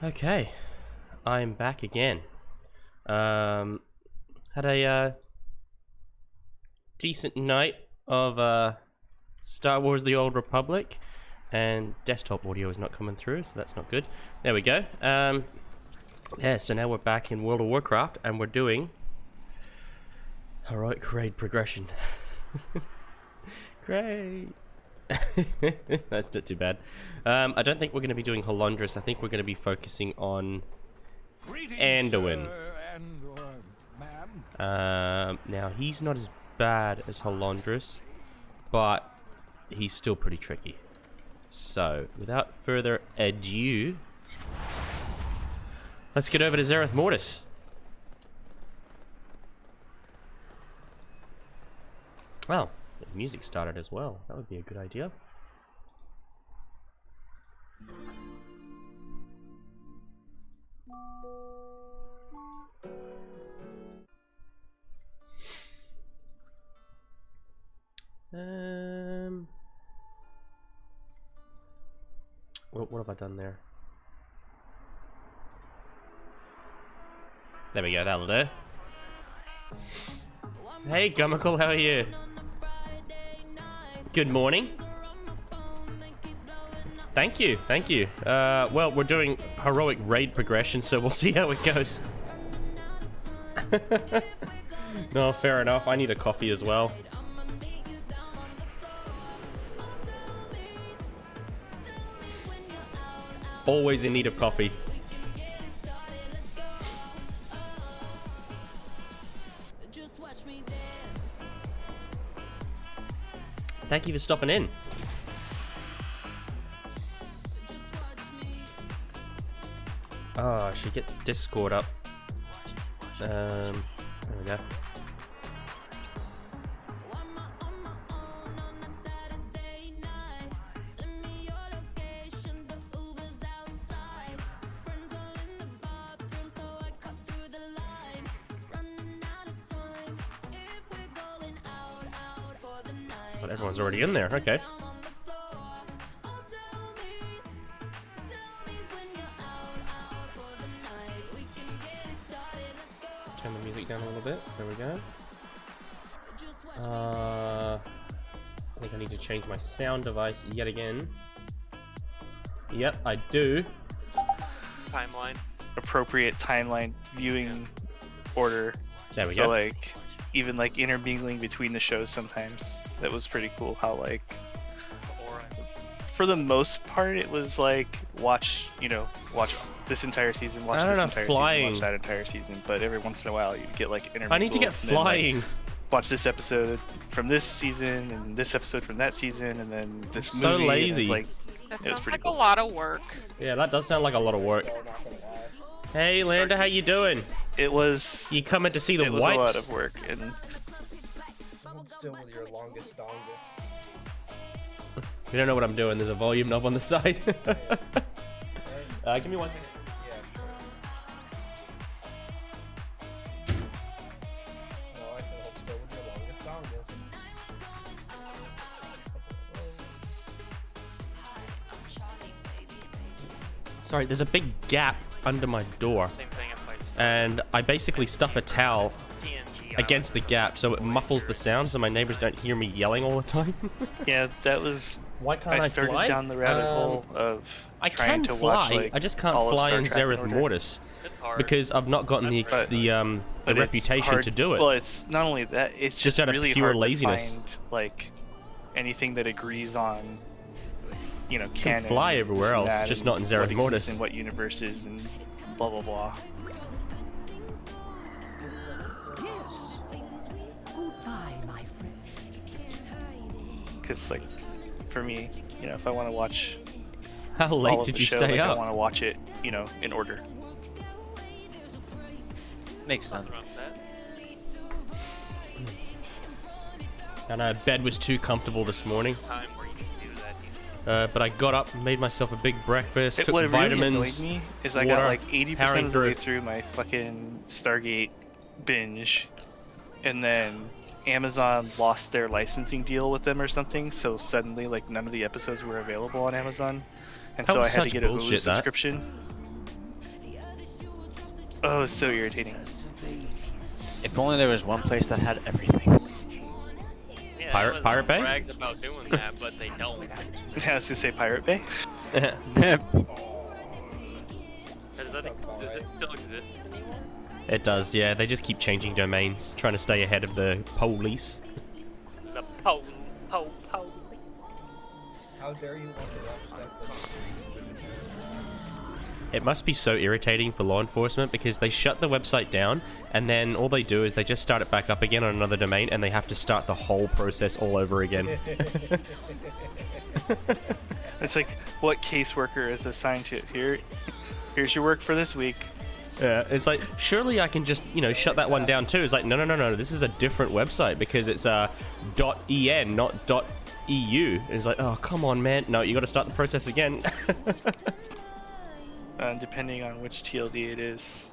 Okay, I'm back again. Had a decent night of Star Wars: The Old Republic, and desktop audio is not coming through, so that's not good. There we go. Yeah, so now we're back in World of Warcraft, and we're doing heroic raid progression. Great. That's not too bad. I don't think we're going to be doing Holondrus. I think we're going to be focusing on Anduin. Now, he's not as bad as Holondrus, but he's still pretty tricky. So, without further ado, let's get over to Zereth Mortis. Oh. The music started as well. That would be a good idea. What have I done there? There we go, that'll do. Hey, Gummicle, how are you? Good morning. Thank you, thank you. Well, we're doing heroic raid progression, so we'll see how it goes. No, fair enough. I need a coffee as well. Always in need of coffee. Thank you for stopping in. Oh, I should get Discord up. There we go. But everyone's already in there, okay. Turn the music down a little bit, there we go. I think I need to change my sound device yet again. Yep, I do. Timeline. Appropriate timeline viewing order. There we go. So like, even like intermingling between the shows sometimes. That was pretty cool how like, for the most part it was like, watch this entire season, watch this entire season, watch that entire season, but every once in a while you'd get like intermingled. I need to get flying. Then, like, watch this episode from this season, and this episode from that season, and then this movie. So lazy. And like, that sounds like cool. A lot of work. Yeah, that does sound like a lot of work. Hey, Landa, how you doing? It was... You coming to see the wipes? It was a lot of work, and... Still with your longest dongest. you don't know what I'm doing, there's a volume knob on the side. Give me 1 second. Sorry, there's a big gap under my door, and I basically stuff a towel against the gap so it muffles the sound so my neighbors don't hear me yelling all the time. Yeah, that was... Why can't I started fly? down the rabbit hole of I trying can to fly. watch, like, I just can't all of fly Star in Trek in Zereth order. Mortis because I've not gotten the But it's reputation hard- to do it. Well, it's not only that, it's Just just out of really pure hard laziness. to find, like, anything that agrees on, you know, I can canon. fly and everywhere this and else, that, just and not in what Zereth exists Mortis. and what universes and blah blah blah. Because, like, for me, you know, if I want to watch How all late of did the you show, stay like, I up? want to watch it, you know, in order. Makes sense. And bed was too comfortable this morning. But I got up, made myself a big breakfast, took What vitamins. really annoyed me is I water, got like 80% powering of the way through. through my fucking Stargate binge, and then Amazon lost their licensing deal with them or something, so suddenly like none of the episodes were available on Amazon, and That so I was had to such get a Hulu bullshit, that. subscription. Oh, it's so irritating. If only there was one place that had everything. Yeah, Pirate Bay? brags about doing that, but they don't. I was gonna say Pirate Bay. Does it still exist anymore? It does, yeah. They just keep changing domains, trying to stay ahead of the police. The po. How dare you want to watch stuff It must be so irritating for law enforcement because they shut the website down and then all they do is they just start it back up again on another domain and they have to start the whole process all over again. It's like, what caseworker is assigned to it? Here's your work for this week. Yeah, it's like, surely I can just, you know, shut that one down too. It's like, no, this is a different website because it's .en, not .eu. It's like, oh, come on, man. No, you got to start the process again. Depending on which TLD it is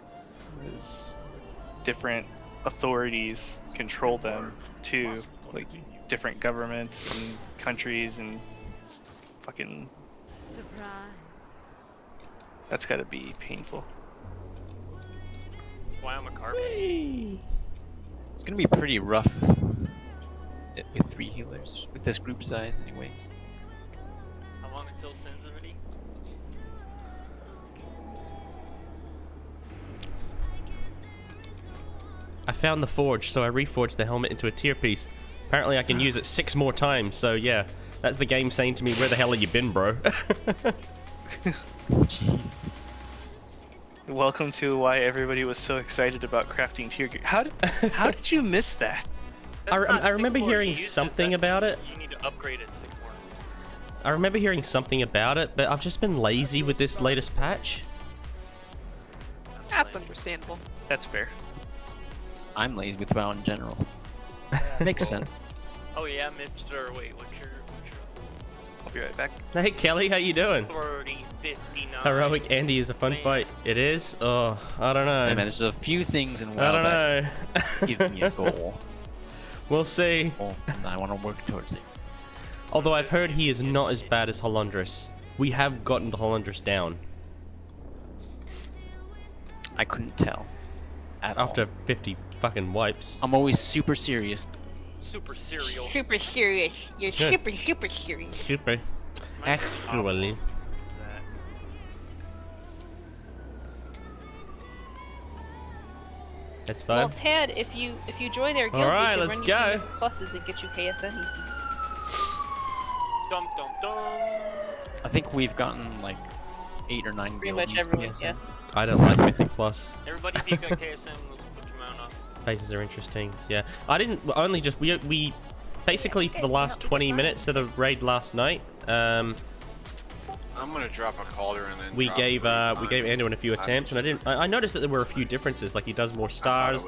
different authorities control them too, like different governments and countries, and it's fucking. That's gotta be painful. Why I'm a carbon? It's gonna be pretty rough with 3 healers with this group size, anyways. How long until Sin's already? I found the forge, so I reforged the helmet into a tier piece. Apparently I can use it 6 more times, so yeah. That's the game saying to me, where the hell have you been, bro? Jeez. Welcome to why everybody was so excited about crafting tier gear. How did you miss that? I That's not remember 6 more hearing uses, something that's- about it. You need to upgrade it 6 more. I remember hearing something about it, but I've just been lazy with this latest patch. That's understandable. That's fair. I'm lazy with WoW in general. Makes sense. Oh yeah, Mr. Wait, what's your I'll be right back. Hey Kelly, how you doing? 3059? Heroic Andy is a fun fight. It is? Oh, I don't know. Hey man, there's a few things in WoW I don't that know. give me a goal. We'll see. And I want to work towards it. Although I've heard he is not as bad as Hollandrus. We have gotten the Hollandrus down. I couldn't tell. After 50 fucking wipes. I'm always super serious. Super cereal. Super serious. You're Good. super serious. Super. Actually. That's Well, fine. Ted, if you join their guild, Alright, we let's can go. run you through pluses and get you KSM easy. Dum dum dum. I think we've gotten like 8 or 9 Pretty guilds much everyone, PSM. yeah. I don't like Mythic Plus. Everybody be good KSM. Let's put your mount up. Faces are interesting. Yeah. I didn't only just we basically for the last 20 minutes of the raid last night, I'm gonna drop a cauldron and then we drop gave three Anduin a few attempts, and I noticed that there were a few differences. Like he does more stars.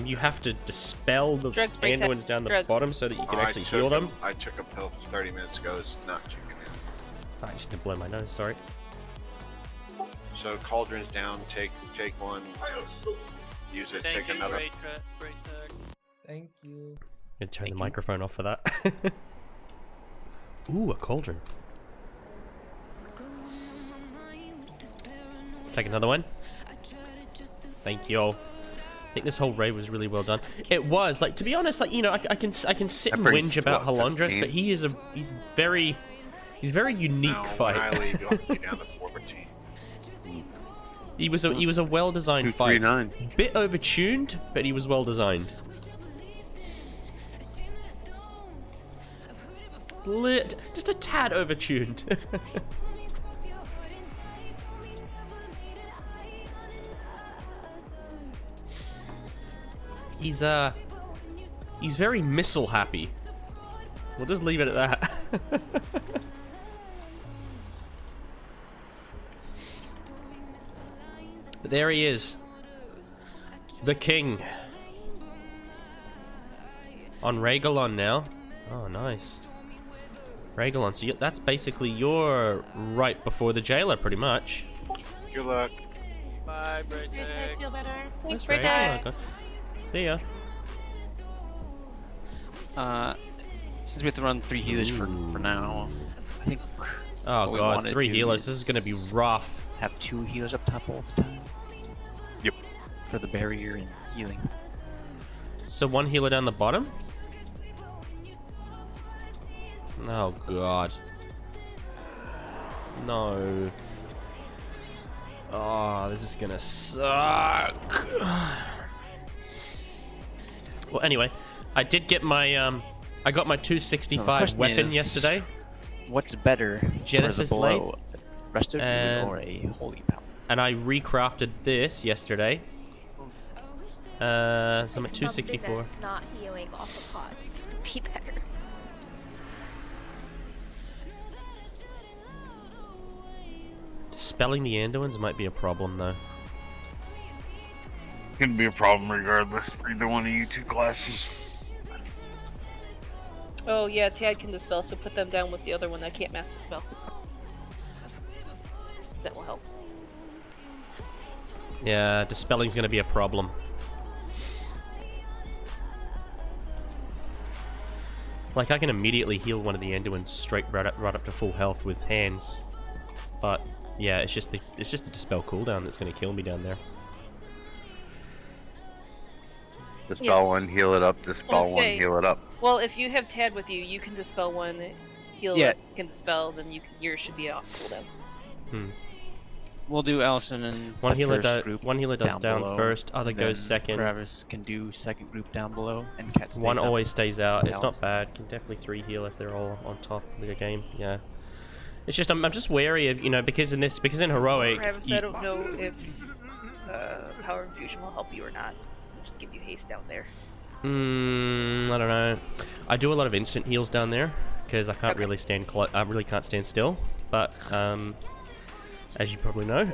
You have to dispel the Drugs break Anduins down the drugs. bottom so that you can actually heal them. I took a pill 30 minutes ago. It's not kicking in. I just did blow my nose. Sorry. So cauldron's down. Take one. Use it. Thank Take you, another. Great tech. Thank you. I'm gonna turn the microphone off for that. Ooh, a cauldron. Take another one. Thank you all. I think this whole raid was really well done. It was, like, to be honest, like, you know, I can sit and whinge about Halondras, but he's very unique No, fight. when I leave, you'll be down to 14. He was a well designed fight. 239. Bit overtuned, but he was well designed. Just a tad overtuned. He's very missile happy. We'll just leave it at that. But there he is. The king. On Regalon now. Oh, nice. Regalon, so that's basically your right before the jailer, pretty much. Good luck. Bye, Great I tech. feel better. Thanks That's for right. that. Okay. See ya. Since we have to run 3 healers for now, I think. Oh what we god, wanna 3 do healers. This is gonna be rough. Have 2 healers up top all the time. Yep. For the barrier and healing. So 1 healer down the bottom? Oh god. No. Oh, this is gonna suck. Well, anyway, I did get my I got my 265 question weapon is, yesterday. What's better Genesis for the blow? Blade. Restored And- or a holy power? And I recrafted this yesterday. So I'm at Something 264. that's not healing off of pots would be better. Dispelling the Anduins might be a problem though. It's gonna be a problem regardless for either one of you two classes. Oh yeah, Tad can dispel, so put them down with the other one that can't mass dispel. That will help. Yeah, dispelling's gonna be a problem. Like, I can immediately heal one of the Anduins straight right up to full health with hands. But yeah, it's just the dispel cooldown that's gonna kill me down there. Dispel Yes. one, heal it up. Dispel Well, one, say- heal it up. Well, if you have Tad with you, you can dispel one, heal Yeah. it, can dispel, then yours should be off cooldown. We'll do Allison and One the healer first group one healer does down below, first, other and goes then second. Travis can do second group down below, and Cat stays One up. always stays out. It's not Allison. bad. Can definitely 3 heal if they're all on top of the game. Yeah. It's just I'm just wary of, you know, because in heroic. Travis, you- I don't know if Power Infusion will help you or not. It'll just give you haste down there. I don't know. I do a lot of instant heals down there because I can't Okay. really I really can't stand still. But as you probably know,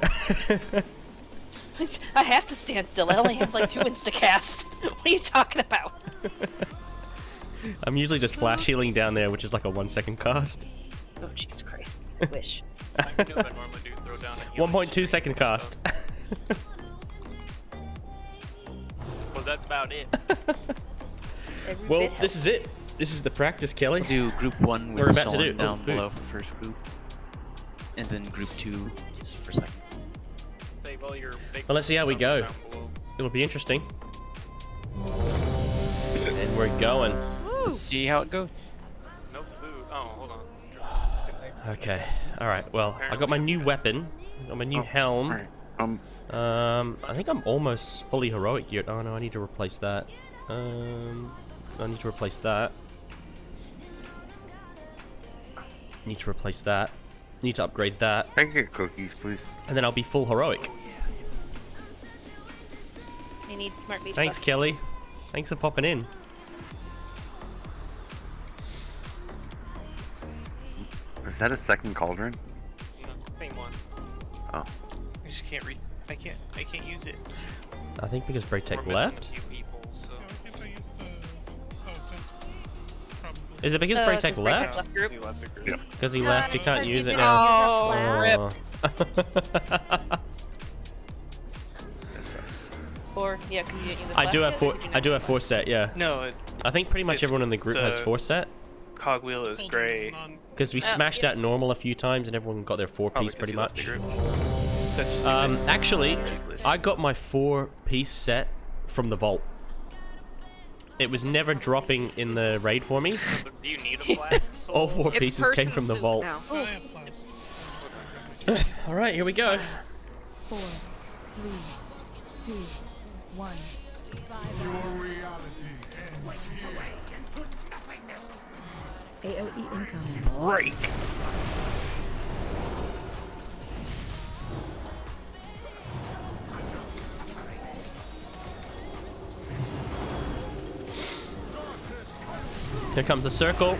I have to stand still. I only have like 2 insta-casts. What are you talking about? I'm usually just flash healing down there, which is like a 1-second cast. Oh, Jesus Christ. I wish. I can do what I normally do, throw down a healing 1.2 streak second and cast. stuff. Well, that's about it. Every Well, bit this is it. This is the practice, Kelly. We'll do group 1 with We're about to Solon do- oh, down food. below for first group, and then group 2 is for second. Save all your big Well, let's see how we go. stuff down below. It'll be interesting. And we're going. Let's see how it goes. No food. Oh, hold on. Okay. All right. Well, I got my new weapon. Got my new helm. Alright. I think I'm almost fully heroic geared. Oh no, I need to replace that. I need to replace that. Need to replace that. Need to upgrade that, I can get cookies, please. and then I'll be full heroic. I need smart beach Thanks, buff. Kelly. Thanks for popping in. Is that a second cauldron? I just can't read. I can't use it. I think because Break We're Tech missing left. a few people, so. Is it because Break Tech left? left group. He left the group. Because he No, left, you can't because use you it didn't now. use a flask. That sucks. Or yeah, because you didn't use the I do have flask four. yet, or did you I not do use have the force set. Yeah. No, I think pretty much It's everyone in the group has the- force set cogwheel is gray. because we smashed yeah. out normal a few times and everyone got their four Probably piece 'cause pretty he left the much. group. That's stupid. Actually, Useless. I got my 4-piece set from the vault. It was never dropping in the raid for me. Do you need a flask? All 4 It's pieces came person from the soup vault. now. All right, here we go. 4, 3, 2, 1. AOE incoming. Break. Here comes the circle.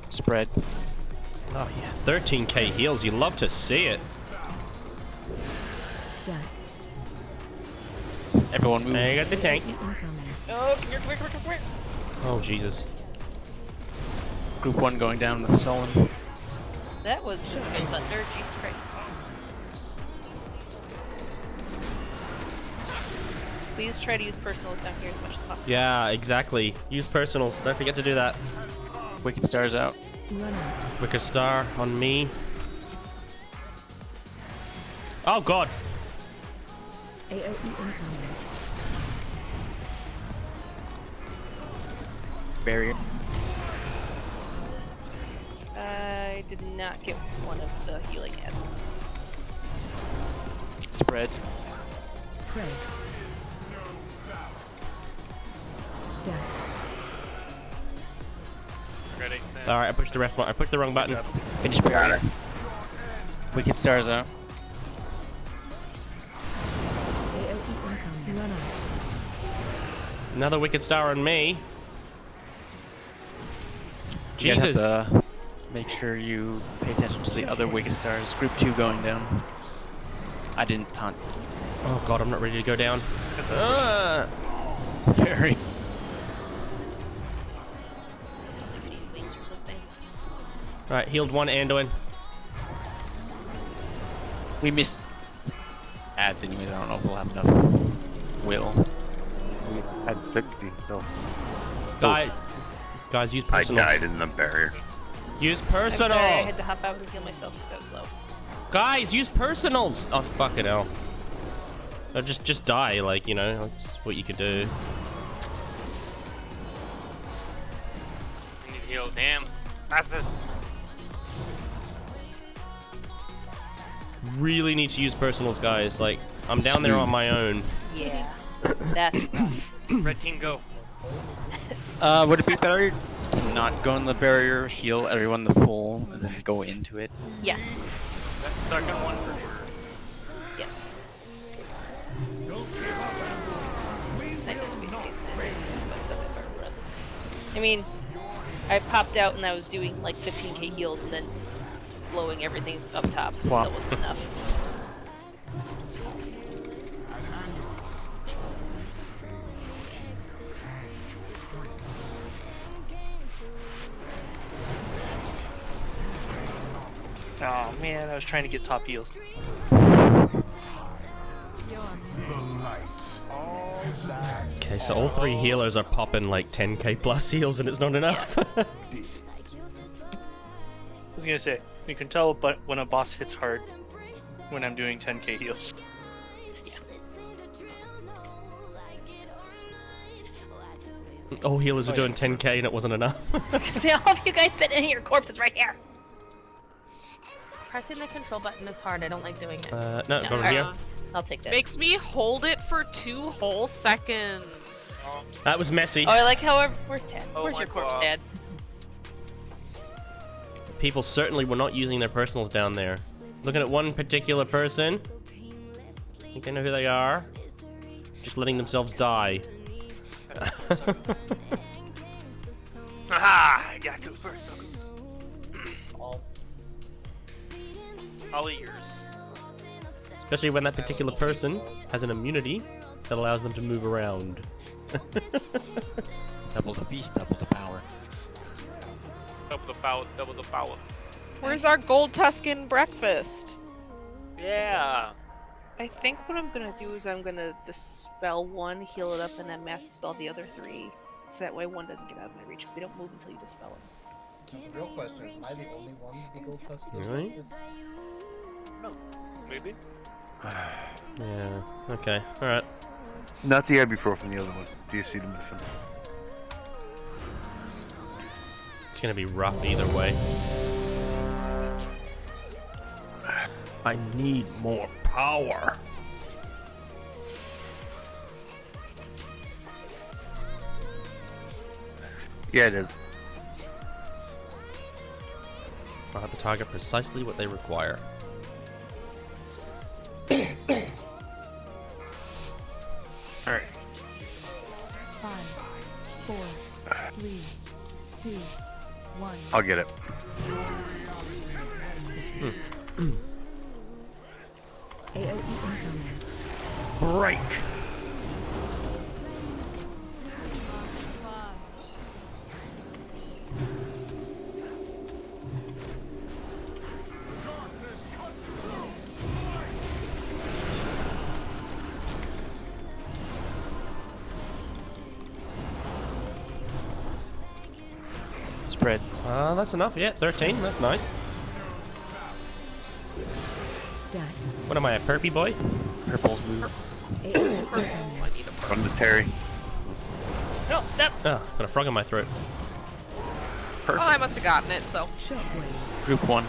Spread. Oh yeah, 13k heals. You love to see it. Stack. Everyone move. There you got the tank. Incoming. Oh, come here, come here, come here, come here. Oh Jesus. Group 1 going down with Sullen. That was some good thunder. Jesus Christ. Please try to use personals down here as much as possible. Yeah, exactly. Use personal. Don't forget to do that. Wicked Stars out. Run out. Wicked Star on me. Oh God. AOE incoming. Barrier. I did not get one of the healing ads. Spread. Spread. Stack. Ready? All right, I pushed the ref button. I pushed the wrong button. Finish barrier. Wicked Stars out. AOE incoming. Run out. Another Wicked Star on me. You guys have Jesus. to make sure you pay attention to the other Wicked Stars. Group 2 going down. I didn't taunt. Oh God, I'm not ready to go down. Very. Wings or something. All right, healed one Anduin. We missed ads anyways. I don't know if we'll have enough. Will. Had 60, so Guys, use I personal. died in the barrier. Use I'm personal. sorry, I had to hop out and heal myself because I was low. Guys, use personals. Oh fucking hell. Or just die, like, you know, that's what you could do. I need heal. Damn. Bastard. Really need to use personals, guys. Like, I'm down there on my own. Yeah. That's rough. Red team, go. Would it be better to not go in the barrier, heal everyone the full, and then go into it? Yes. That second one for sure. Yes. That needs to be the case then. I mean, I popped out and I was doing like 15k heals and then blowing everything up top. So Wow. that wasn't enough. Oh man, I was trying to get top heals. Okay, so all 3 healers are popping like 10k plus heals and it's not enough. I was gonna say, you can tell but when a boss hits hard when I'm doing 10k heals. All healers are doing 10k and it wasn't enough. See all of you guys sitting in your corpses right here. Pressing the control button is hard. I don't like doing it. No, go over here. I'll take that. Makes me hold it for 2 whole seconds. That was messy. Oh, I like how where's Tad? Oh Where's my your corpse, God. Dad? People certainly were not using their personals down there. Looking at one particular person. Think I know who they are. Just letting themselves die. Aha! I got to it first. So. All ears. Especially when that particular person has an immunity that allows them to move around. Double the feast, double the power. Double the power, double the power. Where's our gold Tuscan breakfast? Yeah. I think what I'm gonna do is I'm gonna dispel one, heal it up, and then mass dispel the other 3. So that way one doesn't get out of my reach, because they don't move until you dispel them. The real question is, am I the only one with the gold tusk? Really? No. Maybe. Yeah, okay, alright. Not the ibuprofen, the other one. The acetaminophen. It's gonna be rough either way. I need more power. Yeah, it is. I'll have to target precisely what they require. Alright. 5, 4, 3, 2, 1. I'll get it. AOE incoming. Break! Spread. That's enough, yeah, 13, that's nice. Stacked. What am I, a perpy boy? Purple's move. AOE incoming. I need a Run to Terry. No, step! Oh, got a frog in my throat. Oh, I must have gotten it, so. Shockwave. Group 1.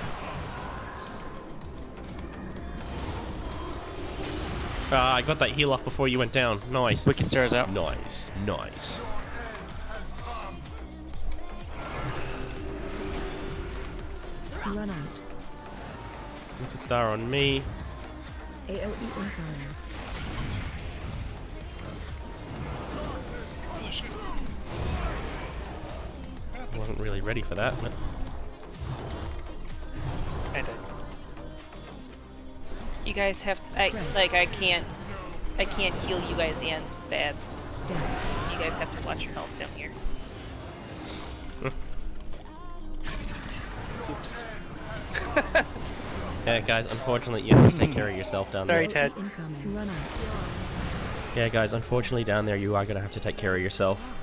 I got that heal off before you went down. Nice. Wicked Stars out. Nice, nice. Run out. Wicked star on me. AOE incoming. Wasn't really ready for that, but And You guys have to, I can't heal you guys and bad. Stacked. You guys have to watch your health down here. oops. yeah, guys. Unfortunately, you have to take care of yourself down Sorry, there. Ted. Incoming. Run out. Yeah, guys. Unfortunately, down there, you are gonna have to take care of yourself.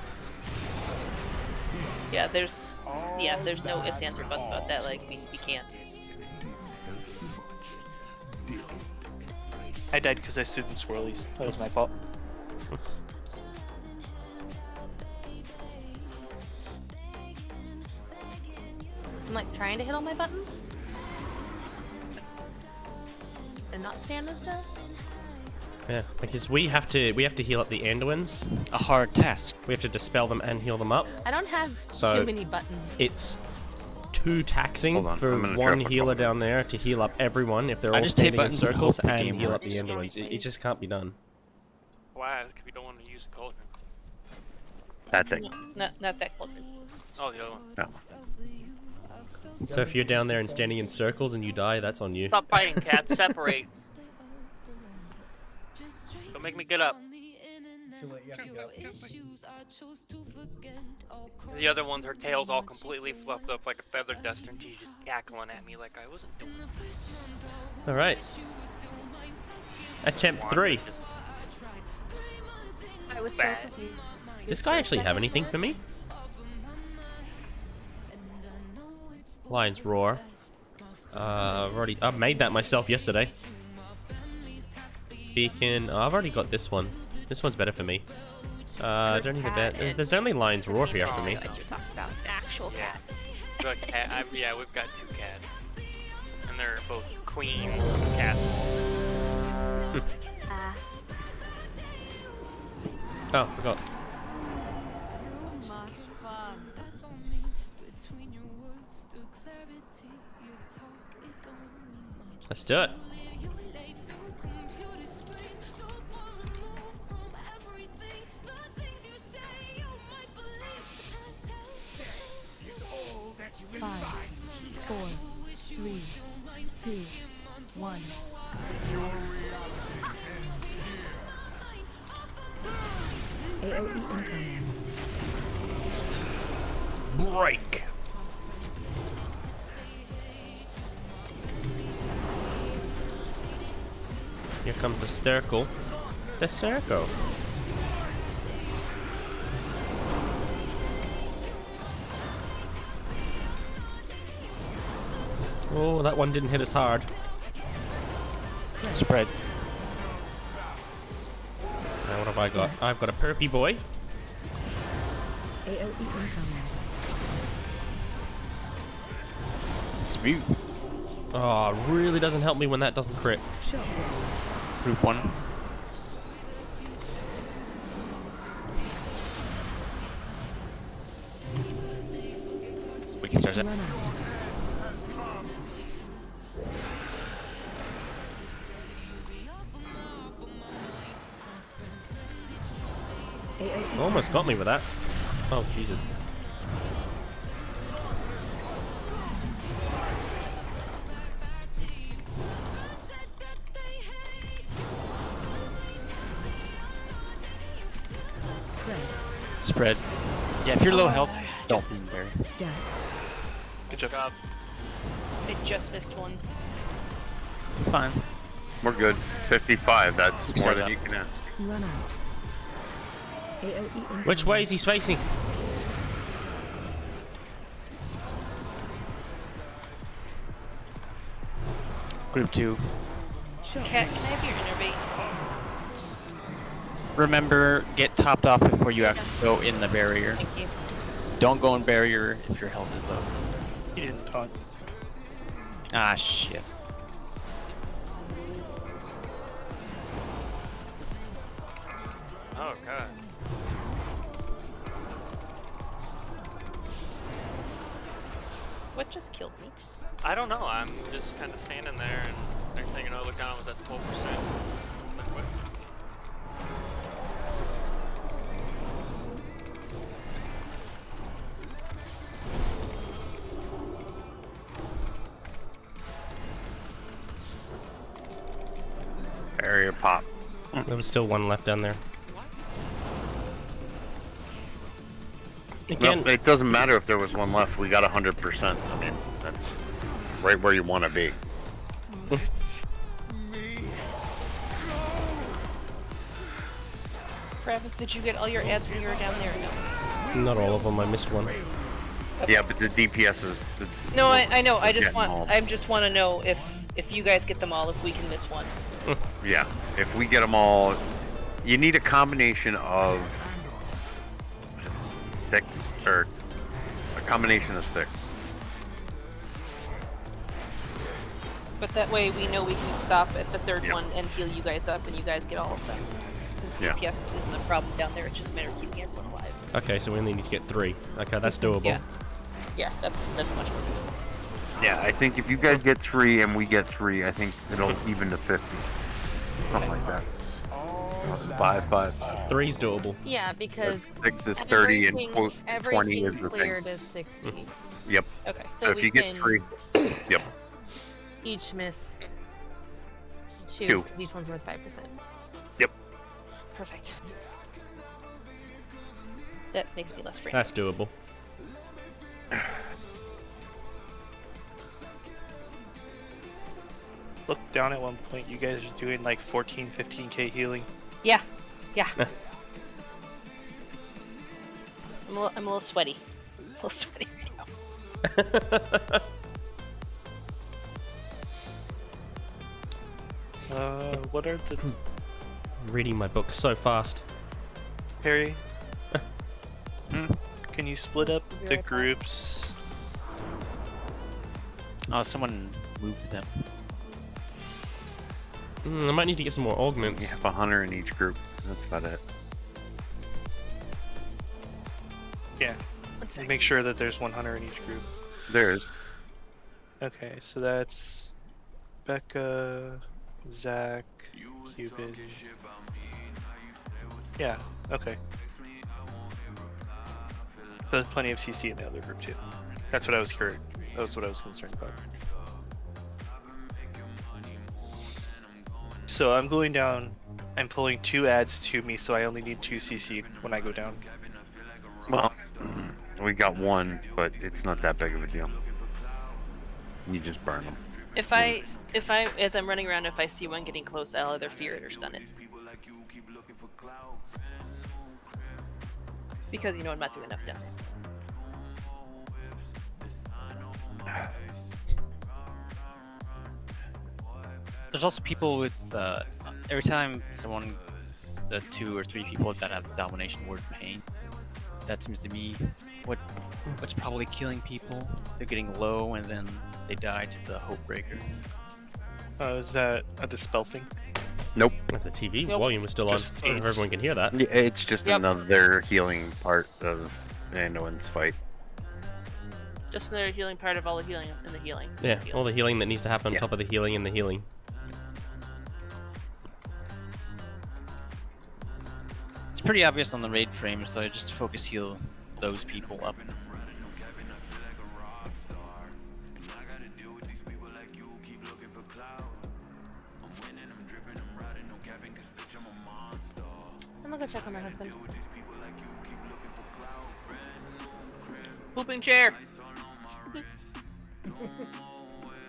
Yeah, there's no ifs, ands, or buts about that. Like, we can't. I died because I stood in swirlies. That was my fault. I'm like trying to hit all my buttons. And not stand as dead. Yeah, because we have to heal up the Anduins. A hard task. We have to dispel them and heal them up. I don't have So- too many buttons. It's too taxing Hold on, for I'm gonna one drop a healer copy. down there to heal up everyone if they're I all just hit standing in buttons and circles hope the and game heal up the works. Anduins. It just can't be done. Why? Because we don't want to use a cauldron. That thing. Not that close. Oh, the other one. No. So if you're down there and standing in circles and you die, that's on you. Stop fighting, cat. Separate. Don't make me get up. Too late, you have to get up. The other one, her tail's all completely fluffed up like a feather duster, and she's just cackling at me like I wasn't doing it. All right. Attempt 3. I was so Bad. confused. Does this guy actually have anything for me? Lion's Roar. I've made that myself yesterday. Beacon. Oh, I've already got this one. This one's better for me. I don't need a bet. There's only Lion's Roar here for me. You guys are talking about the actual Yeah. cat. The cat. Yeah, we've got 2 cats, and they're both queens of the castle. Ah, Oh, forgot. Let's do it. 1. AOE incoming. Break. Here comes the circle. The circle. Oh, that one didn't hit as hard. Spread. Now what have I got? I've got a perpy boy. AOE incoming. Smooth. Oh, really doesn't help me when that doesn't crit. Shot. Group 1. We can start it. Run out. AOE Almost got me with that. Oh, Jesus. spread. Spread. Yeah, if you're low health, don't berry. Stack. Good job. I just missed one. It's fine. We're good. 55. That's Keep more set than up. you can ask. Run out. AOE incoming. Which way is he facing? Group 2. Shot. Cat, can I have your innervate? Remember, get topped off before you actually go in the barrier. Thank you. Don't go in barrier if your health is low. He didn't taunt. Ah, shit. Oh god. What just killed me? I don't know. I'm just kind of standing there, and next thing you know, I look down, I was at 12%. Like, what? Barrier pop. There was still one left down there. Again, No, it doesn't matter if there was one left. We got 100%. I mean, that's right where you want to be. Travis, did you get all your ads when you were down there or no? not all of them. I missed one. Yeah, but the DPS is. No, I know. I just Getting all- want. I just want to know if you guys get them all, if we can miss one. Yeah, if we get them all, you need a combination of 6 or a combination of 6. But that way we know we can stop at the third Yeah. one and heal you guys up, and you guys get all of them. Because Yeah. DPS isn't a problem down there. It's just a matter of keeping everyone alive. Okay, so we only need to get 3. Okay, that's doable. Yeah. Yeah, that's much more doable. Yeah, I think if you guys get 3 and we get 3, I think it'll even to 50. Something like that. 5. 3's doable. Yeah, because 6 is 30 and everything, 20 everything is the thing. cleared is 60. Yep. Okay. So if we you get can 3, yep. each miss 2, Two. 'cause each one's worth 5%. Perfect. That makes me less frantic. That's doable. Look down at one point. You guys are doing like 14, 15k healing. Yeah. Yeah. I'm a little sweaty. A little sweaty right now. What are the Reading my books so fast. Harry? Hmm? Can you split up Be the right back. groups? Oh, someone moved them. I might need to get some more augments. You have a hunter in each group. That's about it. Yeah. One second. Make sure that there's 100 in each group. There is. Okay, so that's Becca, Zach, Cupid. Yeah, okay. So there's plenty of CC in the other group too. That's what I was curious. That was what I was concerned about. So I'm going down. I'm pulling 2 adds to me, so I only need 2 CC when I go down. Well, we got 1, but it's not that big of a deal. You just burn them. If as I'm running around, if I see one getting close, I'll either fear it or stun it. Because you know I'm not doing enough damage. There's also people with every time someone, the 2 or 3 people that have domination word pain, that seems to be what's probably killing people. They're getting low and then they die to the hope breaker. Is that a dispel thing? Nope. If the TV Nope. volume was still on, Just I don't know if aids. everyone can hear that. Yeah, it's just Yep. another healing part of Anduin's fight. Just another healing part of all the healing in the healing. Yeah, all the healing that needs to happen on Yeah. top of the healing in the healing. It's pretty obvious on the raid frame, so I just focus heal those people up. I'm gonna go check on my husband. Pooping chair.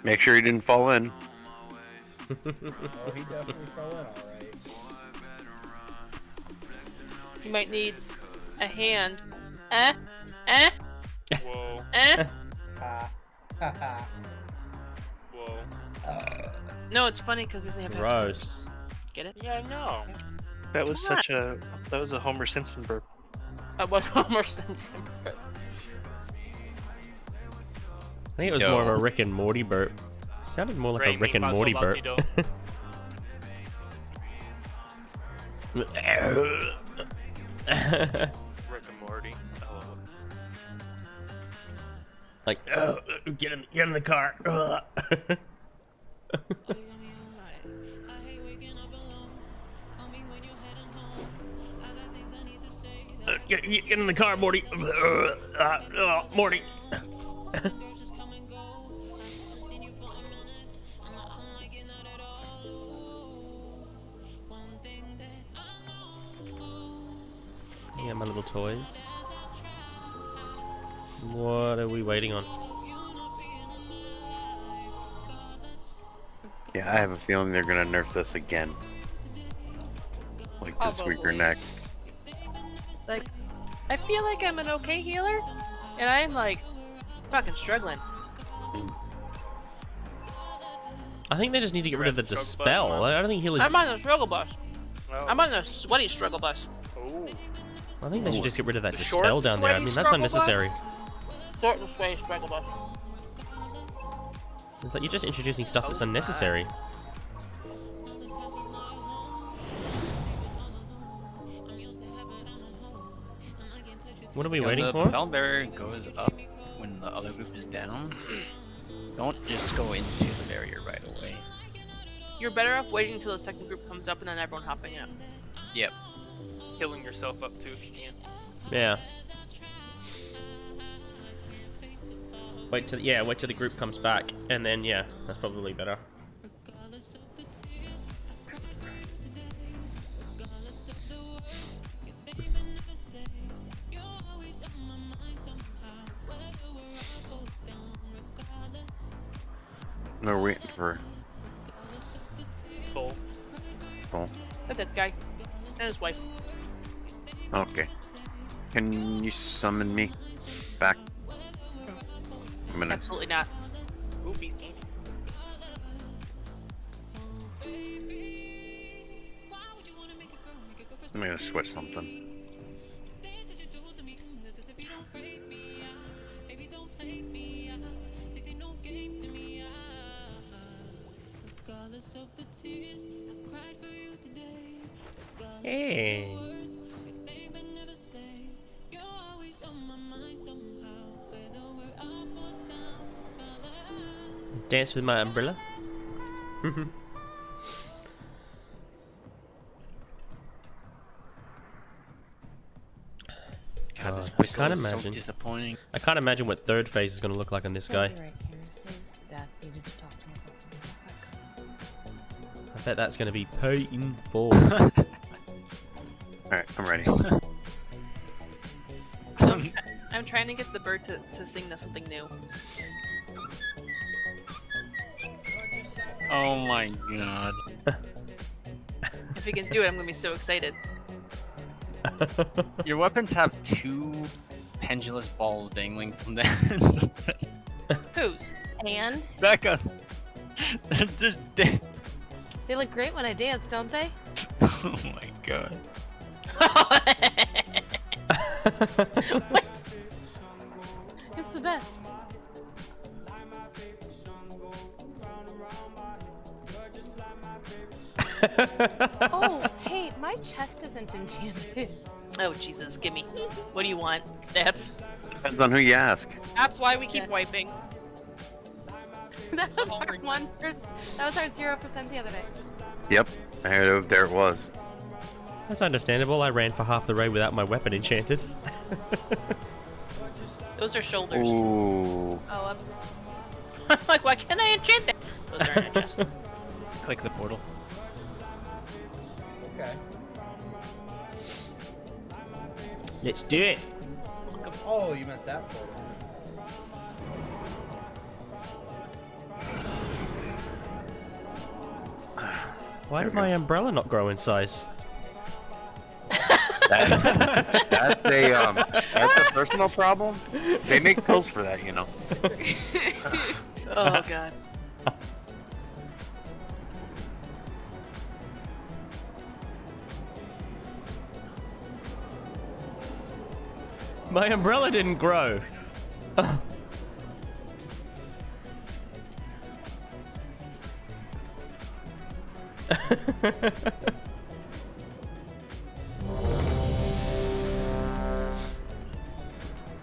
Make sure he didn't fall in. Oh, he definitely fell in alright. You might need a hand. Whoa. Ha. Ha ha. Whoa. No, it's funny because his name has Gross. Get it? Yeah, I know. That was Come on. that was a Homer Simpson burp. What Homer Simpson? I think it was more of a Rick and Morty burp. Sounded more like a Great Rick and meat, Morty muscle, burp. lucky Rick and Morty. Oh. Like, get in the car. Get in the car, Morty. Morty. Yeah, my little toys. What are we waiting on? Yeah, I have a feeling they're gonna nerf this again. Like this week or Probably. next. Like, I feel like I'm an okay healer, and I'm like fucking struggling. I think they just need to get rid of the Struggle bus, dispel. man. I don't think healers. I'm on a struggle bus. No. I'm on a sweaty struggle bus. Oh. I think they should just get rid of that The short, dispel down there. I sweaty mean, that's struggle bus? unnecessary. Short and sweaty struggle bus. It's like you're just introducing stuff that's unnecessary. What are we waiting the for? Fell barrier goes up when the other group is down. Don't just go into the barrier right away. You're better off waiting until the second group comes up and then everyone hopping in. Yep. Healing yourself up too if you can. Yeah. Wait till the group comes back, and then yeah, that's probably better. They're waiting for. Cool. Oh, That's that guy. And his wife. okay. Can you summon me back? I'm gonna. Absolutely not. Ooh, beast. I'm gonna switch something. Hey. Dance with my umbrella. God, this I whistle can't is so imagine. disappointing. I can't imagine what third phase is going to look like on this guy. Right here. His dad needed to talk to me about something. I bet that's going to be painful. Alright, I'm ready. I'm trying to get the bird to sing something new. Oh my god. If he can do it, I'm gonna be so excited. Your weapons have 2 pendulous balls dangling from the ends of them. Whose? And Becca's. They're just dead. they look great when I dance, don't they? Oh my god. It's the best. Oh, hey, my chest isn't enchanted. Oh, Jesus, give me. What do you want? Stats? Depends on who you ask. That's why we keep wiping. That was our 1%. That was our 0% the other day. Yep, there it was. That's understandable. I ran for half the raid without my weapon enchanted. Those are shoulders. Ooh. Oh, I'm like, why can't I enchant that? Those are edges. Click the portal. Okay. Let's do it. Oh, you meant that portal. Why did my umbrella not grow in size? That's a personal problem. They make pills for that, you know. Oh, God. My umbrella didn't grow.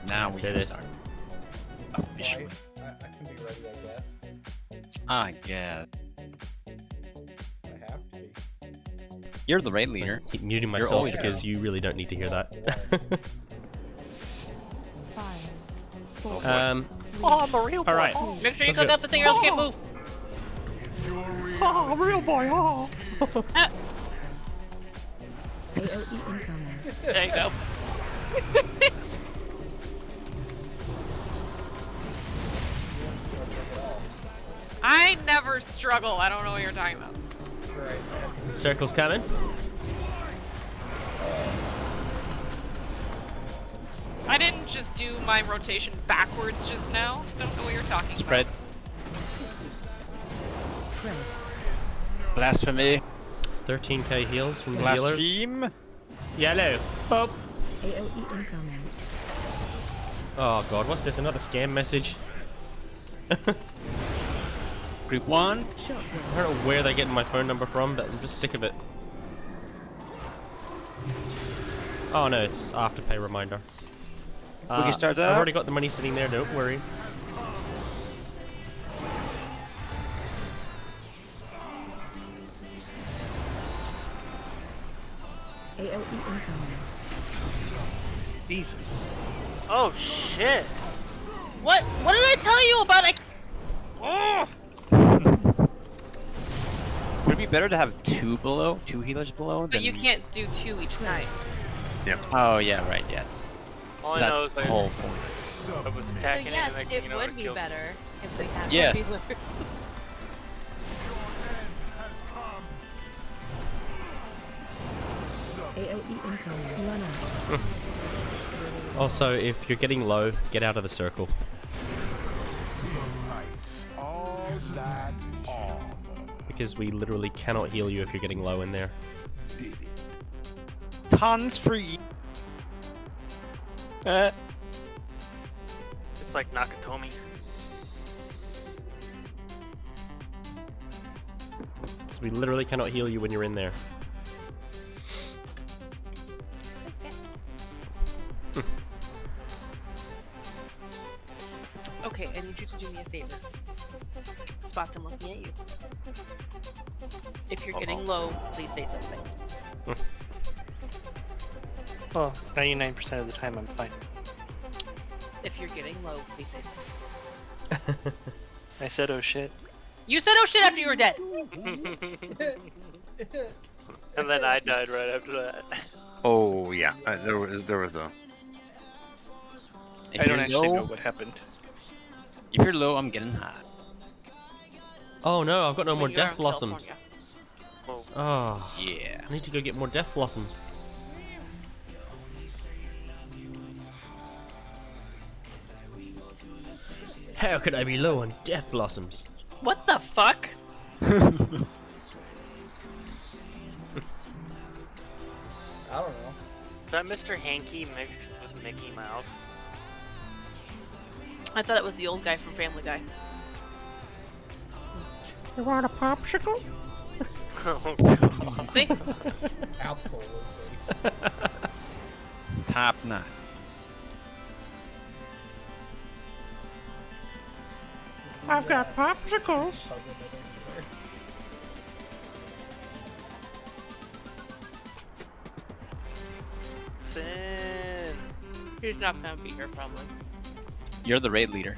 Now we Do can this. start. Officially. I can be ready, I guess. Ah, yeah. I have to be. You're the raid leader. Keep muting You're myself always because you really don't need to hear that. 5, 4, Oh, I'm a real boy. All right. Oh, make sure you Let's cook go. up the thing or else you can't move. Oh, real boy, oh. AOE incoming. There you go. I never struggle. I don't know what you're talking about. Circle's coming. I didn't just do my rotation backwards just now. Don't know what you're talking Spread. Spread. Blasphemy. 13k heals from the healers. Blaspheme. Yellow. Oh. AOE incoming. Oh god, what's this? Another scam message? Group 1. Shotgun. I don't know where they're getting my phone number from, but I'm just sick of it. Oh no, it's afterpay reminder. Boogie starts I've out. already got the money sitting there, don't worry. AOE incoming. Jesus. Oh, shit. What did I tell you about? Would it be better to have 2 healers below? But than... you can't do 2 each time. Oh yeah, right, yeah. All I know That's is the I whole point. was So attacking yes, and it then, would be killed. better if we had Yes. healers. AOE incoming. Run out. Also, if you're getting low, get out of the circle. Because we literally cannot heal you if you're getting low in there. Tons free. It's like Nakatomi. Because we literally cannot heal you when you're in there. Okay, I need you to do me a favor. Spots, I'm looking at you. If you're getting low, please say something. Well, 99% of the time I'm fine. If you're getting low, please say something. I said, oh shit. You said oh shit after you were dead. And then I died right after that. Oh yeah, there was a. If I don't you're actually low, know what happened. If you're low, I'm getting hot. Oh no, I've got no more you are death in blossoms. California. Oh, Yeah. I need to go get more death blossoms. How could I be low on death blossoms? What the fuck? I don't know. Is that Mr. Hanky mixed with Mickey Mouse? I thought it was the old guy from Family Guy. You want a popsicle? Oh god. See? Absolutely. Top notch. I've got popsicles. Sin. He's not gonna be here probably. You're the raid leader.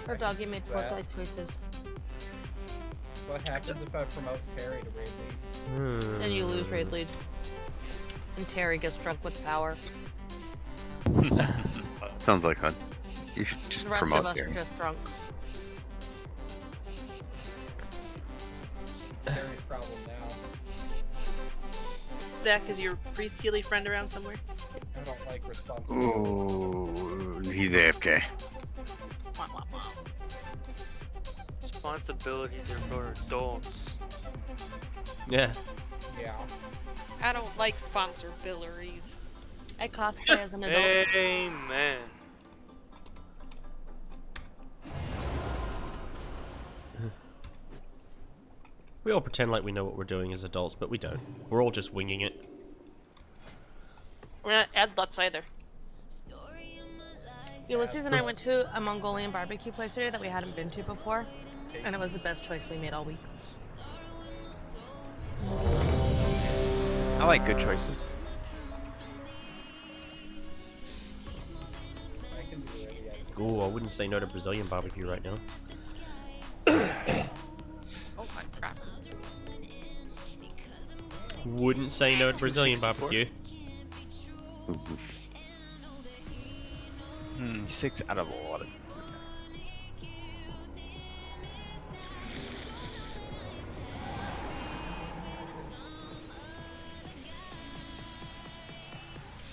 Her doggy made poor That- life choices. What happens if I promote Terry to raid lead? And you lose raid lead. And Terry gets drunk with power. Sounds like fun. You should just The rest promote of us there. are just drunk. Terry's problem now. Zach, is your Breathe Keely friend around somewhere? I don't like responsibility. Ooh, he's AFK. Wah, wah, wah. Responsibilities are for adults. Yeah. Yeah. I don't like sponsor billeries. I cosplay as an adult. Amen. We all pretend like we know what we're doing as adults, but we don't. We're all just winging it. We're not add Lutz either. Ulysses and I went to a Mongolian barbecue place today that we hadn't been to before, and it was the best choice we made all week. I like good choices. I can do any idea. Ooh, I wouldn't say no to Brazilian barbecue right now. Oh my crap. Wouldn't say no to Brazilian 64? barbecue. 6 out of a lot of.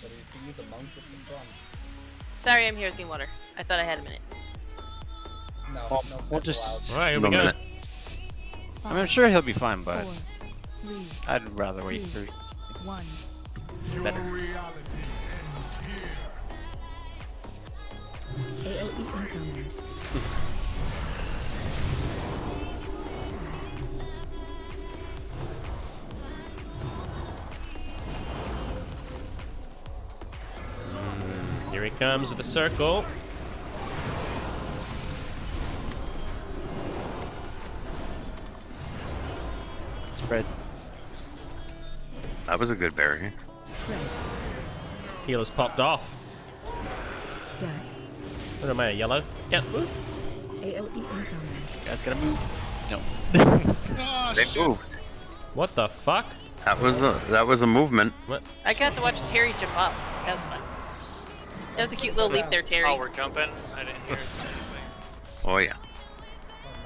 But is he the monk with the trunk? Sorry, I'm here with water. I thought I had a minute. No, Well, no we'll pets just- allowed. Alright, here No we go. minute. I mean, I'm sure he'll be fine, but 4, 3, I'd rather wait for 1. better. AOE incoming. Here he comes with the circle. Spread. That was a good berry. Spread. Healer's popped off. Stack. What am I, a yellow? Yep. AOE incoming. Guys gotta move. No. They moved. What the fuck? That was a movement. What? I got to watch Terry jump up. That was fun. That was a cute little leap there, Terry. Oh, we're jumping? I didn't hear anything. Oh yeah.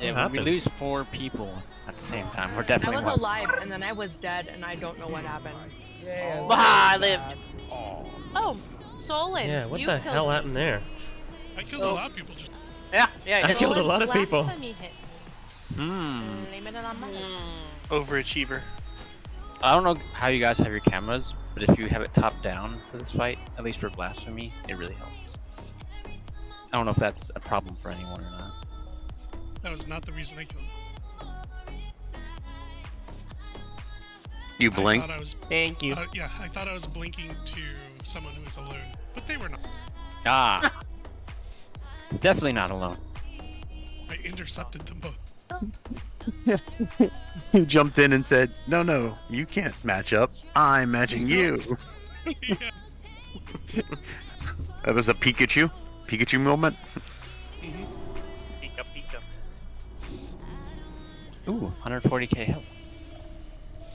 Yeah, when we happened? lose 4 people at the same time, we're I definitely was one. alive, and then I was dead, and I don't know what happened. Yeah. Ah, I lived. Oh. Oh, Solon. Yeah, what you the killed hell me. happened there? I killed a lot of people. Just Yeah, yeah, I yeah. killed a lot of people. Blasphemy hit. Blame it on me. Overachiever. I don't know how you guys have your cameras, but if you have it top down for this fight, at least for blasphemy, it really helps. I don't know if that's a problem for anyone or not. that was not the reason I killed him. You I blink. thought I was, Thank you. yeah, I thought I was blinking to someone who was alone, but they were not. Ah! Definitely not alone. I intercepted them both. You jumped in and said, "No, you can't match up. I'm matching you." Yeah. That was a Pikachu moment. Pika pika. Ooh, 140k health.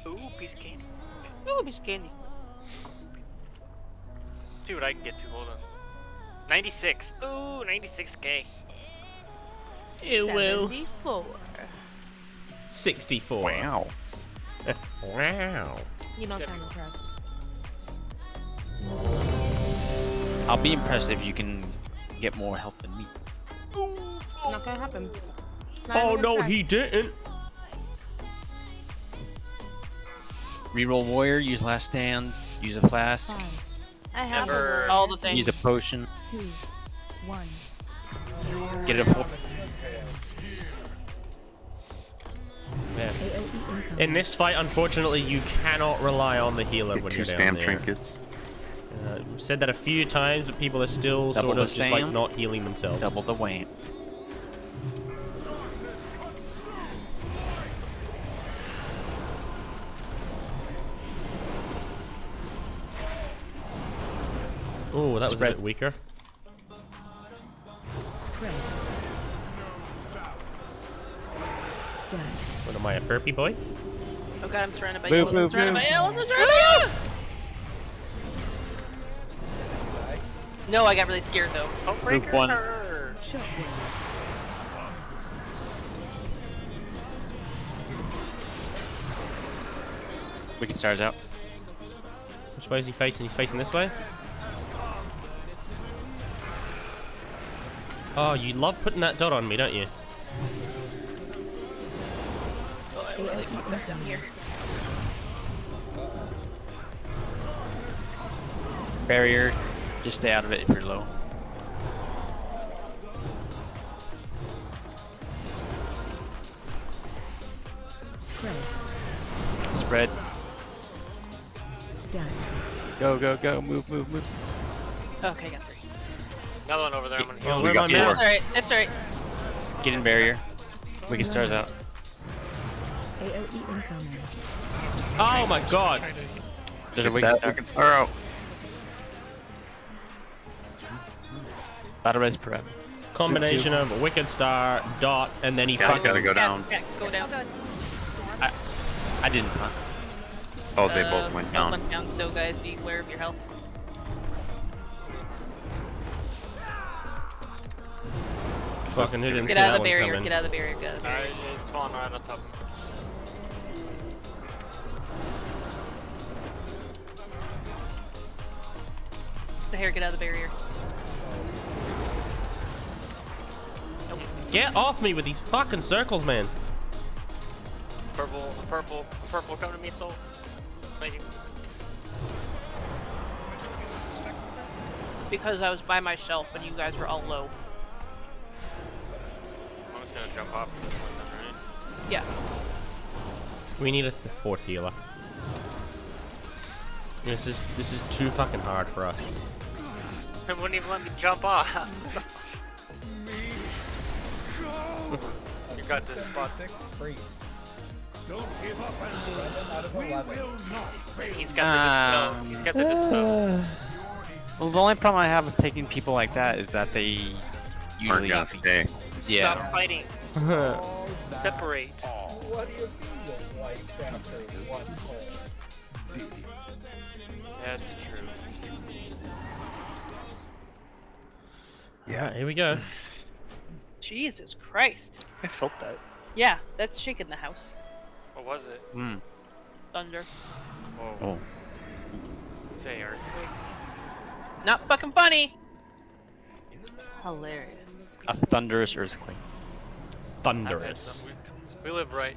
Ooh, piece of candy. Oh, piece of candy. See what I can get to. Hold on. 96. Ooh, 96k. It will. 74. 64. Wow. Wow. You don't sound impressed. I'll be impressed if you can get more health than me. Not gonna happen. Not Oh even no, gonna try. he didn't. Reroll warrior, use last stand, use a flask, Fine. I have Never- All the things. use a potion, 2, 1. get a full. Yeah. AoE incoming. In this fight, unfortunately, you cannot rely on the healer Get when 2 you're down stam there. trinkets. We've said that a few times, but people are still Double sort the of just like stam. not healing themselves. Double the wham. Oh, that was a Spread. bit weaker. Spread. Stag. What am I, a burpee boy? Oh god, I'm surrounded by Move, yellows. I'm move, surrounded move. by yellows. I'm surrounded by yellows. No, I got really scared though. Oh, Group 1. Shockwave. Wicked stars out. Which way is he facing? He's facing this way? Oh, you love putting that dot on me, don't you? Oh, I really fucked up down here. Barrier, just stay out of it if you're low. Spread. Spread. Stag. Go, go, go. Move, move, move. Okay, I got 3. Another one over there. I'm gonna Oh, heal. where got am I four. at? That's alright. That's alright. Get in barrier. Wicked stars out. AoE incoming. Oh my god! Trying to There's a Get wicked that star. wicked star out. Battle res per Combination of a wicked star, dot, and then he Yeah, fucking... gotta go down. Yeah, go down. I didn't hunt. Oh, they both went Both down. went down, so guys, be aware of your health. Fucking who didn't see Get out that of the one barrier. coming. Get out of the barrier. Get out of the barrier. Alright, it's falling right on top of me. So here, get out of the barrier. Get off me with these fucking circles, man. Purple, purple, purple, come to me, soul. Thank you. Because I was by myself and you guys were all low. I'm just gonna jump off this one then, right? Yeah. We need a fourth healer. This is too fucking hard for us. It wouldn't even let me jump off. You got this spot. 6 priest. Don't give up, 11 out of 11. He's got the dispel. He's got the dispel. Well, the only problem I have with taking people like that is that they Aren't usually gonna stay. Yeah. Stop fighting. Oh, Separate. what do you feel like after one pull? That's true. Yeah, here we go. Jesus Christ. I felt that. Yeah, that's shaking the house. What was it? Hmm. Thunder. Whoa. Oh. Say earthquake. Not fucking funny. Hilarious. A thunderous earthquake. I've had Thunderous. some. We live right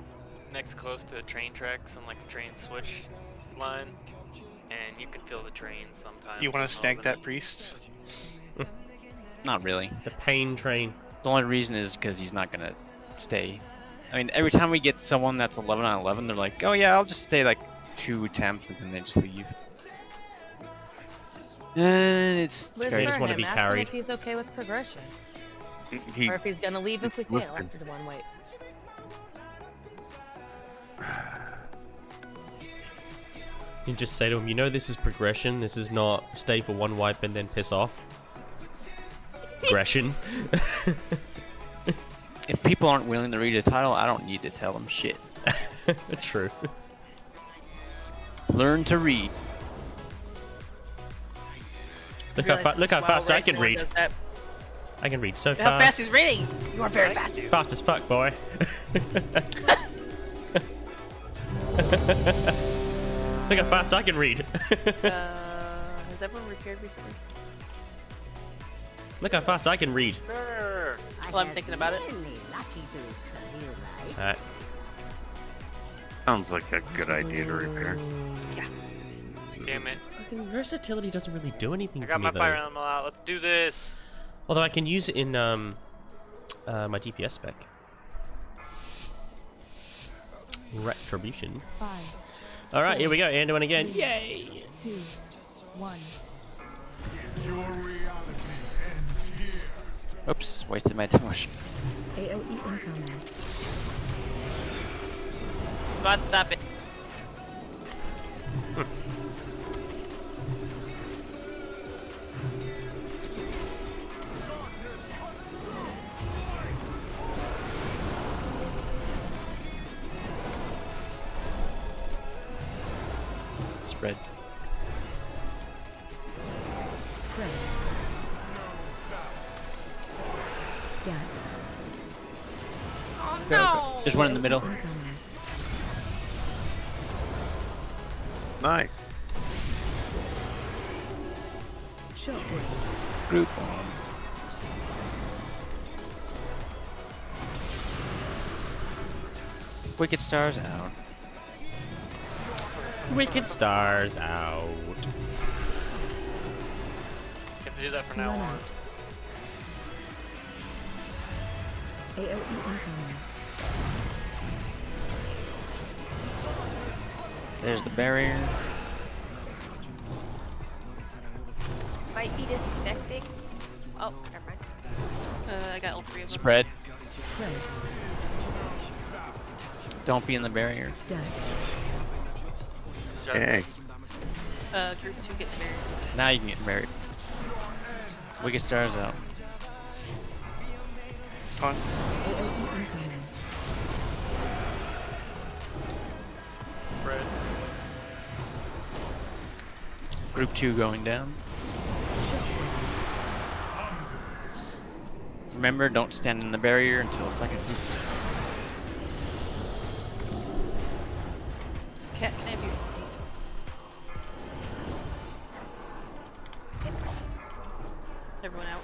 next close to train tracks and like a train switch line, and you can feel the train sometimes. You want in to the snag middle of that priest? Not really. The pain train. The only reason is because he's not gonna stay. I mean, every time we get someone that's 11 on 11, they're like, "Oh yeah, I'll just stay like 2 attempts," and then they just leave. It's Where's They just for wanna him? be Ask carried. him if he's okay with progression. He Or if he's gonna leave if we fail Listen. after the one wipe. You just say to him, you know this is progression. This is not stay for one wipe and then piss off. Aggression. If people aren't willing to read a title, I don't need to tell them shit. True. Learn to read. Look how fast I can read. I can read so fast. How fast he's reading? You are very fast. Fast as fuck, boy. Look how fast I can read. Has everyone repaired recently? Look how fast I can read. Well, I'm thinking about it. Alright. Sounds like a good idea to repair. Yeah. Damn it. Fucking versatility doesn't really do anything I for got me, my though. fire animal out. Let's do this. Although I can use it in my DPS spec. Retribution. 5, Alright, here we go. Anduin again. Yay! 2, 1. Oops, wasted my torch. AOE incoming. God, stop it. Spread. Spread. Stack. Oh no! There's one in the middle. Incoming. Nice. Shockwave. Group. Wicked stars out. Wicked stars out. Have to do that from now Run on. out. AOE incoming. There's the barrier. Might be disconnecting. Oh, never mind. I got all three of them. Spread. Spread. Don't be in the barrier. Stack. Hey. Group 2 get married. Now you can get married. Wicked stars out. Con. AOE incoming. Spread. Group 2 going down. Remember, don't stand in the barrier until second group. Can I have your... Everyone out.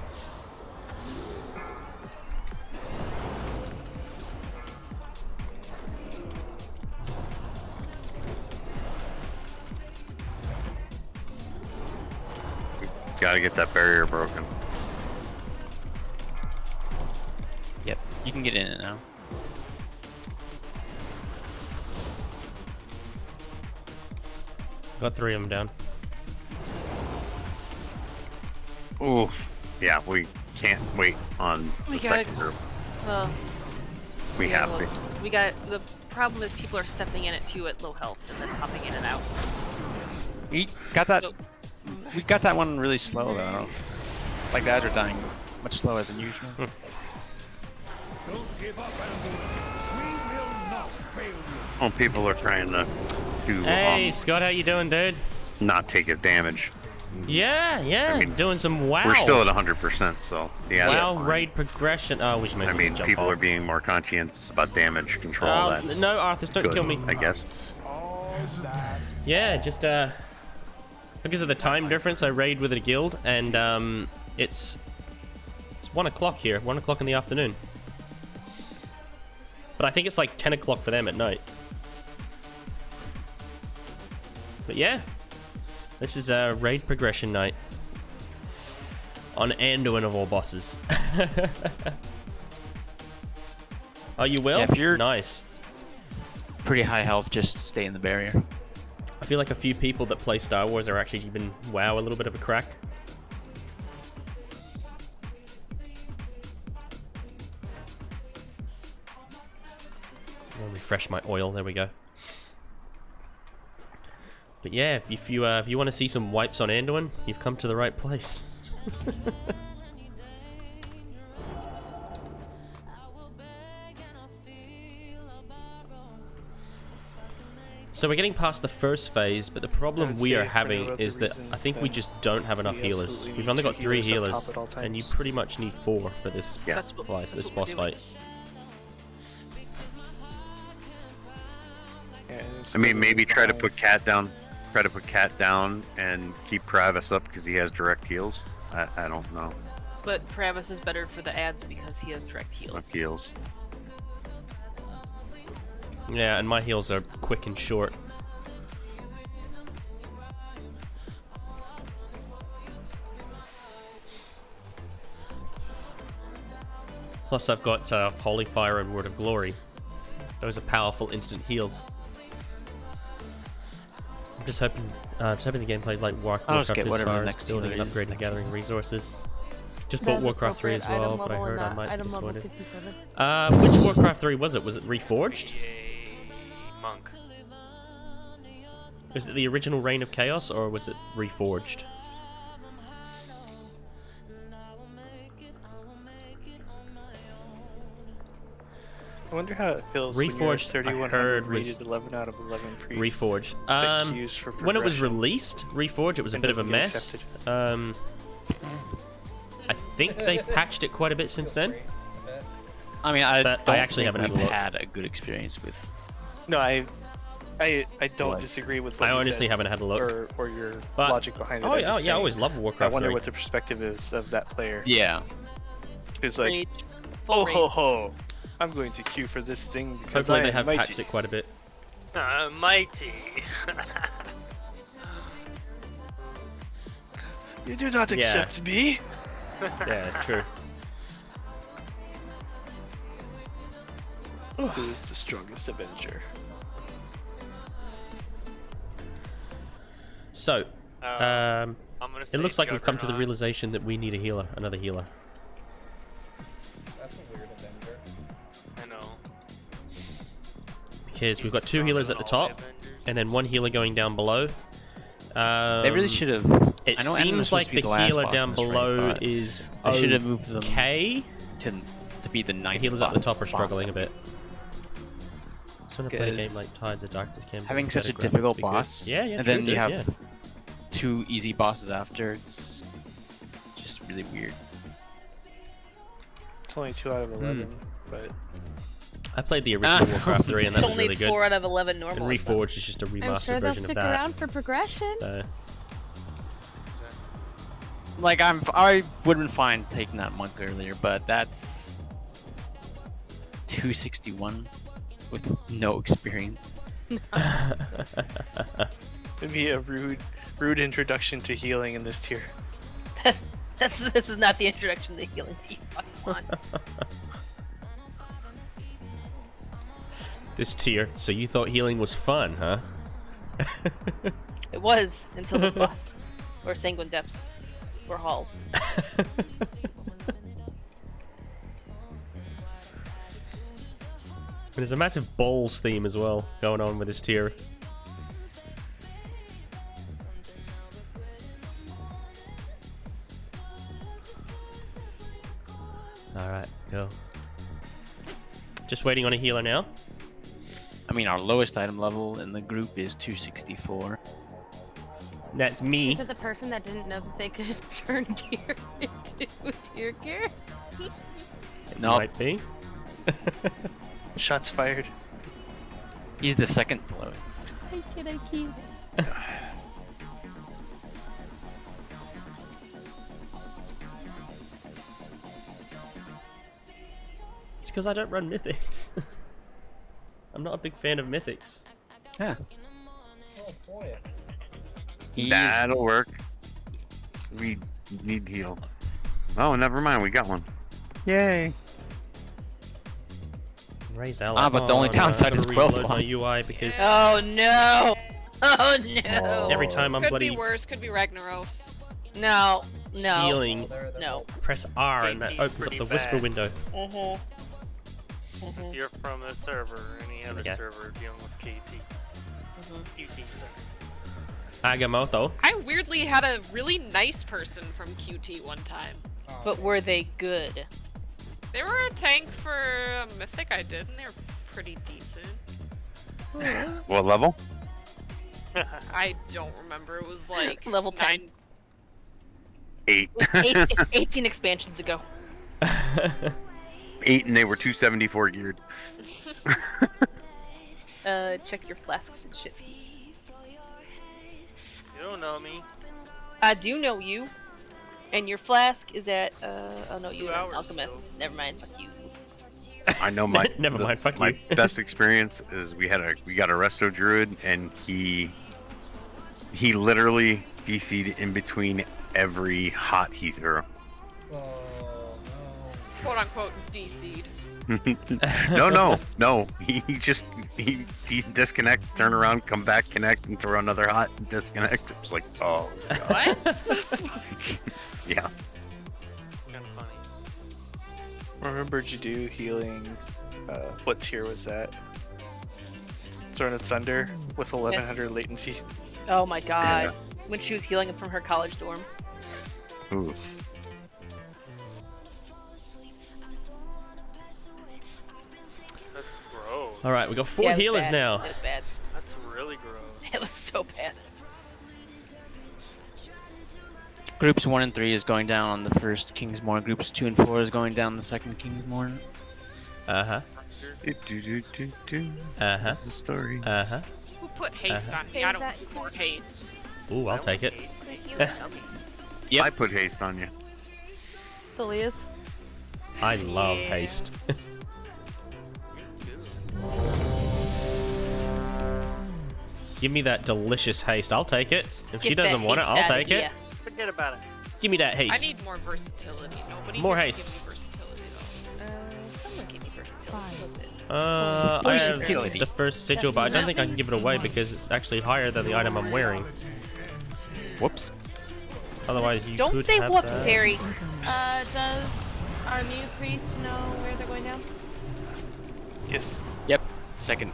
Gotta get that barrier broken. Yep, you can get in it now. Got 3 of them down. Oof. Yeah, we can't wait on We the gotta- second group. Well, We yeah, have well, to. we got... The problem is people are stepping in at 2 at low health and then popping in and out. We got that. So, We got that one really slow though. Like guys are dying much slower than usual. Oh, people are trying to Hey, Scott, how you doing, dude? not take his damage. Yeah, yeah, I mean, doing some wow. We're still at 100%, so yeah. wow that's fine. raid progression. Oh, we should I maybe mean, jump people off. are being more conscientious about damage control. Oh, That's no, Arthur, don't good, kill me. I guess. Yeah, just because of the time difference, I raid with a guild, and it's 1 o'clock here, 1 o'clock in the afternoon. But I think it's like 10 o'clock for them at night. But yeah, this is a raid progression night on Anduin of all bosses. Oh, you will? Yeah, if you're- nice. Pretty high health, just stay in the barrier. I feel like a few people that play Star Wars are actually giving WoW a little bit of a crack. I'll refresh my oil. There we go. But yeah, if you want to see some wipes on Anduin, you've come to the right place. So we're getting past the first phase, but the problem would we say are for no having other is that reason I think we than just don't have enough we healers. absolutely We've need only 2 got 3 healers up healers, top at all and you times. pretty much need 4 for this Yeah. That's what, fight, that's this what boss we're doing. fight. Yeah, and I mean, maybe try to behind- put Cat down. Try to put Cat down and keep Kravis up because he has direct heals. I don't know. But Travis is better for the ads because he has direct heals. Direct heals. Yeah, and my heals are quick and short. Plus, I've got Holy Fire and Word of Glory. Those are powerful instant heals. I'm just hoping the gameplay's like I'll just Warcraft get as whatever far the as next building healer and is, upgrading, thank gathering you. resources. Just bought Warcraft 3 as well, but I heard I might be item level disappointed. 57. Which Warcraft 3 was it? Was it Reforged? Be a monk. Was it the original Reign of Chaos, or was it Reforged? I wonder how it feels when you're Reforged, I 3100 heard, rated was 11 out of 11 priest. Reforged. that queues for When it was progression released, Reforged, it was a and bit of a doesn't get mess. accepted. I think they patched it quite a bit since then. I mean, I But don't I actually think haven't had a we've look. had a good experience with. No, I don't What? disagree with what I you honestly said, haven't had a look. or your But- logic behind it. Oh I'm yeah, just yeah, I saying, always loved I Warcraft wonder 3. what the perspective is of that player. Yeah. It's like, Rage. oh Full ho rage. ho, I'm going to queue for this thing because Hopefully I they am have mighty. patched it quite a bit. Mighty. You do not Yeah. accept me. Yeah, true. Who is the strongest Avenger? So, I'm gonna it say looks like we've come to the Juggernaut. realization that we need a healer, another healer. That's a weird Avenger. I know. Because we've got He's 2 healers stronger at the than all top, Avengers. and then 1 healer going down below. They really should have. It I know Anduin was seems supposed like to be the the last healer boss down in this raid, below but is I should have moved them okay. to be the The ninth. healers at the top are boss. struggling a bit. So when I play a game Because like Tides of Darkness can be Having such a better graphics difficult because- boss, Yeah, yeah, and true, then you dude, have yeah. 2 easy bosses after. It's just really weird. It's only 2 out of 11, but I played the original Warcraft 3 and that It's was only really good. 4 out of 11 And normal. Reforged is just a I'm remastered sure they'll version of stick that. around for progression. So, Like I would have been fine taking that monk earlier, but that's 261 with no experience. it'd be a rude introduction to healing in this tier. This is not the introduction to healing that you fucking want. this tier. So you thought healing was fun, huh? It was until this boss. Or Sanguine Depths. Or Halls. There's a massive bowls theme as well going on with this tier. Alright, go. Just waiting on a healer now. I mean, our lowest item level in the group is 264. That's me. Is it the person that didn't know that they could turn gear into tier gear? No, Might be. Shots fired. he's the second lowest. I keep. It's because I don't run mythics. I'm not a big fan of mythics. Yeah. Oh boy. He's, That'll work. We need heal. Oh, never mind. We got one. Yay. Raise ally. but the only downside is quill reload fly. my UI because Oh no! Oh no! every time I'm Could bloody be worse. Could be Ragnaros. No, no. healing, No. press R and that KP's opens up pretty the whisper bad. window. Mhm. If you're from the server or any other Yeah. server dealing with KT. QT, Agamotto. I weirdly had a really nice person from QT one time. But were they good? They were a tank for a mythic I did, and they were pretty decent. What level? I don't remember. It was like Level 10. 9. 8. 18 expansions ago. 8, and they were 274 geared. Check your flasks and shit. You don't know me. I do know you. And your flask is at, oh no, you 2 hours alchemist. still. Never mind, fuck you. I know my Never mind, fuck my you. best experience is we got a resto druid, and he literally DC'd in between every hot he threw. Oh, Quote unquote DC'd. No. He disconnect, turn around, come back, connect, and throw another hot, and disconnect. It was like, oh. God. What? Yeah. Kind of funny. Remember Jadu healing, what tier was that? Throne of Thunder with 1100 latency. Oh my god. Yeah. When she was healing him from her college dorm. Ooh. That's gross. All right, we got 4 Yeah, it was healers bad. now. It was bad. That's really gross. It was so bad. Groups 1 and 3 is going down on the first Kingsmorn. Groups 2 and 4 is going down the second Kingsmorn. Uh-huh. Uh-huh. That's the story. Uh-huh. Who put haste on me? Hey, I is don't that- need more haste. Ooh, I'll take it. Yep. I put haste on you. Celia's. I love Yeah. haste. Give me that delicious haste. I'll take it. If she Get that doesn't want it, haste I'll outta take it. here. Forget about it. Give me that I haste. need more versatility. Nobody More here can haste. give me versatility though. Someone gave me versatility. What was it? I have Versatility. the first sigil, but I don't think I can give it away because it's actually higher than the item I'm wearing. Whoops. Otherwise, you Don't could say have whoops, that. Terry. Does our new priest know where they're going down? Yes. Yep. Second.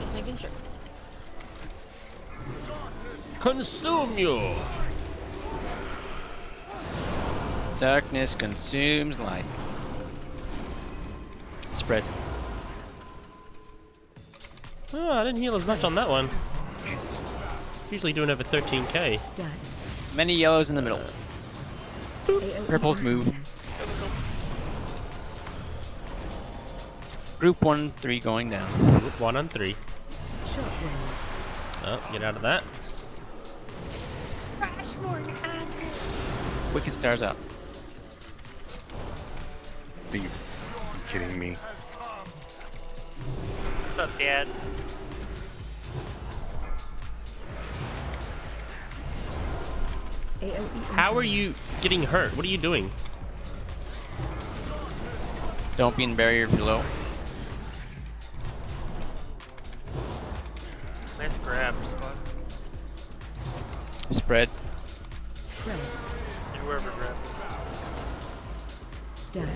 Just making sure. Consume you. Darkness consumes light. Spread. Oh, I didn't heal as much on that one. Jesus. Usually doing over 13k. Stun. Many yellows in the middle. AoE Purples move. incoming. Group 1, 3 going down. Group 1 and 3. Shockwave. Oh, get out of that. Wicked stars up. Are you kidding me? What's up, Dad? AoE How are you getting hurt? What are you doing? Don't be in barrier if you're low. Nice grab, Spot. Spread. Spread. Whoever grabbed it. Stun.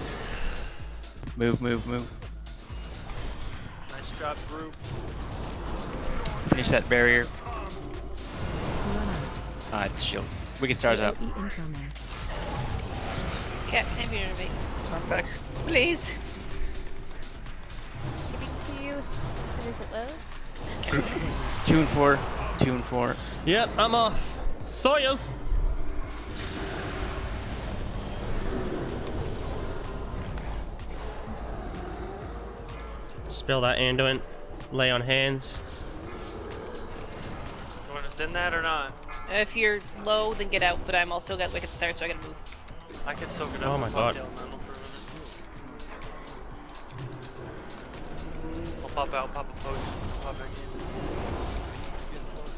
Move, move, move. Nice drop, group. Finish that barrier. Run out. Ah, it's shield. Wicked stars up. AoE incoming. Cat, can you innovate? I'm back. Please. Give it to you as soon as it loads. 2 and 4. 2 and 4. Yep, I'm off. Sawyers. Spell that, Anduin. Lay on hands. You want to send that or not? If you're low, then get out, but I'm also got Wicked Star, so I gotta move. I can soak it up. Oh my with God. elemental for a minute. I'll pop out, pop a potion, pop back in.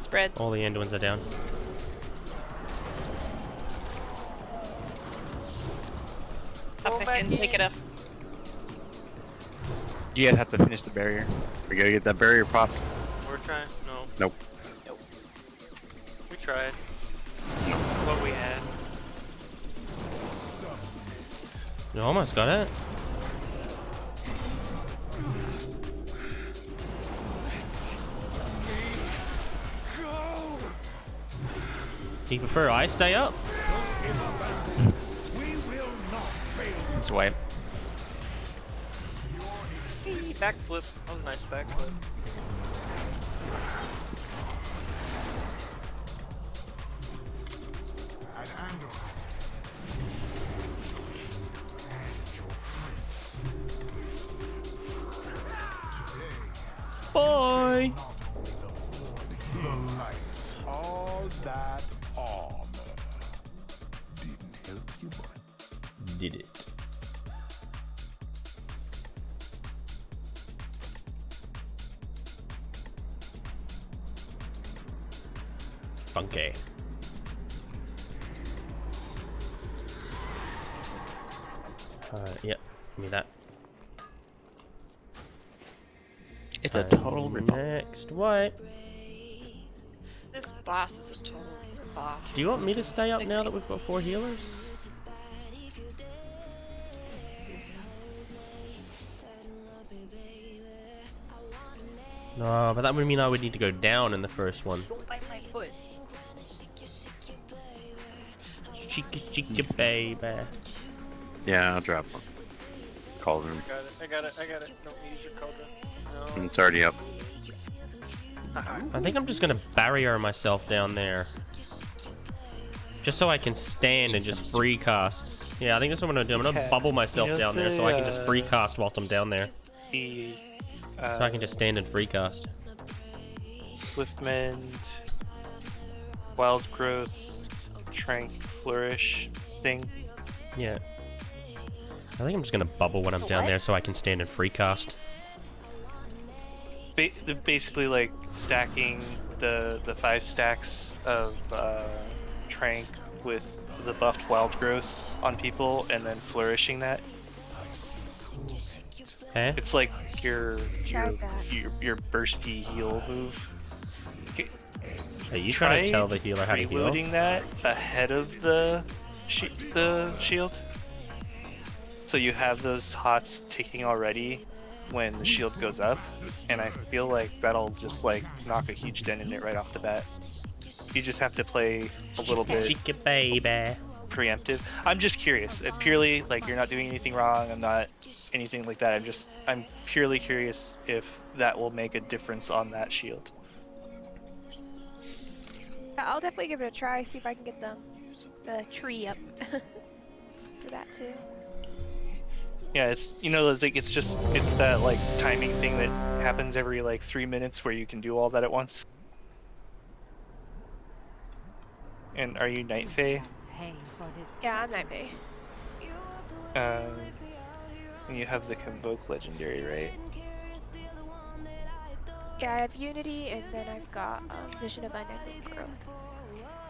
Spread. All the Anduins are down. Up back in, pick it up. You guys have to finish the barrier. We gotta get that barrier popped. We're trying. No. Nope. We tried. What we had. You almost got it. Do you prefer I stay up? It's a wipe. Backflip. That was a nice backflip. me. All that armor didn't help you much. Did it. Funky. Yep, give me that. It's a total rip. Next, what? This boss is a total boss. Do you want me to stay up now that we've got 4 healers? No, but that would mean I would need to go down in the first one. Don't bite my foot. Chica chica baby. Yeah, I'll drop one. Cauldron. I got it. Don't use your cauldron. No. It's already up. I think I'm just gonna barrier myself down there. Just so I can stand and just free cast. Yeah, I think that's what I'm gonna do. I'm gonna bubble myself down there so I can just free cast whilst I'm down there. So I can just stand and free cast. Swiftmend, Wild Growth, Trank, Flourish thing. Yeah. I think I'm just gonna bubble when I'm down there so I can stand and free cast. Basically, like stacking the 5 stacks of Trank with the buffed Wild Growth on people, and then flourishing that. Eh? It's like your bursty heal move. Hey, you trying to tell the healer how to heal? Preloading that ahead of the shield, so you have those hots ticking already when the shield goes up, and I feel like that'll just like knock a huge dent in it right off the bat. You just have to play a little bit preemptive. I'm just curious. Purely like you're not doing anything wrong. I'm not anything like that. I'm purely curious if that will make a difference on that shield. I'll definitely give it a try. See if I can get the tree up for that too. Yeah, it's it's that like timing thing that happens every like 3 minutes where you can do all that at once. And are you Night Fae? Yeah, I'm Night Fae. And you have the Convoke legendary, right? Yeah, I have Unity, and then I've got Vision of Unending Growth.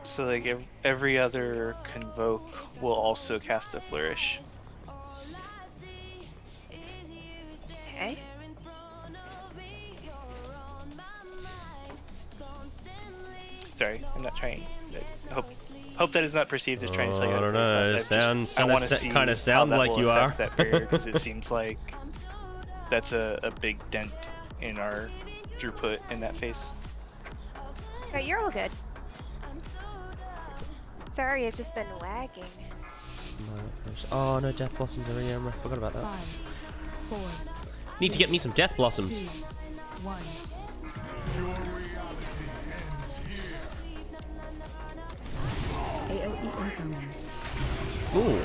So like every other Convoke will also cast a Flourish. Okay. Sorry, I'm not trying. I hope that is not perceived as trying to tell you. I don't know. It sounds kind of sounds like you are. Because it seems like that's a big dent in our throughput in that phase. Okay, you're all good. Sorry, I've just been lagging. Oh no, Death Blossoms over here. I forgot about that. 5, 4, Need to get me some Death Blossoms. 2, 1. AOE incoming. Ooh.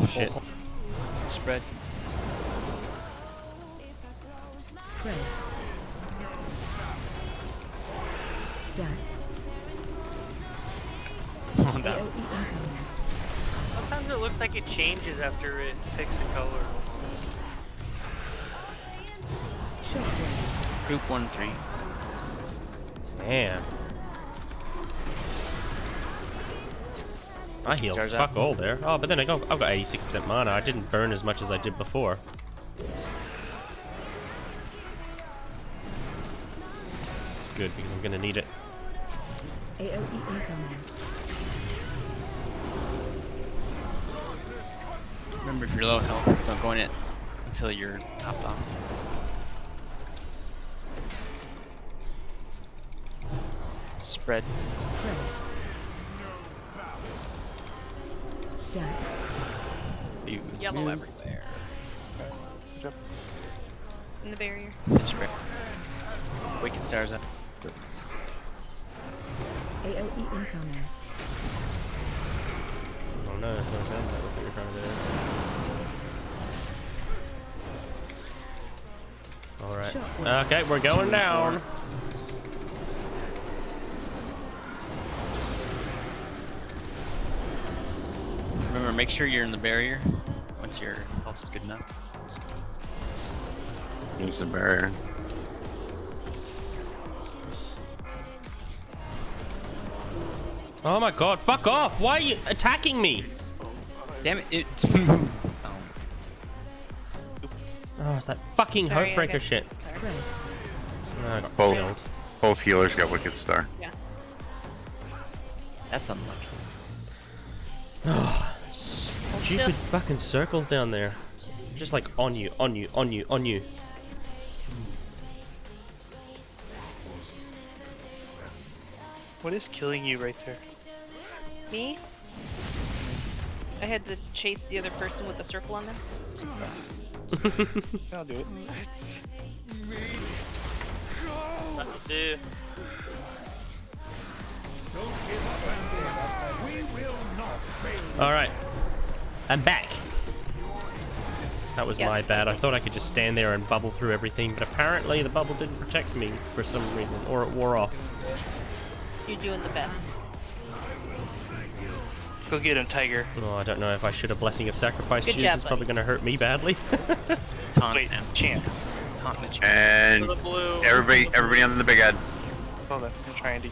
Shit. Spread. Spread. Stack. Oh, that was... AOE incoming. Sometimes it looks like it changes after it picks a color. Shockwave. Group 1-3. Damn. I healed Stars fuck up. all there. Oh, but then I've got 86% mana. I didn't burn as much as I did before. It's good because I'm gonna need it. AOE incoming. Remember, if you're low health, don't go in it until you're topped off. Spread. Spread. Stack. Yellow everywhere. In the barrier. Finish barrier. Wicked stars up. AOE incoming. Oh no, it's not that. That was what you're trying to do. Alright. Okay, we're going down. Remember, make sure you're in the barrier once your health is good enough. Use the barrier. Oh my god, fuck off! Why are you attacking me? Damn it, Oh, it's that fucking Sorry, I Heartbreaker got- shit. Spread. Oh, I got killed. Both healers got Wicked Star. Yeah. That's unlucky. Oh, stupid fucking circles down there. Just like on you, on you, on you, on you. What is killing you right there? Me? I had to chase the other person with the circle on them. I'll do it. That'll do. Alright. I'm back. That was Yes. my bad. I thought I could just stand there and bubble through everything, but apparently the bubble didn't protect me for some reason, or it wore off. You're doing the best. Go get him, Tiger. Oh, I don't know if I should have Blessing of Sacrifice Good used. job, It's probably going to hurt me badly. Taunt Wait, and chant. taunt the champ. And For the blue. everybody on the big head. Hold on, I'm trying to.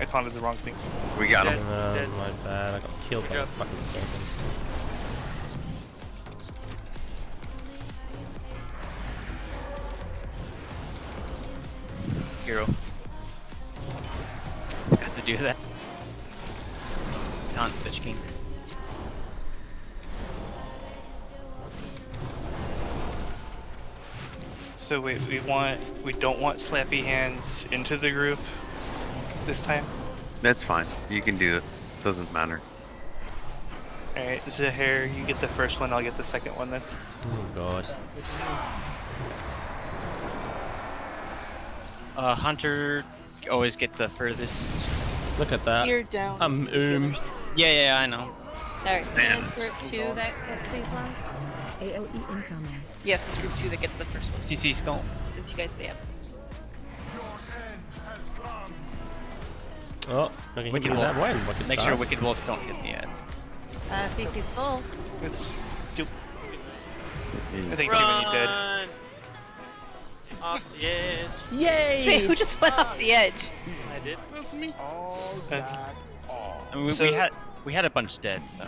I taunted the wrong thing. We got him. Oh, my bad. I got killed by the fucking circles. Hero. Got to do that. Taunt Bitch King. So wait, we don't want slappy hands into the group this time. That's fine. You can do it. Doesn't matter. Alright, Zahir, you get the first one, I'll get the second one then. Oh, God. Hunter always get the furthest. Look at that. You're down. Yeah, I know. Alright. And it's group 2 that gets these ones. AOE incoming. Yes, it's group 2 that gets the first one. CC skull. Since you guys stay up. Oh, okay, Wicked do that Wolf. when? Wicked Make Star? sure Wicked Wolves don't hit the ads. CC's full. It's I think too many dead. Run! Off the edge. Yay! Say, who just went off the edge? I did. That's me. I mean, So- we had a bunch dead, so.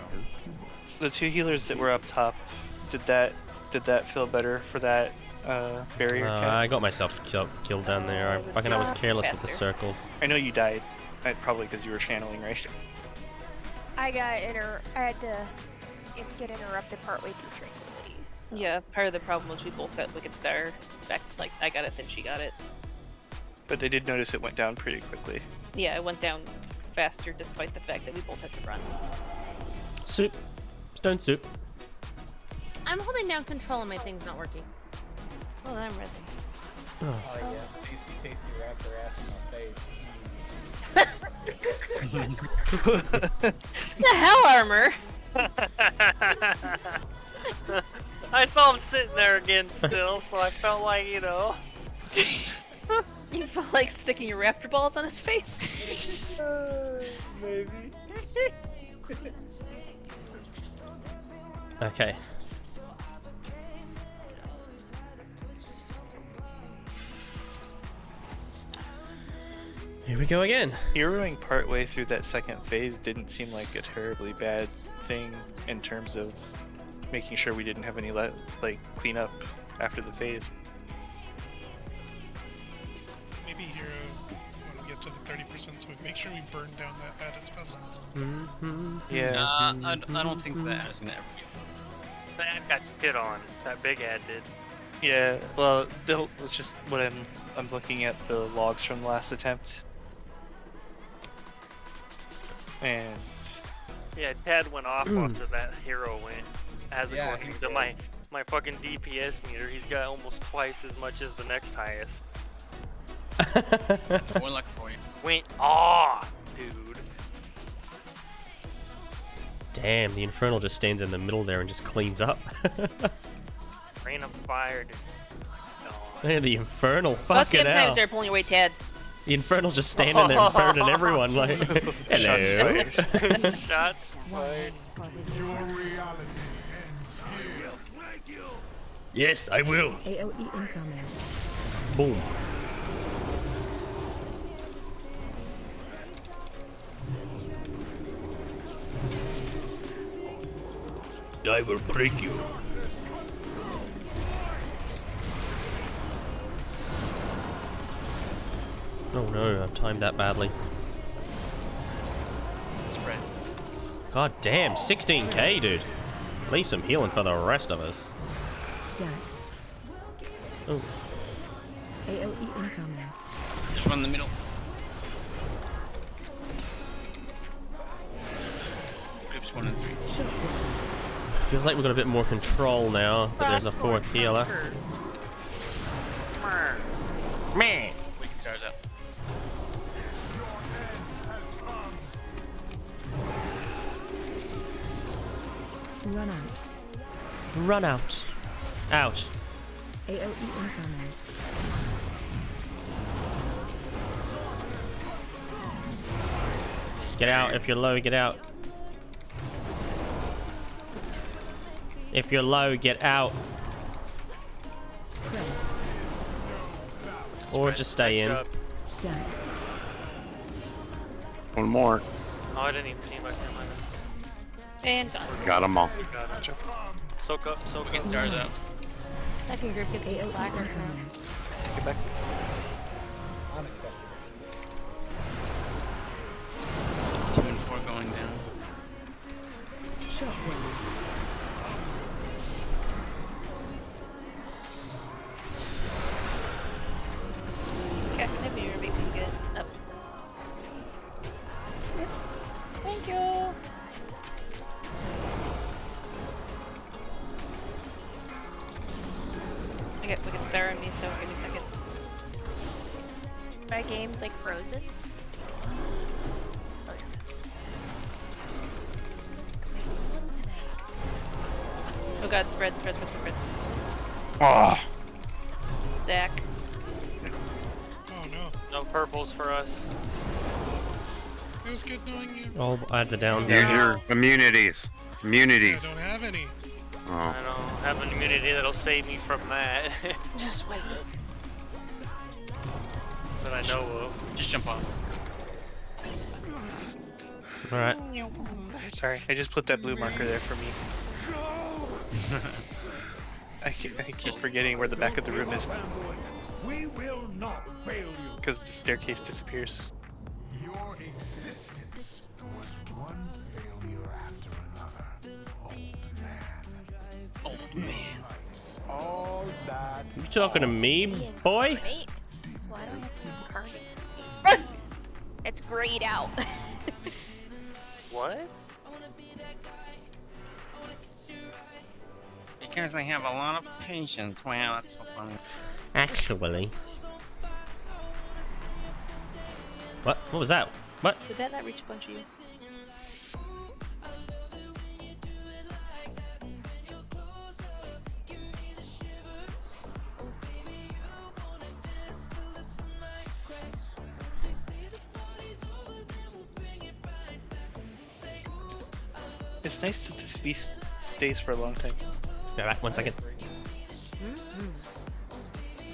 The two healers that were up top, did that feel better for that barrier count? I got myself killed down there. I was careless with the Faster. circles. I know you died, probably because you were channeling, right? I had to get interrupted partway through Tranquility. So. Yeah, part of the problem was we both had Wicked Star. Back, like, I got it, then she got it. But they did notice it went down pretty quickly. Yeah, it went down faster despite the fact that we both had to run. Soup. Stone soup. I'm holding down control and my thing's not working. Well, I'm ready. Oh yeah, tasty wrapped her ass in my face. The hell, Armor? I saw him sitting there again still, so I felt like, you know. You felt like sticking your raptor balls on his face? Maybe. Okay. Here we go again. Heroing partway through that second phase didn't seem like a terribly bad thing in terms of making sure we didn't have any cleanup after the phase. Maybe hero when we get to the 30%, so we make sure we burn down that ad as fast as possible. Yeah. I don't think that is gonna ever be. That ad got hit on. That big ad did. Yeah. Well, it's just what I'm looking at the logs from the last attempt. And Yeah, Tad went off after that hero went. As Yeah, according he to did. my my fucking DPS meter. He's got almost twice as much as the next highest. That's a warlock for you. Wait, dude. Damn, the Infernal just stands in the middle there and just cleans up. Rain of fire, dude. Man, the Infernal, What's the fucking time hell. start pulling your weight, Ted? The Infernal's just standing there and burning everyone like, hello. Shots fired. Yes, I will. AOE incoming. Boom. I will break you. Oh no, I've timed that badly. Spread. God damn, 16k, dude. Leave some healing for the rest of us. Stack. Oh. AOE incoming. There's one in the middle. Groups 1 and 3. Feels like we've got a bit more control now that there's a fourth healer. Meh. Wicked stars up. Run out. Run out. Out. AOE incoming. Get out if you're low, get out. If you're low, get out. Spread. Or just stay in. Stack. One more. Oh, I didn't even see him back there. And done. Got them all. Gotcha. Soak up, soak Wicked up. stars up. Second group gets AOE a flag or incoming. Take it back. Unacceptable. 2 and 4 going down. Shockwave. Okay, maybe you're making good. Up. Thank you. Okay, we can stare on me, so give me a second. My game's like frozen. Oh, yeah, it is. It's going on tonight. Oh god, spread. Oh, Zach. Oh no. No purples for us. It was good knowing you. All adds are down. use your immunities. I Immunities. don't have any. Oh. I don't have an immunity that'll save me from that. Just wait. that I know of. Just jump off. Alright. Sorry, I just put that blue marker there for me. I keep forgetting where the back of the room is. We will not fail you. Because the staircase disappears. Your existence was one failure after another. Old man. All that. You talking to me, boy? Wait. Why do I have to card? It's grayed out. What? Because they have a lot of patience. Wow, that's so funny. Actually. What? What was that? What? Did that not reach a bunch of you? It's nice that this feast stays for a long time. Go back 1 second.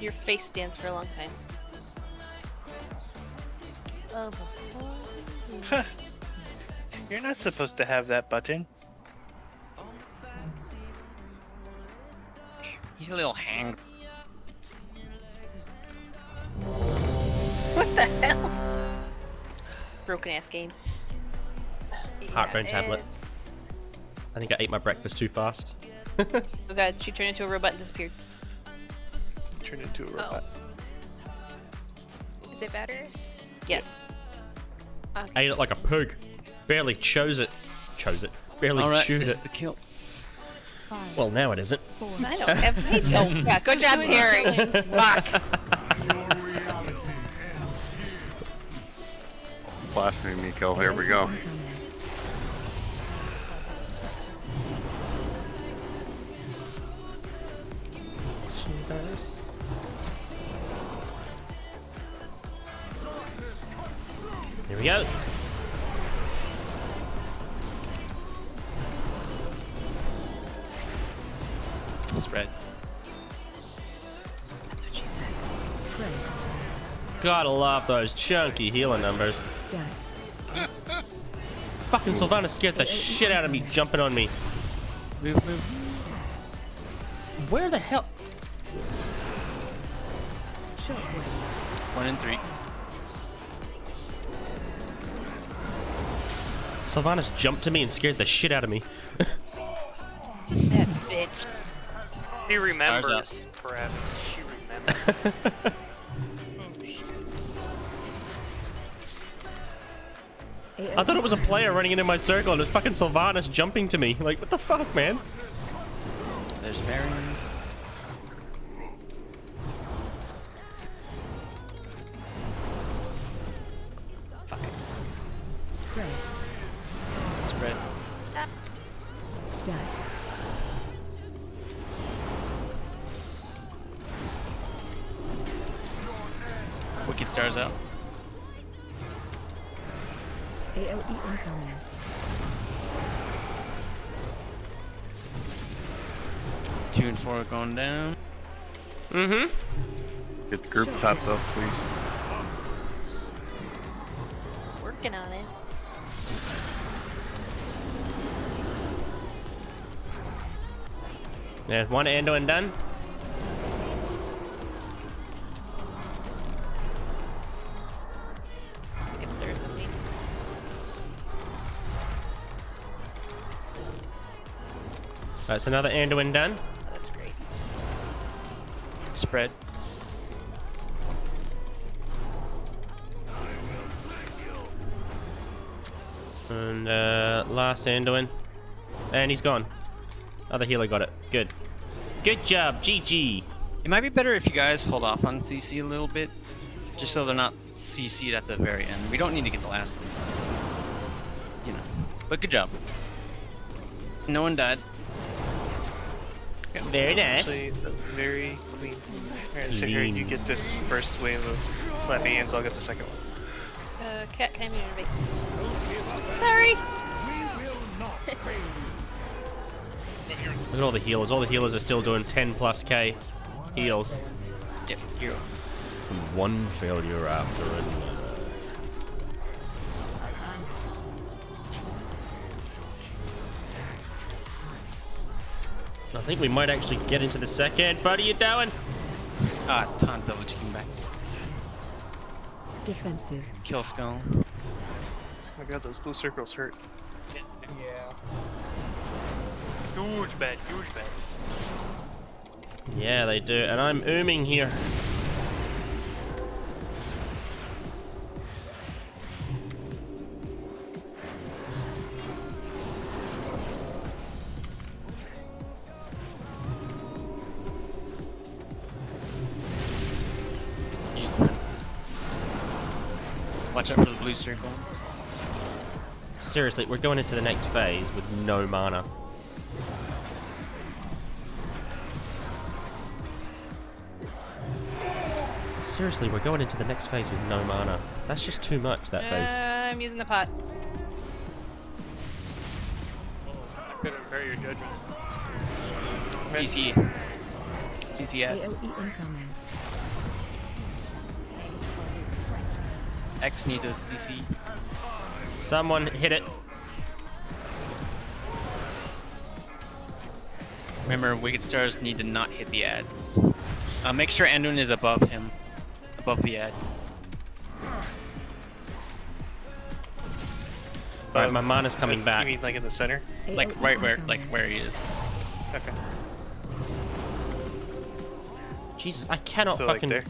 Your face stands for a long time. Oh, You're not supposed to have that button. He's a little hang. what the hell? Broken ass game. Heartburn tablet. it's- I think I ate my breakfast too fast. Oh god, she turned into a robot and disappeared. Turned into a robot. Is it better? Yes. Ate it like a pig. Barely chose it. Barely Alright, chewed this it. is the kill. Well, now it isn't. I don't have to. Oh, yeah, good job, Terry. Fuck. Blasting me kill. Here we go. Here we go. Spread. Spread. Gotta love those chunky healer numbers. Stack. Fucking Sylvanas scared the shit out of me jumping on me. Move, move. Where the hell? Shockwave. 1 and 3. Sylvanas jumped to me and scared the shit out of me. That bitch. She Stars up. remembers, perhaps. She remembers. I thought it was a player running into my circle and it was fucking Sylvanas jumping to me. Like, what the fuck, man? There's Baron. Spread. Spread. Stack. Wicked Stars out. AOE incoming. Two and 4 going down. Mm-hmm. Get the group topped up, please. Working on it. There's one Anduin done. I think it's theirs and me. That's another Anduin done. Oh, that's great. Spread. And last Anduin. And he's gone. Other healer got it. Good. Good job, GG. It might be better if you guys hold off on CC a little bit, just so they're not CC'd at the very end. We don't need to get the last one. You know. But good job. No one died. Very nice. Actually, very clean. Alright, so here you get this first wave of slappy hands, I'll get the second one. Cat, can I move your Sorry. Look at all the healers. All the healers are still doing 10 plus K heals. Yep, hero. One failure after another. I think we might actually get into the second. What are you doing? Ah, taunt double chicken back. Defensive. Kill skull. Oh my god, those blue circles hurt. Yeah. Huge bad, huge bad. Yeah, they do. And I'm ooming here. Use defensive. Watch out for the blue circles. Seriously, we're going into the next phase with no mana. Seriously, we're going into the next phase with no mana. That's just too much, that phase. I'm using the pot. I couldn't repair your judgment. CC. CC at. AOE incoming. X needs a CC. Someone hit it. Remember, Wicked Stars need to not hit the ads. Make sure Anduin is above him. Above the ad. Alright, my mana's coming back. You mean like in the center? Like right where he is. Okay. Jesus, I cannot So, like fucking there?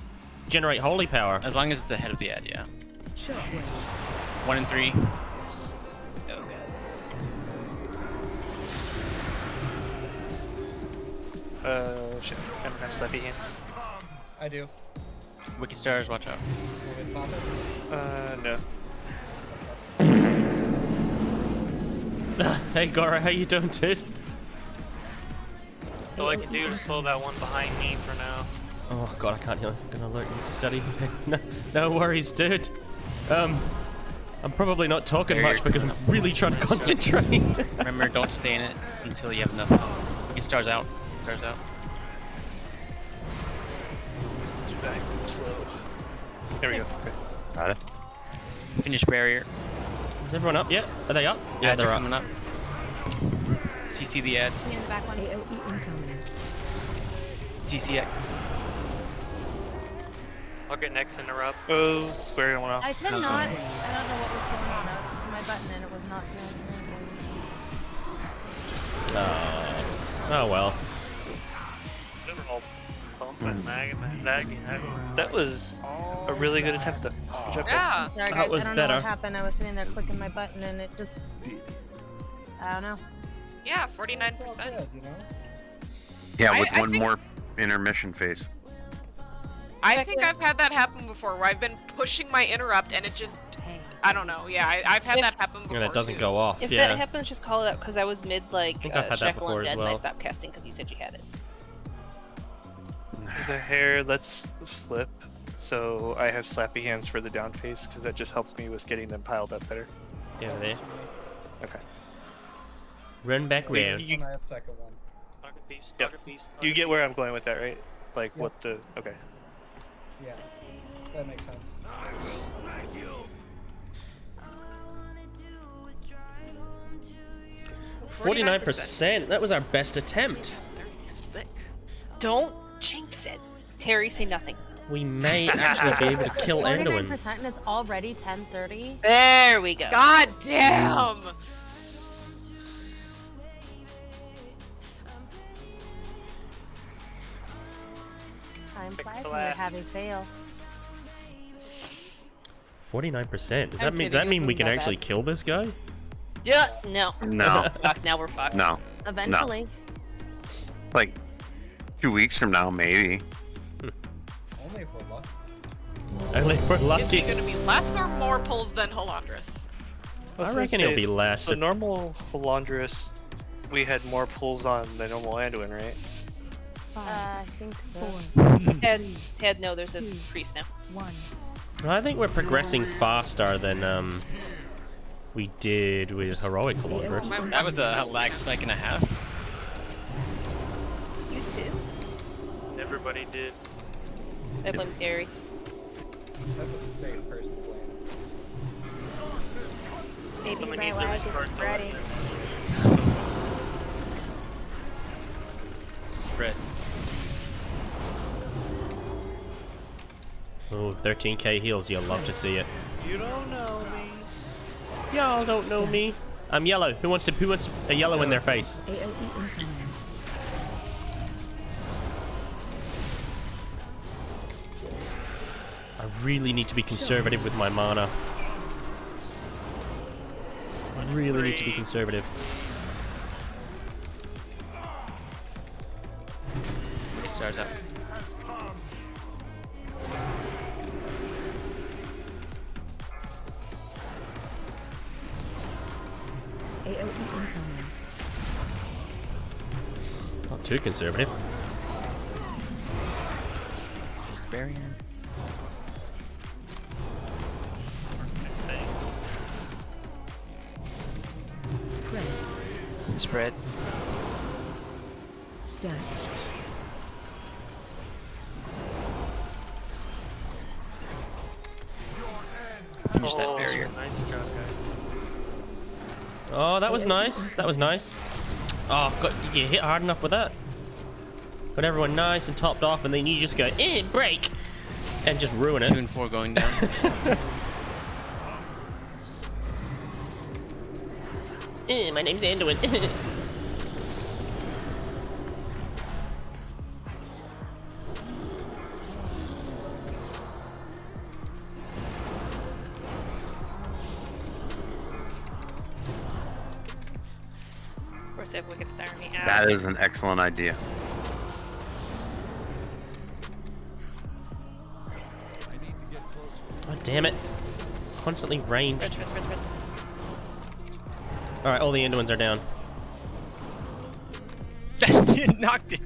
generate holy power. As long as it's ahead of the ad, yeah. Shockwave. 1 and 3. Shit. I don't have slappy hands. I do. Wicked stars, watch out. Want me to pop it? No. Hey Gora, how you doing, dude? All I can do is slow that one behind me for now. Oh god, I can't heal. I'm gonna alert you to study. No worries, dude. I'm probably not talking much because I'm really trying to concentrate. Remember, don't stay in it until you have enough health. Wicked stars out. Wicked stars out. Back slow. There we go. Okay. Got it. Finish barrier. Is everyone up yet? Are they up? Yeah, Ads they're are up. coming up. CC the ads. In the back one. AOE incoming. CCX. I'll get next interrupt. Oh, square one off. I cannot. I don't know what was going on. I was hitting my button and it was not doing anything. Oh well. They were all bumping and lagging. That was a really good attempt though. Good job, guys. Yeah. Sorry That guys, was I don't know better. what happened. I was sitting there clicking my button and it just. I don't know. Yeah, It's all 49%. good, you know? Yeah, I with one think- more intermission phase. I think I've had that happen before, where I've been pushing my interrupt and it just, I don't know. Yeah, I've had that happen before. And it doesn't too. go off. If yeah. that happens, just call it out because I was mid like think I've had that Shackle before and as Dead and I well. stopped casting because you said you had it. The hair, let's flip. So I have slappy hands for the down phase because that just helps me with getting them piled up better. Yeah, there. Okay. Run back round. You, And I have second one. Target piece, Yep. target piece. you get where I'm going with that, right? Like Yep. what the... Okay. Yeah. That makes sense. 49%. That was our best attempt. Sick. Don't jinx it. Terry, say nothing. We may actually be able to kill Anduin. 49% and it's already 10:30. There we go. God damn! Time Fix flies the when you're last. having fail. 49%. Does that I'm mean kidding, we it can wasn't that actually bad. kill this guy? Yeah, no. No. Fuck, now we're fucked. No. Eventually. Like 2 weeks from now, maybe. Only if we're lucky. Only if we're Is he lucky. gonna be less or more pulls than Halandris? I reckon it'll be less. So normal Halandris, we had more pulls on the normal Anduin, right? I think so. Ted, no, there's a priest now. 1. I think we're progressing faster than we did with Heroic Halandris. That was a lag spike and a half. You too. Everybody did. I blame Terry. That's what the safe person playing. Maybe Someone my needs to lag is restart the spreading. Spread. Oh, 13k heals. You'll love to see it. You don't know me. Y'all don't know me. I'm yellow. Who wants a yellow in their face? AOE incoming. I really need to be conservative with my mana. I really need to be conservative. Wicked stars out. AOE incoming. Not too conservative. Just barrier. Spread. Spread. Stack. Finish that barrier. Nice job, guys. Oh, that was nice. That was nice. Oh, God, you hit hard enough with that. Got everyone nice and topped off, and then you just go, break! And just ruin it. 2 and 4 going down. My name's Anduin. Of course, I have Wicked Star me out. That is an excellent idea. Damn it. Constantly ranged. Spread, spread, spread, Alright, all the Anduins are down. You knocked it.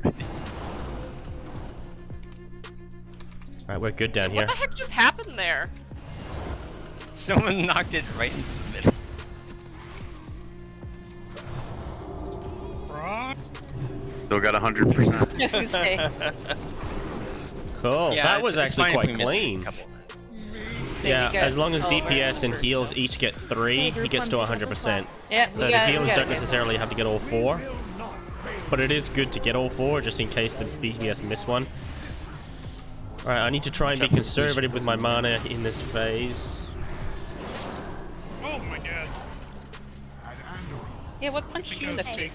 Alright, we're good down What here. the heck just happened there? Someone knocked it right into the middle. Still got 100%. Cool. Yeah, That was it's actually fine if we quite miss a clean. couple. Yeah, we got as long as all DPS and heals each get 3, he gets to 100%. Yeah, So the healers don't necessarily have to get all 4. But it is good to get all 4, just in case the DPS miss one. Alright, I need to try and be conservative with my mana in this phase. Oh my god. Yeah, what punched you in the face?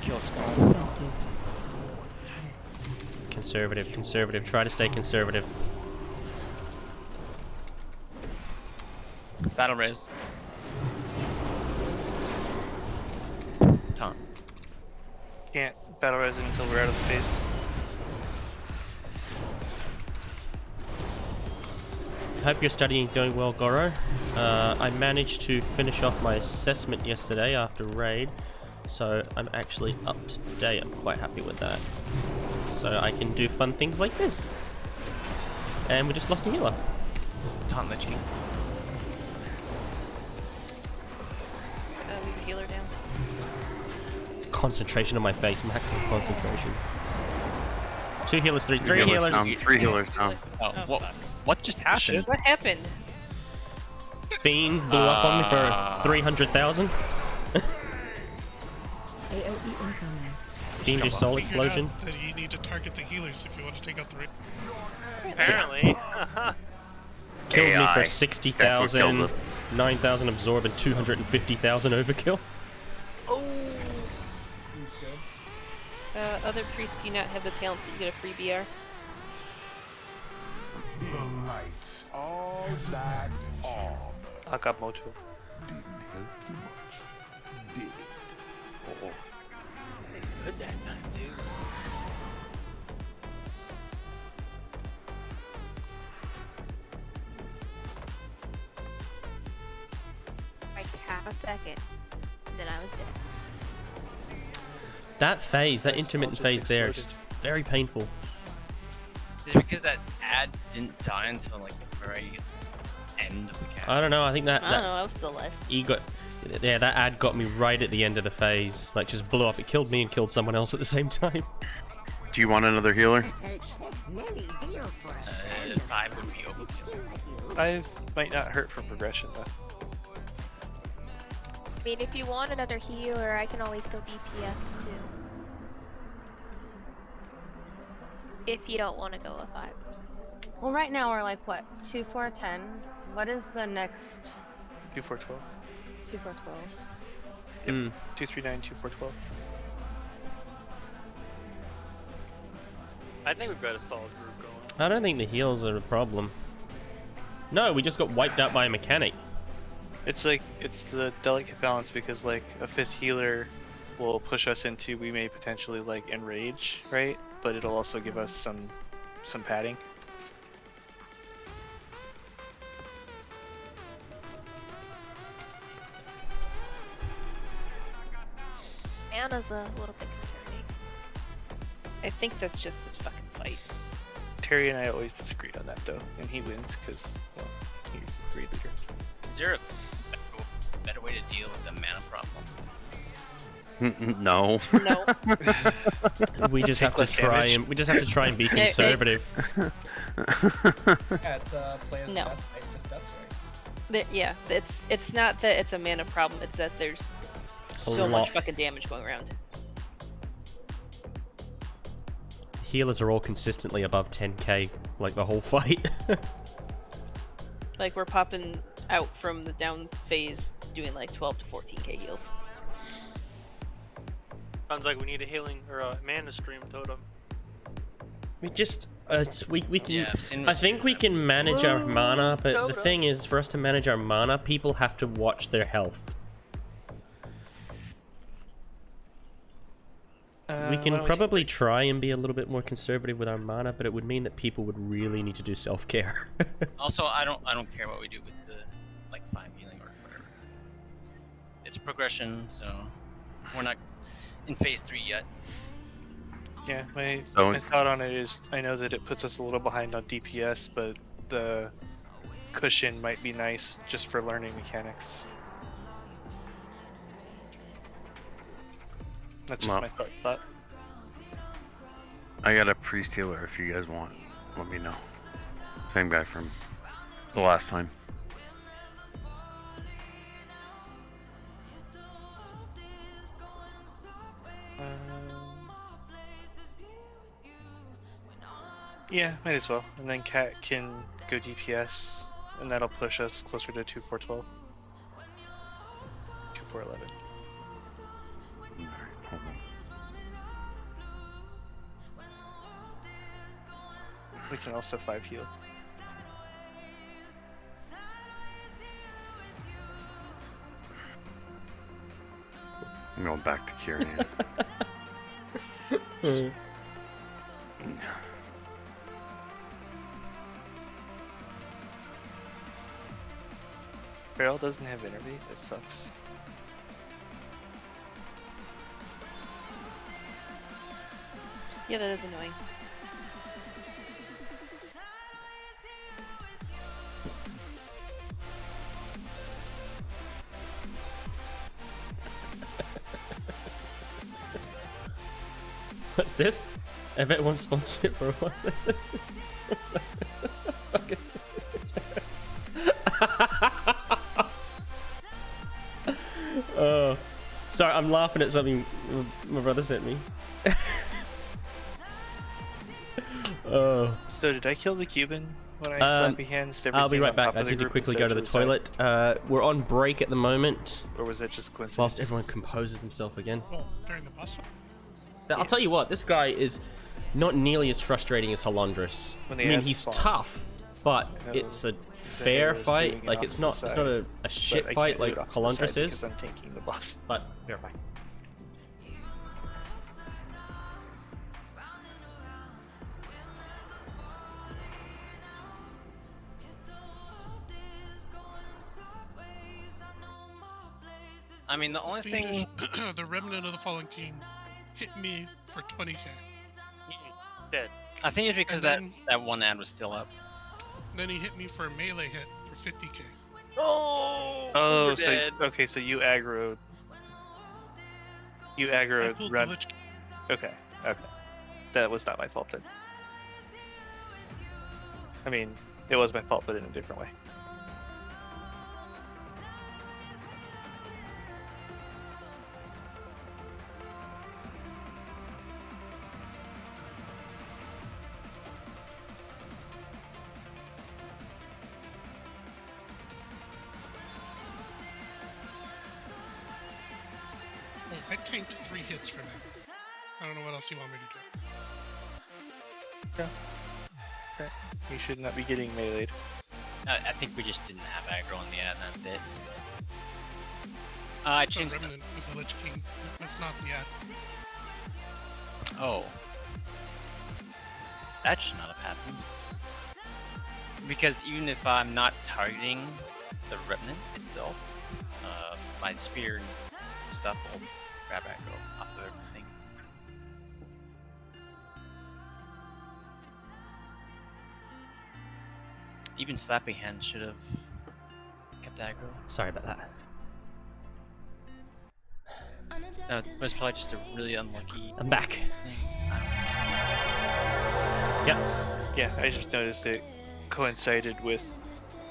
Kill skull. Defensive. Conservative, conservative. Try to stay conservative. Battle res. Taunt. Can't battle res until we're out of the phase. Hope your studying going well, Goro. I managed to finish off my assessment yesterday after raid, so I'm actually up to date. I'm quite happy with that. So I can do fun things like this. And we just lost a healer. Taunt the cheek. Leave a healer down. Concentration on my face, maximum concentration. 2 healers, 3 Three healers. down, 3 healers down. Oh, what just happened? What happened? Fiend blew up on me for 300,000. AOE incoming. Fiendish soul Figured explosion. out that you need to target the healers if you want to take out the raid. Apparently. Killed me AI. for That's what 60,000, killed us. 9,000 absorb, and 250,000 overkill. Oh. Other priests do not have the talent to get a free BR. The lights, all that orb. Akamoto. Didn't help you much, did it? Good that time, too. Like half a second, then I was dead. That phase, that intermittent phase there, is just very painful. Is it because that ad didn't die until like the very end of the cast? I don't know, I think that, I don't know, I was still alive. yeah, that ad got me right at the end of the phase. Like, just blew up. It killed me and killed someone else at the same time. Do you want another healer? 5 would be overkill. 5 might not hurt for progression though. I mean, if you want another healer, I can always go DPS too. If you don't want to go a 5. Well, right now we're like what? 2, 4, 10. What is the next? 2, 4, 12. 2, 4, 12. Hmm. 2, 3, 9, 2, 4, 12. I think we've got a solid group going. I don't think the heals are a problem. No, we just got wiped out by a mechanic. It's like, it's the delicate balance because like a 5th healer will push us into, we may potentially like enrage, right? But it'll also give us some padding. Anna's a little bit concerning. I think that's just this fucking fight. Terry and I always disagreed on that though, and he wins because, well, he's a great leader. Is there a better way to deal with the mana problem? No. No. We just have to try and be conservative. Yeah, it's play as No. death, it's just death right. Yeah, it's not that it's a mana problem, it's that there's so lot. much fucking damage going around. Healers are all consistently above 10k, like the whole fight. Like, we're popping out from the down phase doing like 12 to 14k heals. Sounds like we need a healing or a mana stream totem. We just, we can. Yeah, I've seen I think we can manage our mana, but the Dota. thing is, for us to manage our mana, people have to watch their health. We why can don't probably try and be a little bit more conservative with our mana, but it would mean that people would really need to do self-care. Also, I don't care what we do with the like 5 healing or whatever. It's progression, so we're not in phase 3 yet. Yeah, my So- thought on it is I know that it puts us a little behind on DPS, but the cushion might be nice just for learning mechanics. That's just Well, my thought. I got a priest healer if you guys want. Let me know. Same guy from the last time. Yeah, might as well. And then Cat can go DPS, and that'll push us closer to 2412. 2411. Alright, hold on. We can also 5 heal. I'm going back to Kyrian. Barrel doesn't have Innervate, that sucks. Yeah, that is annoying. What's this? I bet one sponsorship for a while. Oh, sorry, I'm laughing at something my brother sent me. Oh. So did I kill the Cuban when I slappy hands everything I'll be right on back. top I of the need to group quickly go to instead the of the toilet. We're on break at the moment, side? Or was that just coincidence? whilst everyone composes themselves again. Well, during the boss fight? I'll tell you what, this guy is not nearly as frustrating as Halondrus. When I the mean, ads he's spawn. tough, but it's a fair Xander's fight. doing it Like off it's to not the it's not side, a shit but I fight can't do like it off to the Halondrus side is. because I'm tanking the boss. But be right back. I mean, the only thing. The remnant of the fallen king hit me for 20k. Dead. I think it's because And that one ad was still up. Then he hit me for a melee hit for 50k. Oh, so okay, so you aggroed. You I aggroed pulled the run. Lich King. Okay, that was not my fault then. I mean, it was my fault, but in a different way. Oh, I tanked 3 hits for now. I don't know what else you want me to do. Okay. You should not be getting meleeed. I think we just didn't have aggro on the ad, and that's it. I It's a changed. remnant with the Lich King. That's not the ad. Oh. That should not have happened. Because even if I'm not targeting the remnant itself, my spear and stuff will grab aggro off of everything. Even slappy hands should have kept aggro. Sorry about that. It was probably just a really unlucky I'm back. thing. Yep. Yeah, I just noticed it coincided with,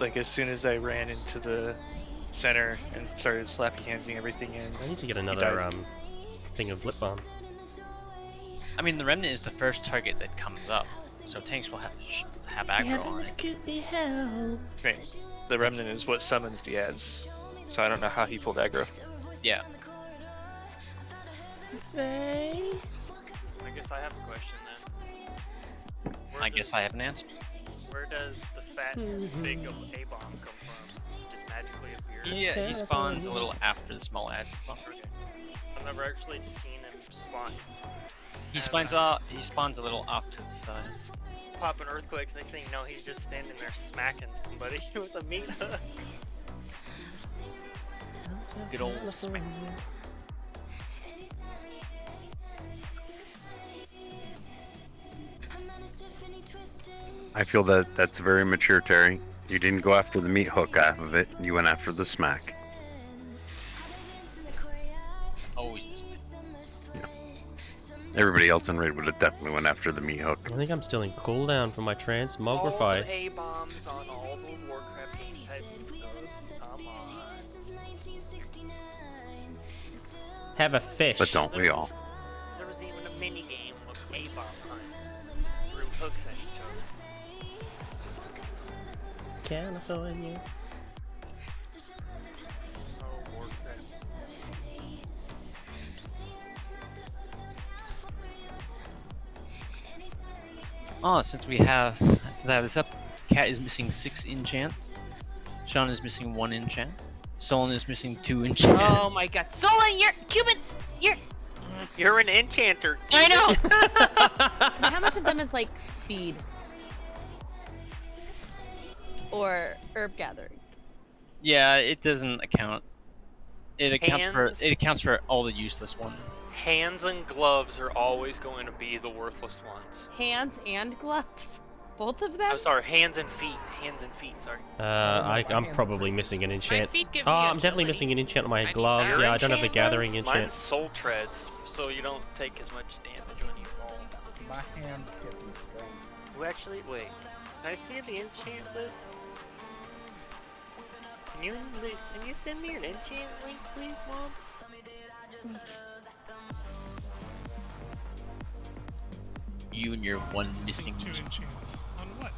like, as soon as I ran into the center and started slappy handsing everything in. I need to get he another died. thing of lip balm. I mean, the remnant is the first target that comes up, so tanks will have aggro on it. could be hell. Right. The remnant is what summons the ads, so I don't know how he pulled aggro. Yeah. Say. I guess I have a question then. I guess I have an answer. Where does the fat big of A-bomb come from? Just magically appear? He spawns a little after the small ad spawn. Okay. I've never actually seen him spawn. He spawns a little off to the side. Pop an earthquake, next thing you know, he's just standing there smacking somebody with a meat hook. Good old smack. I feel that that's very mature, Terry. You didn't go after the meat hook half of it. You went after the smack. Always the smack. Everybody else in raid would have definitely went after the meat hook. I think I'm still in cooldown for my All transmogrify. the A-bombs on all the Warcraft game type stuff. Come on. Have a fish. But don't we all? There was even a mini game with A-bomb hunt. Just threw hooks at each other. California. Oh, Warcraft. Oh, since I have this up, Cat is missing 6 enchants. Sean is missing 1 enchant. Solon is missing 2 enchants. Oh my god. Solon, you're Cuban! You're an enchanter. I know! But how much of them is like speed? Or herb gathering? Yeah, it doesn't account. It Hands? accounts for all the useless ones. Hands and gloves are always going to be the worthless ones. Hands and gloves? Both of them? I'm sorry, hands and feet. Hands and feet, sorry. I'm probably missing an enchant. feet give Oh, me I'm definitely agility. missing an enchant on my need gloves. that. Yeah, I don't have the Enchant gathering does? enchant. Mine's soul treads, so you don't take as much damage when you fall. My hands give me strength. Who actually, wait, can I see the enchant list? Can you send me an enchant link, please, Mom? You and your 1 missing. 2 enchants. On what?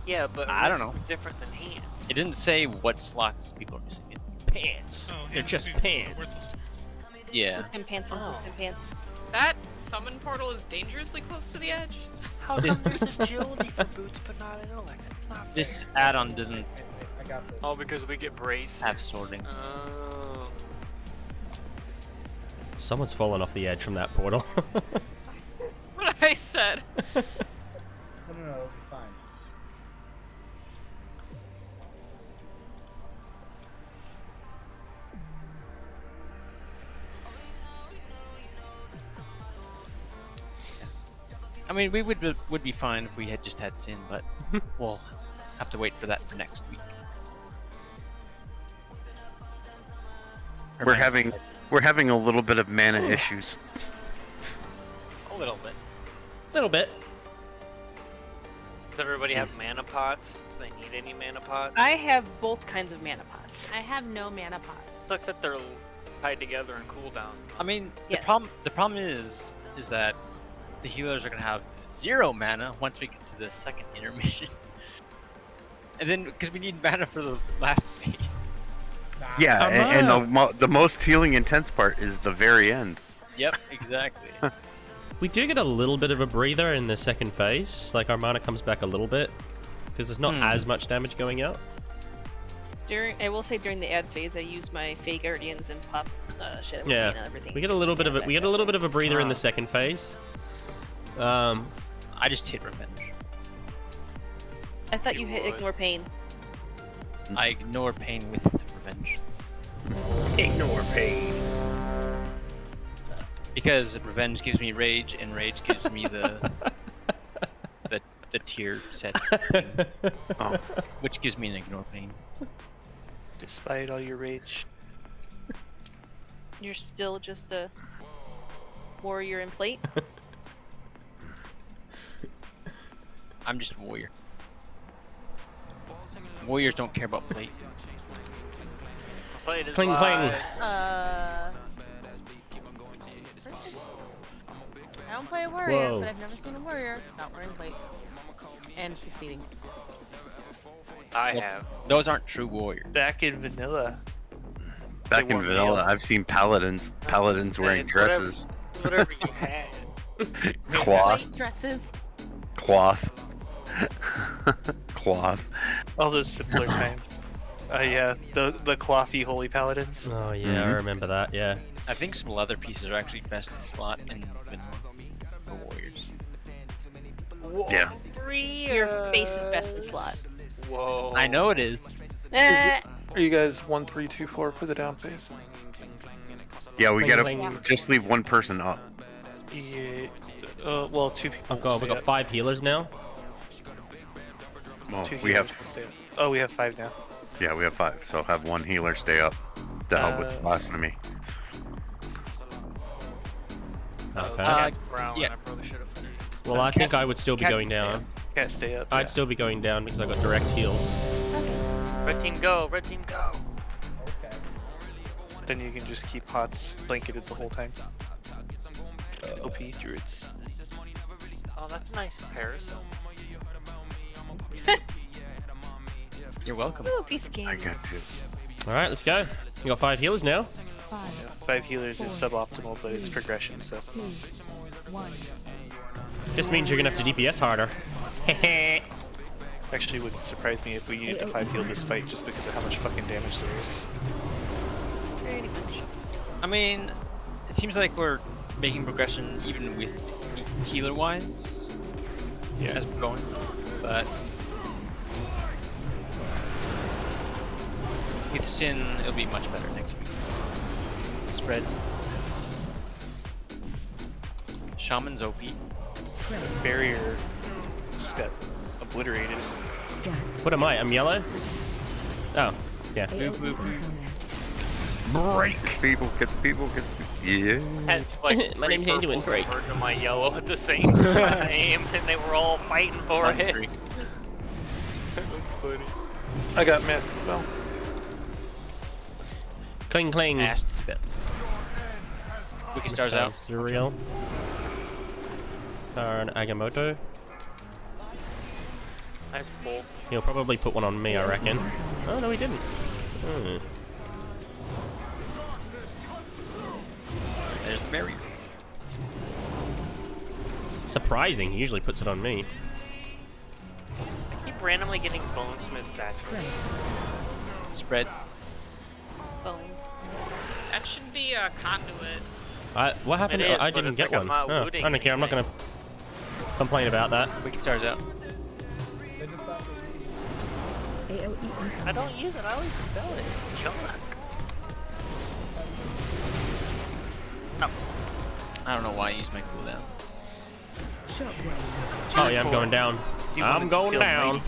Yeah, but I don't know. Different than hands. It didn't say what slots people are missing. Pants. Oh, They're hands just and feet, so the pants. worthless ones. Yeah. And pants and boots and pants. That summon portal is dangerously close to the edge. How come there's agility for boots but not intellect? That's not fair. This add-on doesn't I got this. Oh, because we get brace. have sorting. Oh. Someone's fallen off the edge from that portal. What I said. No, it'll be fine. I mean, we would be fine if we had just had Sin, but we'll have to wait for that for next week. Or We're might- having a little bit of mana issues. a little bit. Little bit. Does everybody have mana pots? Do they need any mana pots? I have both kinds of mana pots. I have no mana pots. Sucks that they're tied together in cooldown. I mean, Yes. the problem is that the healers are gonna have 0 mana once we get to the second intermission, and then because we need mana for the last phase. Yeah, and the most healing intense part is the very end. Yep, exactly. We do get a little bit of a breather in the second phase. Like, our mana comes back a little bit. Because there's not as much damage going out. I will say during the ad phase, I use my Fey Guardians and pop Shadow Yeah, and everything. we get a little bit of a breather in the second phase. I just hit revenge. I thought you hit ignore pain. I ignore pain with revenge. Ignore pain. Because revenge gives me rage, and rage gives me the tier set, which gives me an ignore pain. Despite all your rage. You're still just a warrior in plate. I'm just a warrior. Warriors don't care about plate. Plate is Cling, live. I don't play a warrior, Whoa. but I've never seen a warrior not wearing plate. And succeeding. I Well, have. Those aren't true warriors. Back in vanilla. Back They in wore vanilla, mail. I've seen paladins wearing It's whatever- dresses. Whatever you had. Cloth. Plate dresses. Cloth. Cloth. All those simpler times. Yeah, the clothy holy paladins. Oh yeah, I remember that. Yeah. I think some leather pieces are actually best in slot in vanilla for warriors. Yeah. Your face is best in slot. Whoa. I know it is. Eh. Are you guys 1, 3, 2, 4 for the down phase? Yeah, we Cling, gotta cling. just leave one person up. Yeah. Well, 2 people. Oh god, we stay got up. 5 healers now. Oh, 2 we healers have. will stay up. Oh, we have 5 now. Yeah, we have 5. So have one healer stay up to help with blasphemy. Okay. Brown, yeah. I probably should have. Well, I think I would still be going down. Can't stay up. I'd still be going down because I got direct heals. Red team go, red team go. Okay. Then you can just keep HOTS blanketed the whole time. OP druids. Oh, that's nice comparison. You're welcome. Ooh, piece of I candy. got 2. All right, let's go. We got 5 healers now. 5 healers is suboptimal, but it's progression, so. Just means you're gonna have to DPS harder. Actually, wouldn't surprise me if we needed to 5 heal this fight just because of how much fucking damage there is. Pretty much. I mean, it seems like we're making progression even with healer-wise. Yeah. As we're going, but with Sin, it'll be much better next week. Spread. Shaman's OP. Spread. Barrier just got obliterated. Stack. What am I? I'm yellow? Oh, yeah. AoE incoming. Break! People, get people, get. Yeah. Had like My name's Anduin, break. To my yellow at the same time, and they were all fighting for it. That was funny. I got Master Spell. Cling cling. Fast spell. Wiki stars out. Surreal. An Agamotto. Nice pull. He'll probably put one on me, I reckon. Oh no, he didn't. Hmm. There's the barrier. Surprising. He usually puts it on me. I keep randomly getting Bonesmith Spread. Spread. Bone. That should be a conduit. What happened? It is, I but didn't it's get like I'm one. not Oh, I looting don't care. I'm not gonna complain about that. Wiki stars out. They just thought AoE incoming. I don't use it, I always spell it. Junk. I don't know why I used my cooldown. Shockwave. Oh yeah, I'm going down. You wanted I'm to going kill down. me.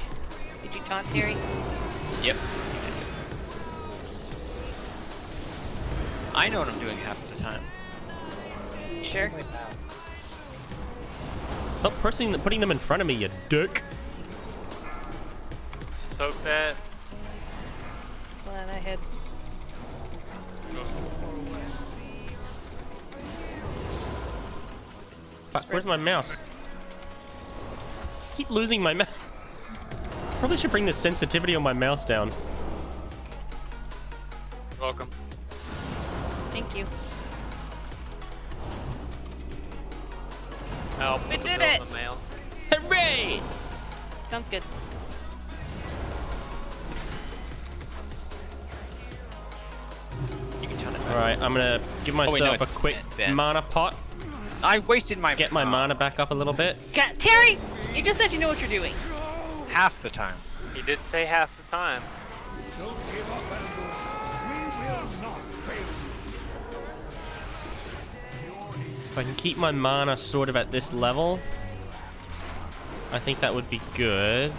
Did you taunt Terry? Yep. I know what I'm doing half the time. Sure. Stop putting them in front of me, you dick. Soak that. Plan ahead. Fuck, where's my mouse? Keep losing my mouse. Probably should bring the sensitivity on my mouse down. Welcome. Thank you. Oh, We put the did bill it. in the mail. Hooray! Sounds good. You can turn it back. Alright, I'm gonna give myself no, a it's quick then. mana pot. I wasted my Get my mana back up a little bit. Terry, you just said you know what you're doing. half the time. He did say half the time. If I can keep my mana sort of at this level, I think that would be good.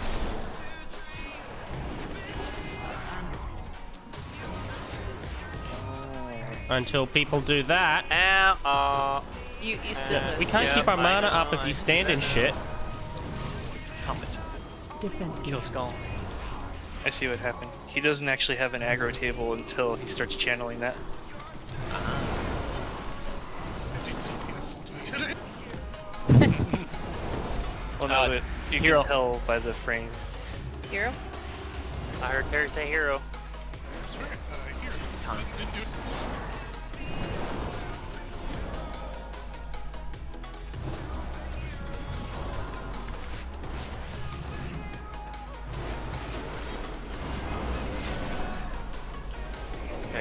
Until people do that. Ow, You stood the... We can't Yeah, keep our I mana know, up if you stand in shit. Defensive. Kill skull. I see what happened. He doesn't actually have an aggro table until he starts channeling that. Well, no, but you hero. can tell by the frame. Hero? I heard Terry say hero. I swear, here. Didn't do it.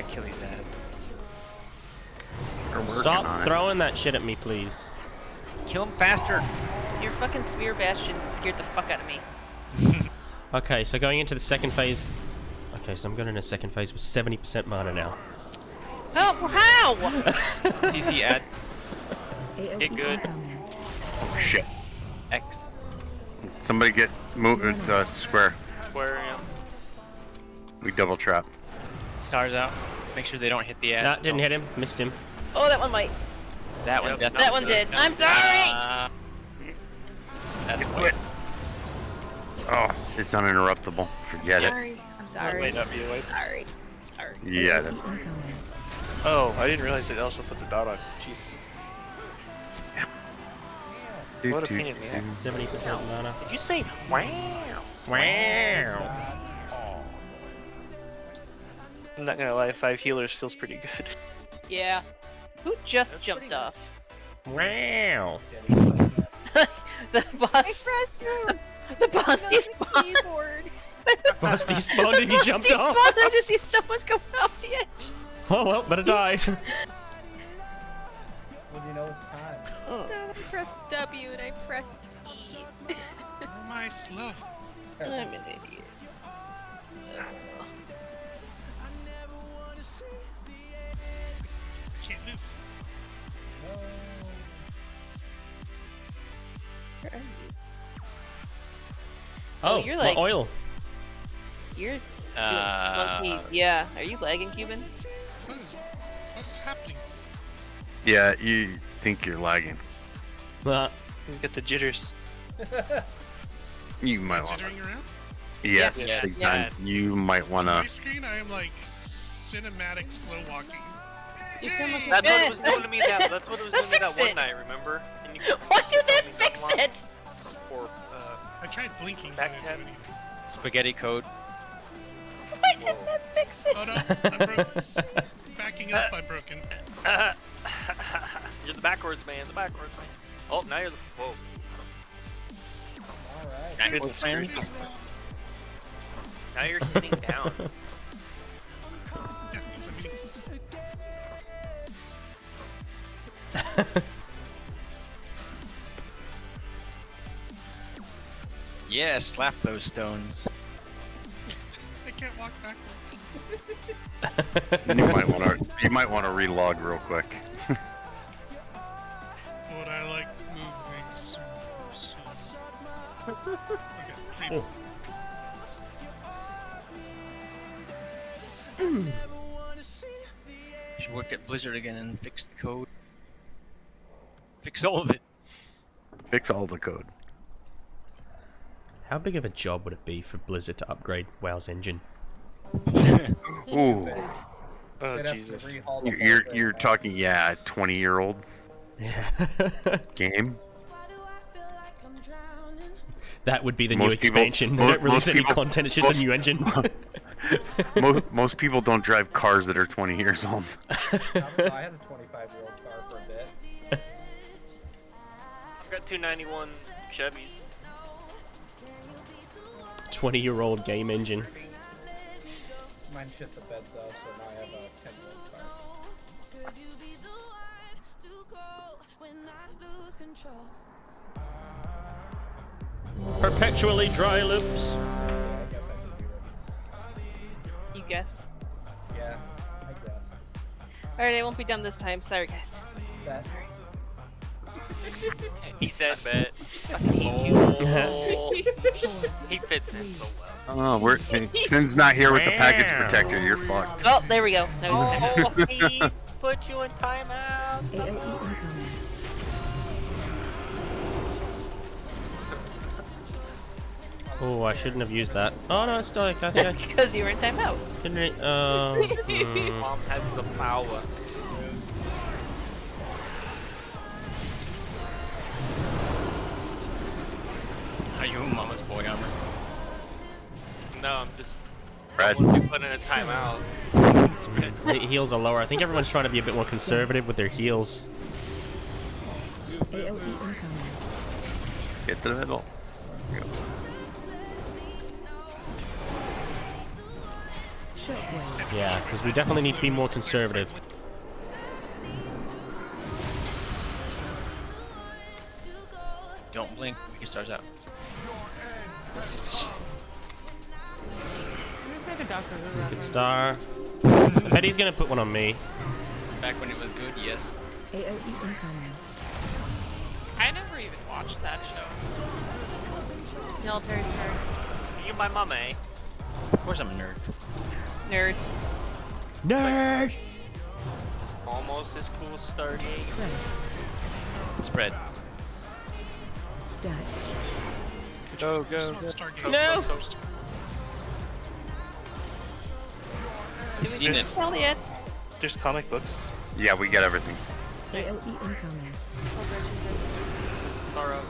gotta kill these ads. Stop throwing that shit at me, please. Kill him faster. Your fucking Sphere Bastion scared the fuck out of me. Okay, so going into the second phase. Okay, so I'm going into the second phase with 70% mana now. Oh, how? CC ad. Get good. Oh shit. X. Somebody get square. Square, yeah. We double trapped. Stars out. Make sure they don't hit the Nah, ads. didn't hit him. Missed him. Oh, that one might. That one definitely. That one did. I'm sorry! That's what. Oh, it's uninterruptible. Forget it. Sorry. I'm sorry. Wait, W, wait. Sorry. Sorry. Yeah, that's. Oh, I didn't realize it also puts a dot on. Jeez. What a pain in the ass. 70% mana. Did you say wow? Wow. I'm not gonna lie, 5 healers feels pretty good. Yeah. Who just jumped off? Wow. The boss. The boss despawned. Keyboard. Boss despawned and you jumped off? I just see someone coming off the edge. Oh well, better die. Well, you know it's time. Oh. No, I pressed W and I pressed E. Why am I slow? I'm an idiot. Can't move. Where are you? Oh, you're like oil. You're Uh, monkey. Yeah. Are you lagging, Cuban? What's happening? Yeah, you think you're lagging. But You get the jitters. You might want. Jittering around? Yes, Yes, big yeah. time. You might On wanna. my screen, I am like cinematic slow walking. You come with That's what it was doing to me. That's what it was doing to me that Fix one it. night. Remember? And you Why you told didn't me fix something it? Or I tried blinking, but Back I didn't tab. do anything. spaghetti code. Why didn't that fix it? Oh no, I'm broken. Backing up, I'm broken. you're the backwards man. The backwards man. Oh, now you're the. Whoa. Alright. Backwards man. Now you're sitting down. Yeah, it's a meeting. Yeah, slap those stones. I can't walk backwards. You might wanna relog real quick. But I like moving slow. Okay, free. Should work at Blizzard again and fix the code. Fix all of it. Fix all the code. how big of a job would it be for Blizzard to upgrade WoW's engine? Ooh. Oh They'd have to Jesus. rehaul the whole You're thing, you're right? talking 20-year-old Yeah. game. That would be the new Most people- expansion. They mo- don't release most any people- content, it's just a new engine. Most people don't drive cars that are 20 years old. I had a 25-year-old car for a bit. I've got 291 Chevys. 20-year-old game engine. Mine shit the bed though, so now I have a 10-year-old car. Perpetually dry loops. Yeah, I guess I can do it. You guess. Yeah, I guess. Alright, I won't be done this time. Sorry, guys. That. He said bet. Oh. He fits in so well. Oh, Sin's not here with the package protector. You're fucked. Oh, there we go. There we go. Oh, he put you in timeout. AOE incoming. Oh, I shouldn't have used that. Oh no, it's still okay. I think I Because you were in timeout. didn't it. Mom has the power. Are you Mama's boy armor? No, I'm just. Brad. I want to be put in a timeout. The heals are lower. I think everyone's trying to be a bit more conservative with their heals. AOE incoming. Get to the middle. There we go. Shockwave. Yeah, because we definitely need to be more conservative. Don't blink. We can start out. Let's make a Doctor Who run. Good star. I bet he's gonna put one on me. Back when it was good, yes. AOE incoming. I never even watched that show. Military nerd. You my mama, eh? Of course I'm a nerd. Nerd. Nerd! Almost as cool as Stargate. Spread. Static. Go, go, Just want Stargate. No! Toast. You've seen it. Elliot. There's comic books. Yeah, we get everything. AOE incoming. Sorrow.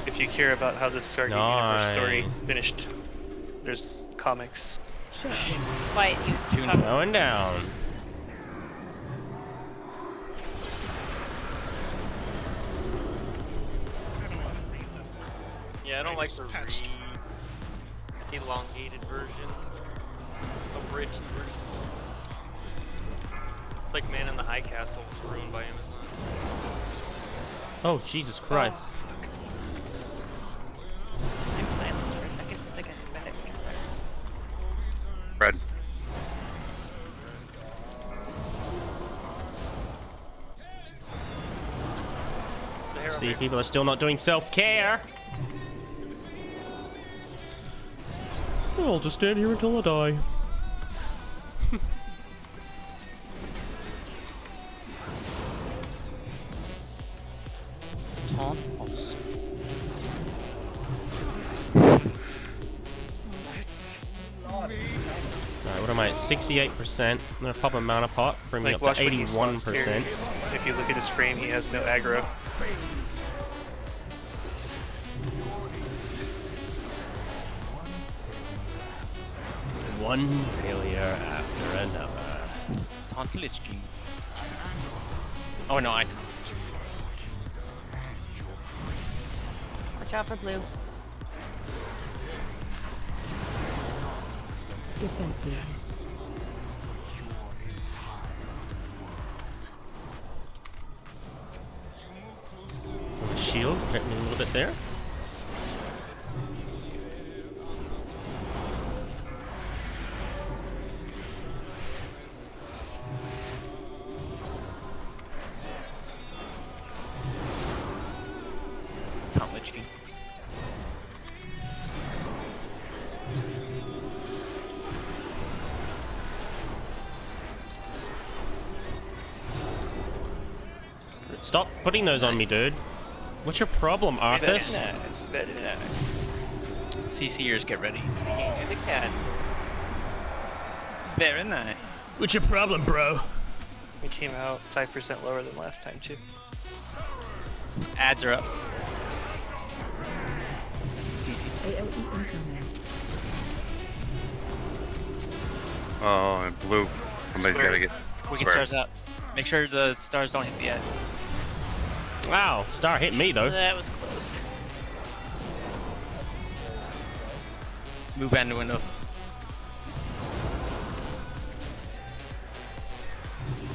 If you care about how the Stargate universe story finished, there's comics. Shockwave. Quiet, you. Going down. Yeah, I don't like the elongated versions. Abridged versions. Like Man in the High Castle was ruined by Amazon. Oh, Jesus Christ. I'm silenced for a second. It's like a better Fred. See, people are still not doing self-care. I'll just stand here until I die. Alright, what am I at? 68%. I'm gonna pop a mana pot, bring me up watch to when he spawns here. 81%. If you look at his frame, he has no aggro. One failure after another. Taunt Lich King. Oh no, I taunt. Watch out for blue. Defensive. The shield, hit me a little bit there. Taunt Lich King. Stop putting those on me, dude. What's your problem, Arthas? CCers, get ready. The cat. Very nice. What's your problem, bro? We came out 5% lower than last time, too. Ads are up. CC. AOE incoming. Oh, and blue. Somebody's Square. gotta get. We can Square. stars up. Make sure the stars don't hit the ads. Wow, star hit me though. That was close. Move Anduin up.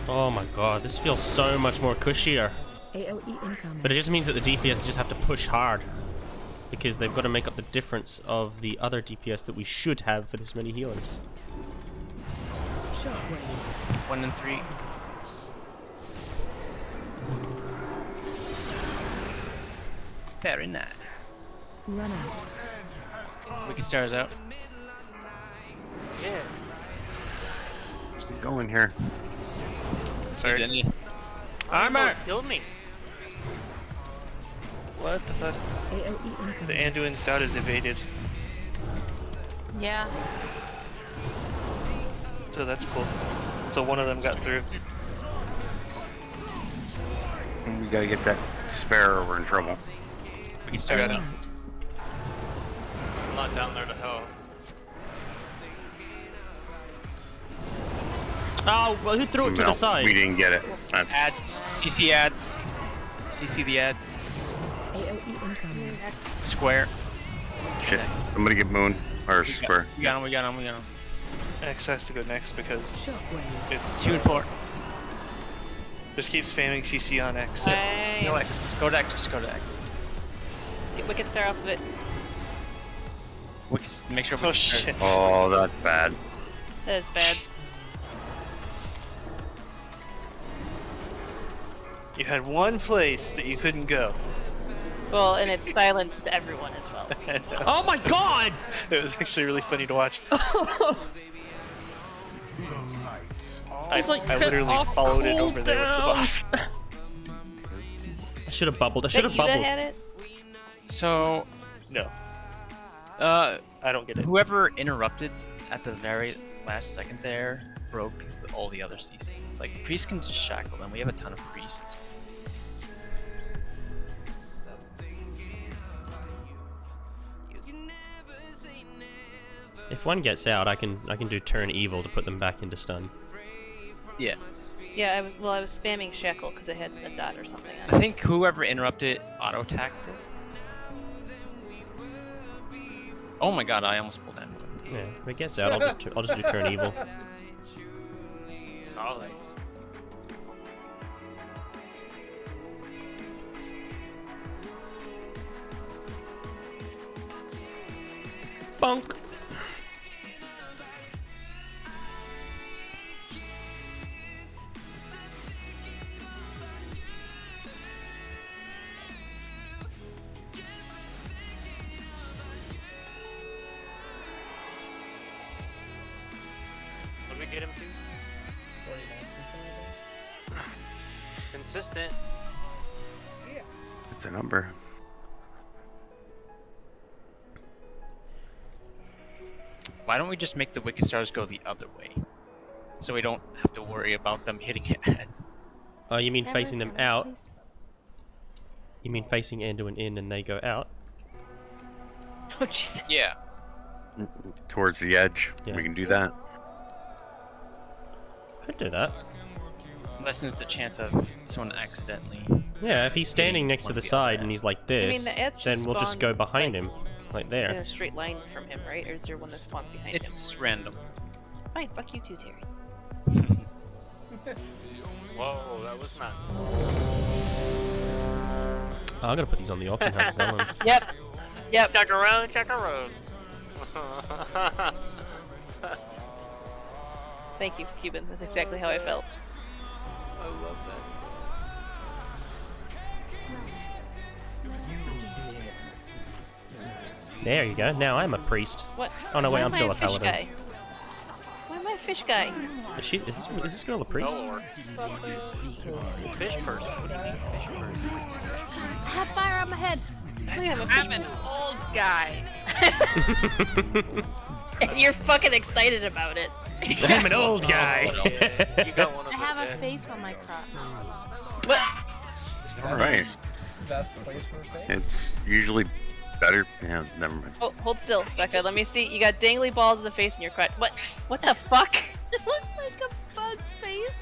Oh my god, this feels so much more cushier. AOE incoming. But it just means that the DPS just have to push hard. Because they've got to make up the difference of the other DPS that we should have for this many healers. Shockwave. 1 and 3. Very nice. Run out. We can stars out. Yeah. Just go in here. He's in it. Armor! Killed me. What the fuck? AOE The incoming. Anduin scout is evaded. Yeah. So that's cool. So one of them got through. We gotta get that spare or we're in trouble. We can stars out. I'm not down there to help. Oh, well, who threw it to No, the side? we didn't get it. That's, Ads. CC ads. CC the ads. AOE incoming. Square. shit. Somebody get moon or square. We got him, we got him, we got him. X has to go next because it's 2 and 4. Just keep spamming CC on X. No X. Go to X. Just go to X. Get Wicked Star off of it. Make sure. Oh shit. Oh, that's bad. That is bad. You had one place that you couldn't go. Well, and it's silenced everyone as well. Oh my god! It was actually really funny to watch. I literally followed it over there with the boss. I should have bubbled. I should have Is that you bubbled. that had it? So. No. I don't get it. Whoever interrupted at the very last second there broke all the other CCs. Like, priests can just shackle them. We have a ton of priests. If one gets out, I can do turn evil to put them back into stun. Yeah. Yeah, I was spamming Shackle because it had a dot or something on it. I think whoever interrupted auto-attacked it. Oh my god, I almost pulled Anduin. Yeah, if it gets out, I'll just do turn evil. Always. Bonk. What did we get him to? 49%. Consistent. Yeah. It's a number. Why don't we just make the Wicked Stars go the other way? So we don't have to worry about them hitting heads. Oh, you mean facing them out? You mean facing Anduin in and they go out? Oh Jesus. Yeah. Towards the edge. Yeah. We can do that. Could do that. Lessens the chance of someone accidentally. Yeah, if he's standing next to the side and he's like this, mean, the edge then we'll just spawn, go behind like, him, like In there. a straight line from him, right? Or is there one that spawns behind It's random. him? Fine, fuck you too, Terry. Whoa, that was not. Oh, I'm gonna put these on the auction house. Yep. Yep. Check around, check around. Thank you, Cuban. That's exactly how I felt. I love that. There you go. Now I'm a priest. What? Oh no, wait, Why I'm am still I a fish paladin. guy? Why am I a fish guy? Is this girl a priest? No, fish person. What do you mean fish person? I have fire on my head. I'm an old guy. And you're fucking excited about it. I'm an old guy. You got one of I have those, a face on my crotch. What? Alright. Best place for a face? It's usually better. Yeah, never mind. Oh, hold still, Becca. Let me see. You got dangly balls in the face and your crotch. What? What the fuck? It looks like a bug face.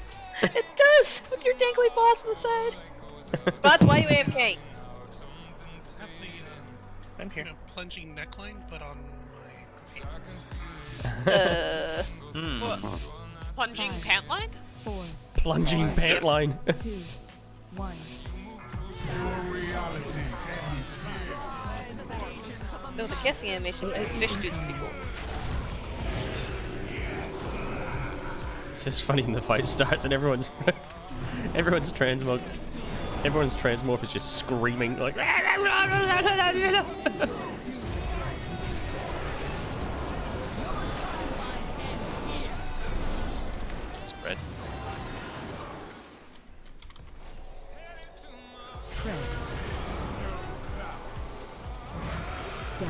It does, with your dangly balls on the side. Spots, why you AFK? I'm here. Plunging neckline, but on my pants. What? Plunging pant line? 4, Plunging pant line. 2, 1. No, the casting animation for his fish dude's pretty cool. It's just funny when the fight starts and everyone's transmorph is just screaming like. Spread. Spread. Stack.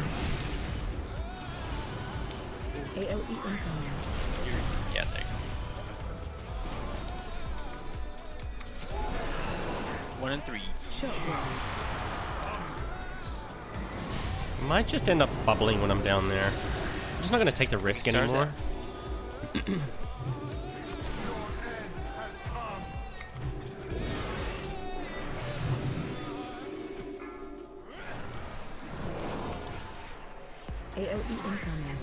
AOE incoming. Yeah, there you go. 1 and 3. Shotgun. Might just end up bubbling when I'm down there. I'm just not gonna take the risk Stars anymore. AOE incoming.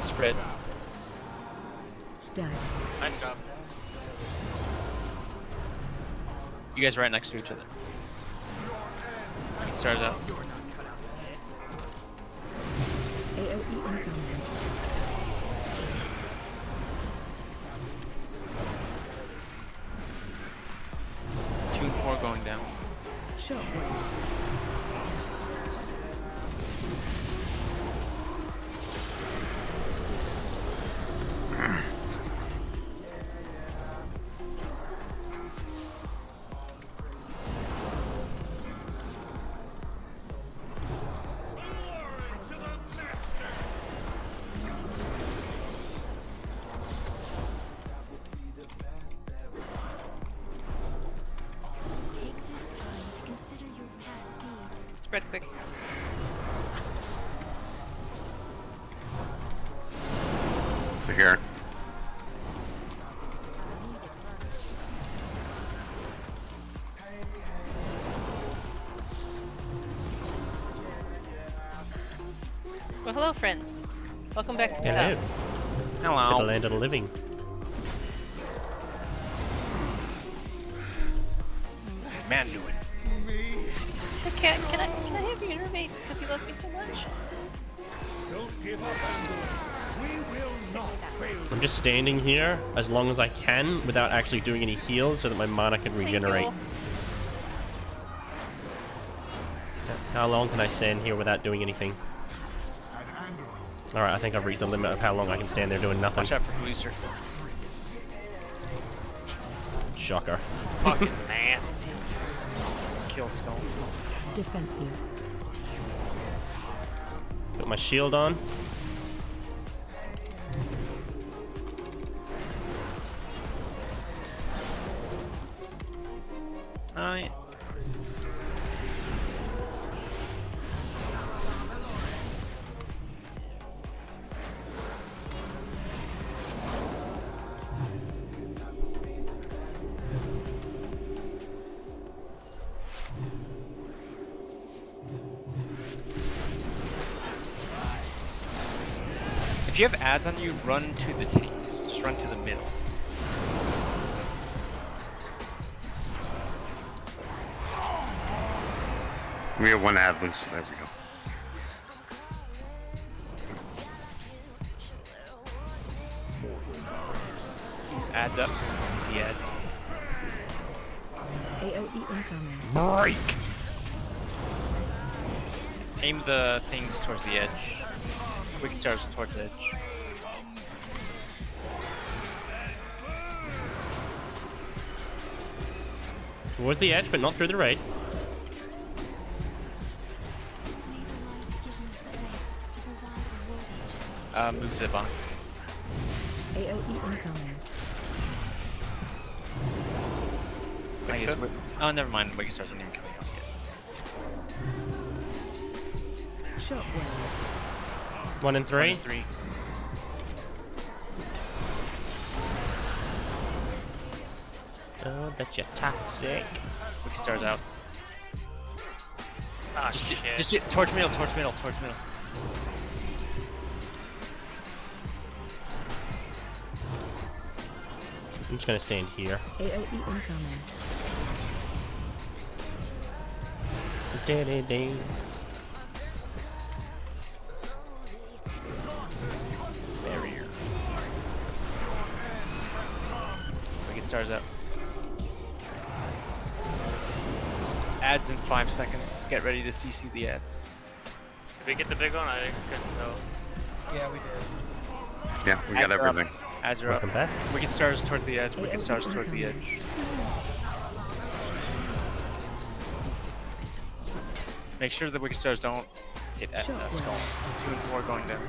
Spread. Stagger. Nice job. You guys are right next to each other. Wicked Star's out. AOE incoming. 2 and 4 going down. Shockwave. Spread quick. So here. Well, hello, friends. Welcome back to the Hello. top. To the land of the living. Man, do it. Hey, Cat, can I have your innervate because you love me so much? Don't give up, Anduin. We will not fail. I'm just standing here as long as I can without actually doing any heals so that my mana can regenerate. How long can I stand here without doing anything? Alright, I think I've reached the limit of how long I can stand there doing nothing. Watch out for booster. Shocker. Fucking nasty. Kill skull. Defensive. Put my shield on. Alright. If you have ads on you, run to the tanks. Just run to the middle. We have one ad loose. There we go. Ads up. CC ad. AOE incoming. Break. Aim the things towards the edge. Quick stars towards the edge. Towards the edge, but not through the raid. Move to the boss. AOE incoming. I guess we're... Oh, never mind. Wicked Stars aren't even coming out yet. Shockwave. 1 and 3. 1 and 3. Oh, bet you're toxic. Wicked Stars out. Ah, shit. Just torch middle, torch middle, torch middle. I'm just gonna stand here. AOE incoming. Da-da-ding. Barrier. Wicked Stars out. Ads in 5 seconds. Get ready to CC the ads. Did we get the big one? I couldn't tell. Yeah, we did. Yeah, we got Ads are up. everything. Ads are Welcome up. back. Wicked Stars towards the edge. Wicked Stars towards the edge. Make sure the Wicked Stars don't hit at skull. 2 and 4 going down.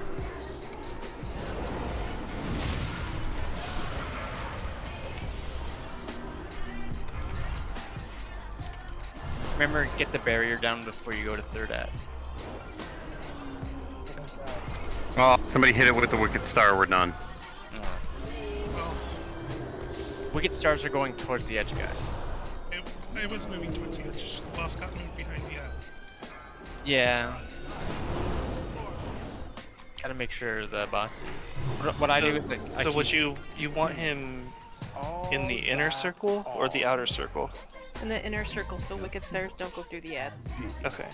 Remember, get the barrier down before you go to third ad. Oh, somebody hit it with the Wicked Star. We're done. Wicked Stars are going towards the edge, guys. I was moving towards the edge. The boss got moved behind the ad. Yeah. Gotta make sure the boss is. What I do is like, I So keep- would you want him in the inner circle or the outer circle? In the inner circle, so wicked stars don't go through the ad. Okay.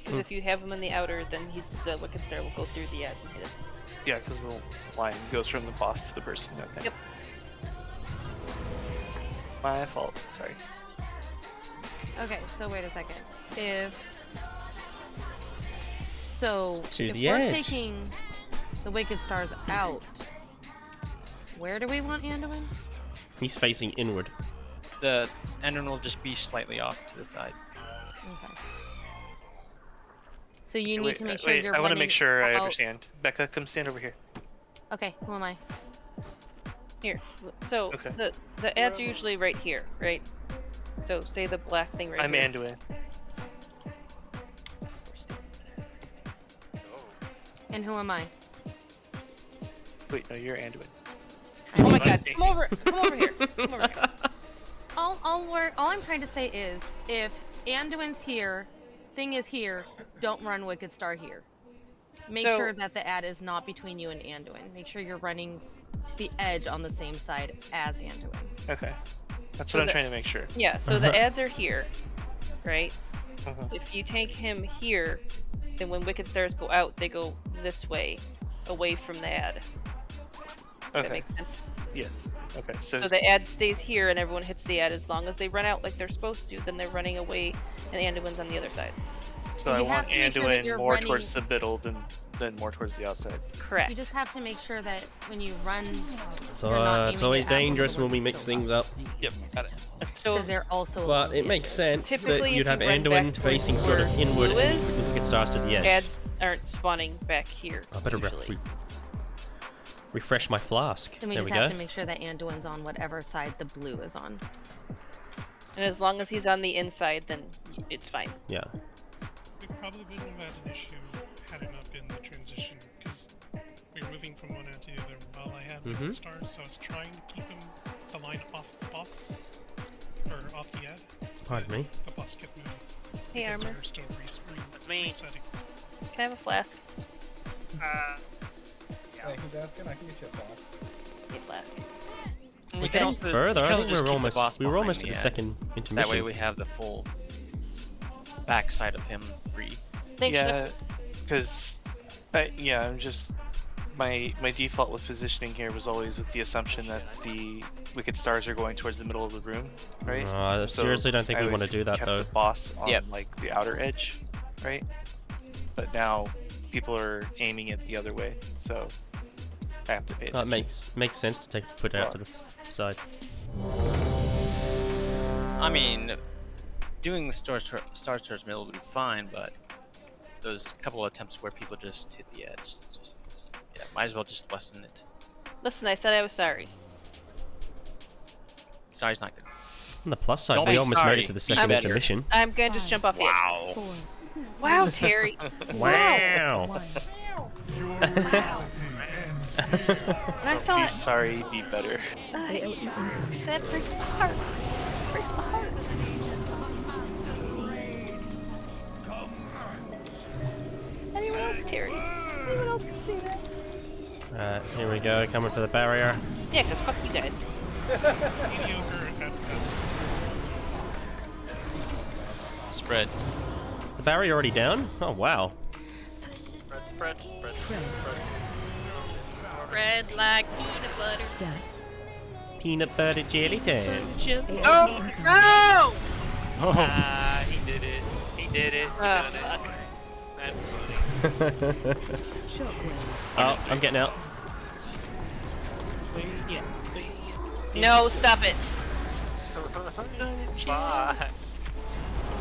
Because if you have him in the outer, then the wicked star will go through the ad and hit him. Yeah, because the line goes from the boss to the person. Okay. Yep. My fault. Sorry. Okay, so wait a second. If so, To if the we're edge. taking the wicked stars out, where do we want Anduin? He's facing inward. the Anduin will just be slightly off to the side. Okay. So you need Wait, to make sure wait, you're I want to running make sure I out- understand. Becca, come stand over here. Okay, who am I? Here. So Okay. the ads are usually right here, right? So say the black thing right I'm here. Anduin. And who am I? Wait, no, you're Anduin. Oh my god, come over here. Come over here. All I'm trying to say is, if Anduin's here, thing is here, don't run Wicked Star here. Make So- sure that the ad is not between you and Anduin. Make sure you're running to the edge on the same side as Anduin. Okay. That's So what I'm the- trying to make sure. Yeah, so the ads are here, right? Mhm. If you take him here, then when Wicked Stars go out, they go this way, away from the ad. That Okay. makes sense. Yes. Okay. So, So the ad stays here and everyone hits the ad. As long as they run out like they're supposed to, then they're running away and Anduin's on the other side. so I you want have to make sure that Anduin you're more running- towards the middle than more towards the outside. Correct. You just have to make sure that when you run, So you're not it's aiming always it at one of the dangerous when ones we that's mix still things up. Yep, got it. So because they're also. But along it the makes edges. sense Typically, that you'd if have you run back Anduin towards facing sort of where inward blue and is, Wicked Stars to the edge. ads aren't spawning back here. I better usually. refresh my flask. Then we There just we have go. to make sure that Anduin's on whatever side the blue is on. And as long as he's on the inside, then it's fine. Yeah. We probably wouldn't have had an issue had it not been the transition, because we were moving from one end to the other while I had Mhm. stars, so I was trying to keep him the line off the boss, or off the ad. Pardon me. The boss kept moving. Hey, because Armor. we were still me. resetting. Can I have a flask? Hey, who's asking? I can get you a boss. Get flask. And We can can also- further. we I can think also just we keep the boss were almost behind at the ad. second intermission. That way we have the full back side of him free. Thanks, Yeah, because I'm just my default with positioning here was always with the assumption that the Wicked Stars are going towards the middle of the room, right? I seriously don't think I we want to always do that kept though. the boss on Yep. like the outer edge, right? But now people are aiming it the other way, so I have to pay That attention. makes sense to put it out to the side. I mean, doing stars towards middle would be fine, but those couple of attempts where people just hit the edge, yeah, might as well just lessen it. Listen, I said I was sorry. Sorry's not good. On the plus side, Don't we be almost made sorry, it to the be second better. intermission. I'm gonna just jump off the edge. Wow. 4, Wow, Terry. Wow. 1. And I Be thought sorry, be better. AOE incoming. that breaks my heart. Breaks my heart. Anyone else, Terry? Anyone else can see that? Here we go, coming for the barrier. Yeah, because fuck you guys. Mediocre at best. Spread. The barrier already down? Oh wow. Spread. Spread. Red like peanut butter. Stack. Peanut butter jelly time. AOE Oh incoming. no! Oh. Ah, he did it. He did it. He Ah, done it. fuck. That's funny. Shockwave. Oh, I'm getting out. No, stop it. Bye.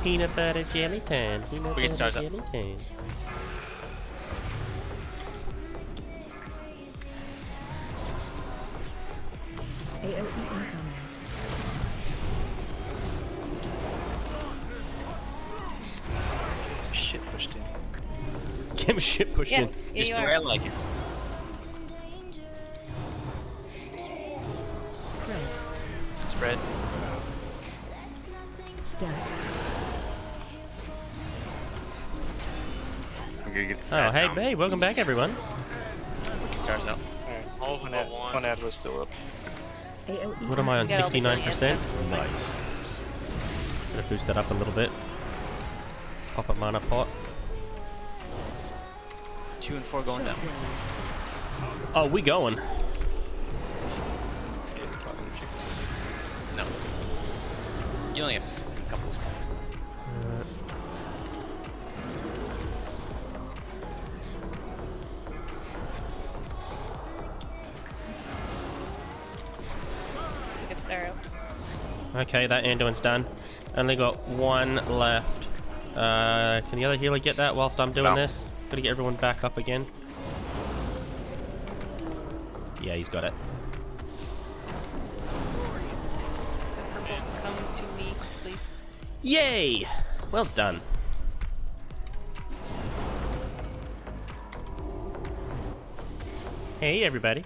Peanut butter jelly time. Peanut We can butter start up. jelly time. AOE incoming. Shit pushed in. Get my shit pushed Yeah, in. yeah, Just you the are. way I like it. Spread. Spread. Stack. I'm gonna get Oh, sat hey, down. hey, welcome back, everyone. Rookie stars out. All One but ad, one. one ad was still up. AOE What am I on? Yeah, I'll be 69%? Nice. Gonna boost that up a little bit. Pop a mana pot. 2 and 4 going down. Oh, we going. No. You only have a couple of stars. Good start. Okay, that Anduin's done. Only got one left. Can the other healer get that whilst I'm doing No. this? Gotta get everyone back up again. Yeah, he's got it. Purple, come to me, please. Yay! Well done. Hey, everybody.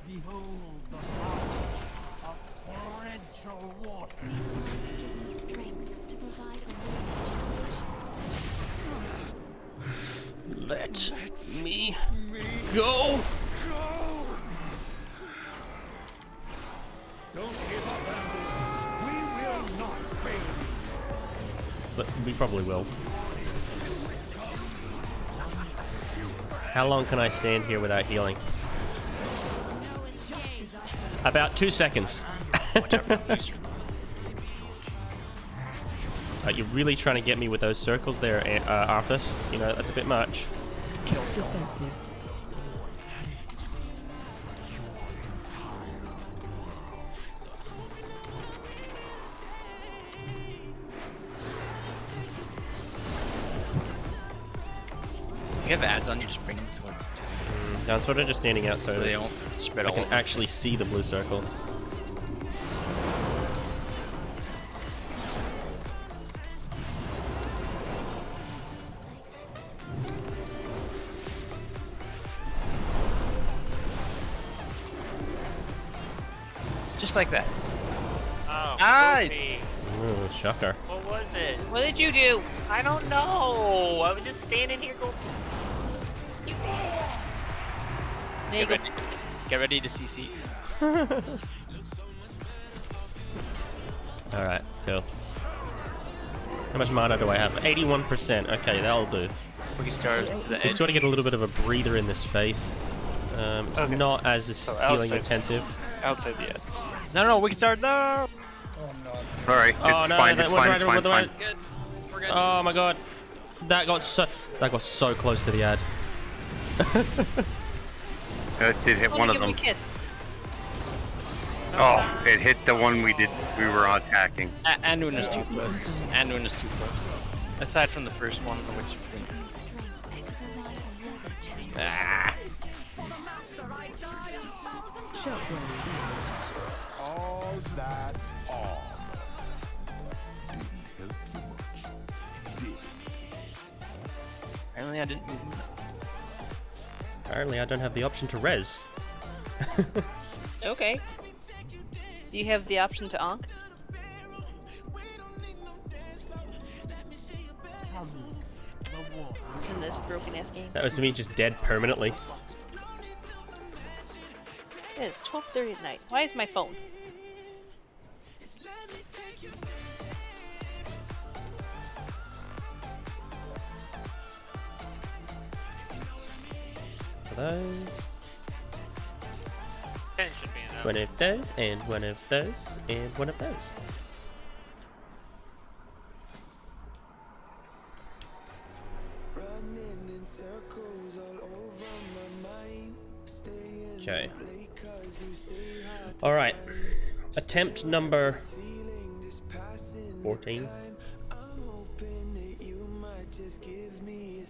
Let me go. Don't give up, Anduin. We will not fail you. But we probably will. How long can I stand here without healing? About 2 seconds. You're really trying to get me with those circles there, Arthas. You know, that's a bit much. Defensive. If you have ads on, you just bring them toward. No, I'm sort of just standing out so, So they don't spread I all can over. actually see the blue circles. Just like that. Oh, Ah! poopy. Ooh, shocker. What was it? What did you do? I don't know. I was just standing here going. There you Get go. ready. Get ready to CC. Alright, cool. How much mana do I have? 81%. Okay, that'll do. Rookie stars to the We edge. sort of get a little bit of a breather in this phase. It's Okay. not as So healing outside- intensive. Outside the ads. No, Wiki star, no! Oh no. All right, Oh it's no, fine. that It's went fine. right It's over fine. the It's right. fine. Good. We're good. Oh my god. That got so close to the ad. It did hit Oh, one of give me them. a kiss. Oh, it hit the one we were attacking. Anduin is too close. Anduin is too close. Aside from the first one, which. Ah! All that all. Apparently, I didn't move enough. Apparently I don't have the option to res. Okay. Do you have the option to onk? In this broken ass game. That was me just dead permanently. It is 12:30 at night. Why is my phone? For those. 10 should be enough. One of those, and one of those, and one of those. Okay. Alright. Attempt number 14.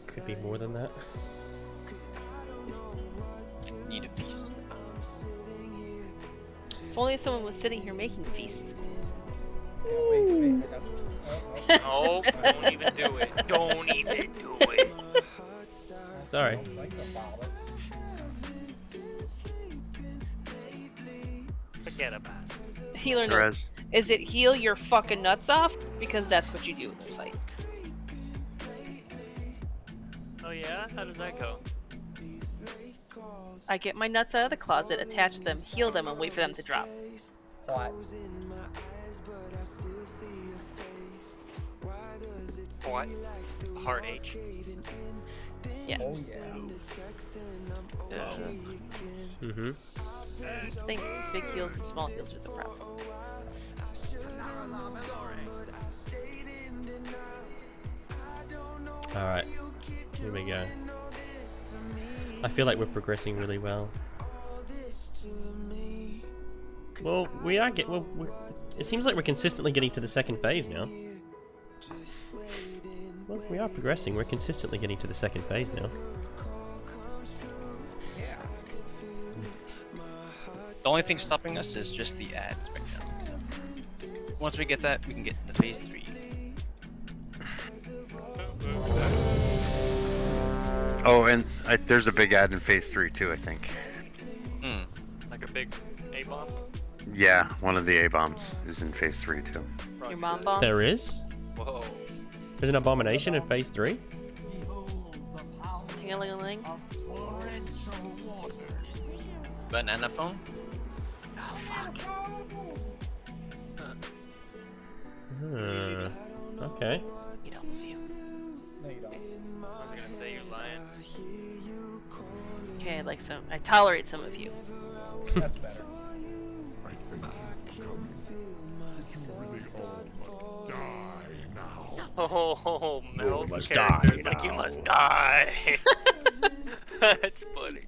Could be more than that. Need a feast. If only someone was sitting here making a feast. No, don't even do it. Don't even do it. Sorry. Forget about it. Healer note. Perez. Is it heal your fucking nuts off? Because that's what you do in this fight. Oh yeah. yeah? How does that go? I get my nuts out of the closet, attach them, heal them, and wait for them to drop. Plot. What? Hard H. Yeah. Oh yeah. Mm-hmm. I think big heals and small heals are the problem. Alright. Here we go. I feel like we're progressing really well. Well, we are it seems like we're consistently getting to the second phase now. Well, we are progressing. We're consistently getting to the second phase now. Yeah. The only thing stopping us is just the ads right now. So once we get that, we can get into phase 3. Oh, and there's a big ad in phase 3 too, I think. Hmm. Like a big A-bomb? Yeah, one of the A-bombs is in phase 3 too. Your mom bomb? There is? Whoa. There's an abomination in phase 3? Ting-a-ling-a-ling. Banana phone? Oh, fuck. Okay. You don't love you. No, you don't. I'm gonna say you're lying. Okay, I tolerate some of you. That's better. Oh, Mel's must character is die like, you now." must die. That's funny.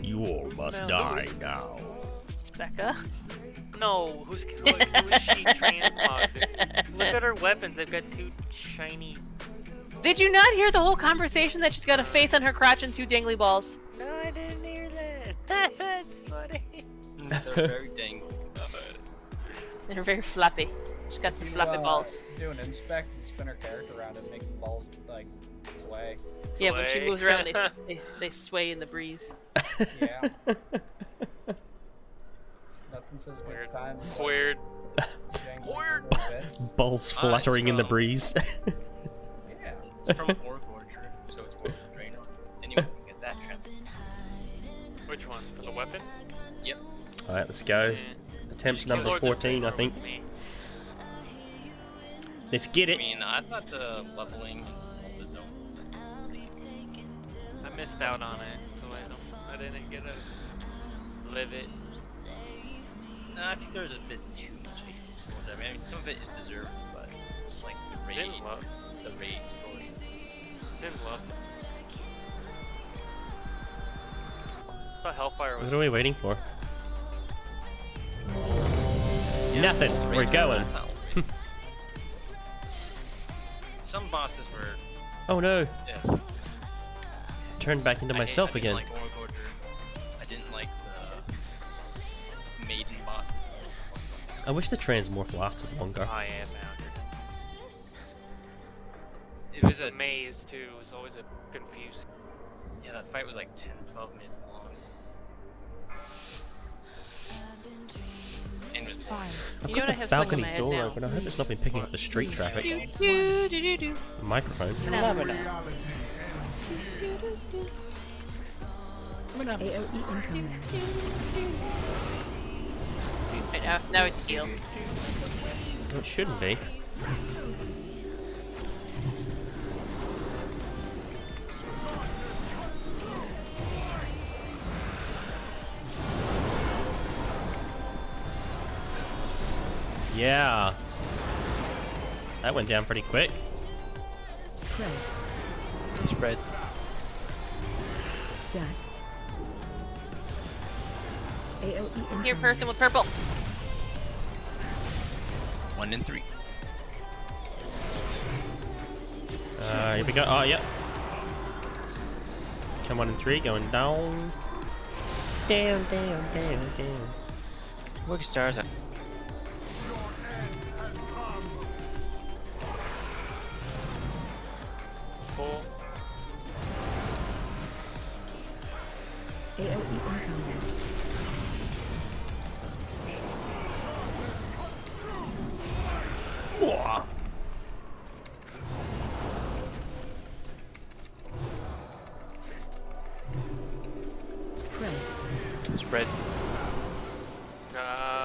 You all must Now, die now. It's Becca. No, who is she transmogged? Look at her weapons, they've got two shiny... Did you not hear the whole conversation that she's got a face on her crotch and 2 dangly balls? No, I didn't hear that. That's funny. They're very dang. They're very floppy. She's got the floppy balls. Do an inspect and spin her character around and make the balls like sway. Yeah, when she Sway. moves around, they sway in the breeze. Yeah. Nothing says Weird. good time. Weird. Weird. Balls fluttering in the from- breeze. Yeah. It's from Orc Orchard, so it's worth the trainer. Anyway, we can get that trend. Which one? For the weapon? Yep. Alright, let's go. Yeah. Attempt She number killed Lords of 14, I Draenor think. with me. Let's get I it. mean, I thought the leveling and all the zones. I missed out on it, so I didn't get to live it. No, I think there's a bit too much hate for it. I mean, some of it is deserved, but like the raid, Didn't love. the raid stories. Didn't love it. I thought Hellfire was... What are we waiting for? Nothing. We're going. Some bosses were. Oh no. Yeah. Turned back into myself I again. didn't like Orc Orchard. I didn't like the maiden bosses. I wish the transmorph lasted longer. I am out. It was a maze too. It was always a confusing. Yeah, that fight was like 10-12 minutes long. And it was boring. I've You know got what I the have stuck in balcony my head door now? open. I hope it's not been picking up the street traffic. Do, do, do, do, do. The microphone. AOE incoming. Right, now it's heal. It shouldn't be. Yeah. That went down pretty quick. Spread. Spread. Stack. AOE incoming. Here, person with purple. 1 and 3. Here we go. Oh, yep. Come 1 and 3, going down. Down, down, down, down. Look, stars. Full. AOE incoming. Whoa. Spread.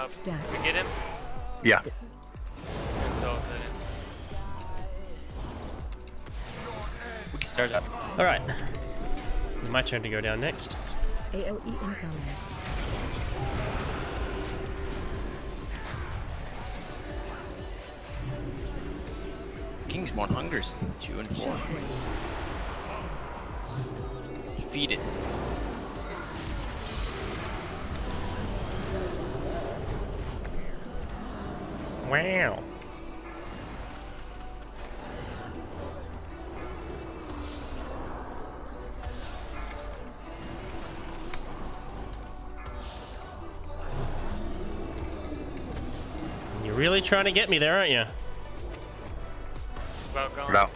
Stack. We get him? Yeah. So, We can start up. Alright. My turn to go down next. AOE incoming. Kingsborn hungers 2 and 4. Feed it. Wow. You're really trying to get me there, aren't you? about going? No.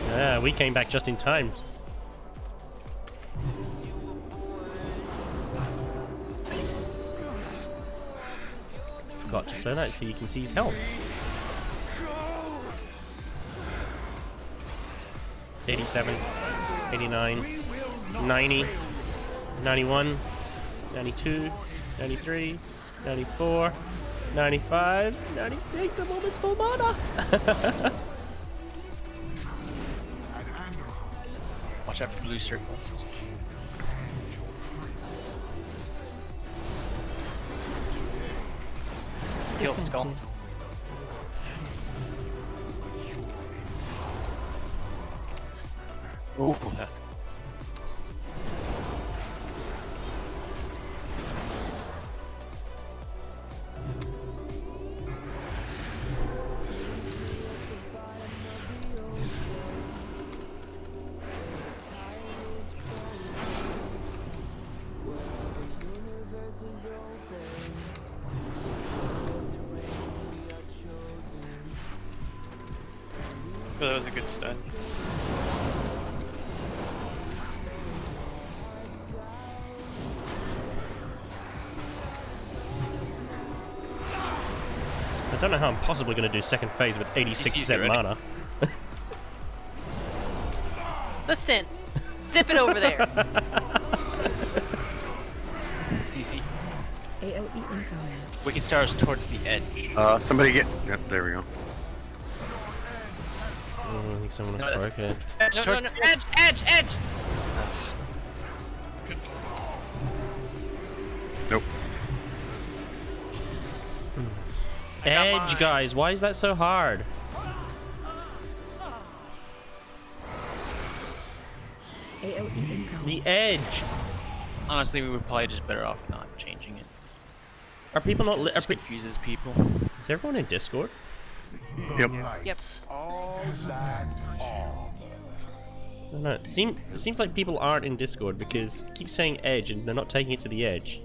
Yeah, we came back just in time. Forgot to say that so you can see his health. 87, 89, 90, 91, 92, 93, 94, 95, 96. I'm almost full mana. Watch out for blue circles. Tail skull. Ooh, that. Oh, that was a good stun. I don't know how I'm possibly going to do second phase with 86% mana. Listen, zip it over there. CC. AOE incoming. Wicked Stars towards the edge. Somebody get. Yep, there we go. Oh, I think someone No, was that's- broken. Edge No, no, towards no, the edge. edge! Nope. Edge, guys, why is that so hard? AOE incoming. The edge. Honestly, we were probably just better off not changing it. Are people not? It just confuses people. Is everyone in Discord? Yep. Yep. I don't know. It seems like people aren't in Discord because you keep saying edge and they're not taking it to the edge.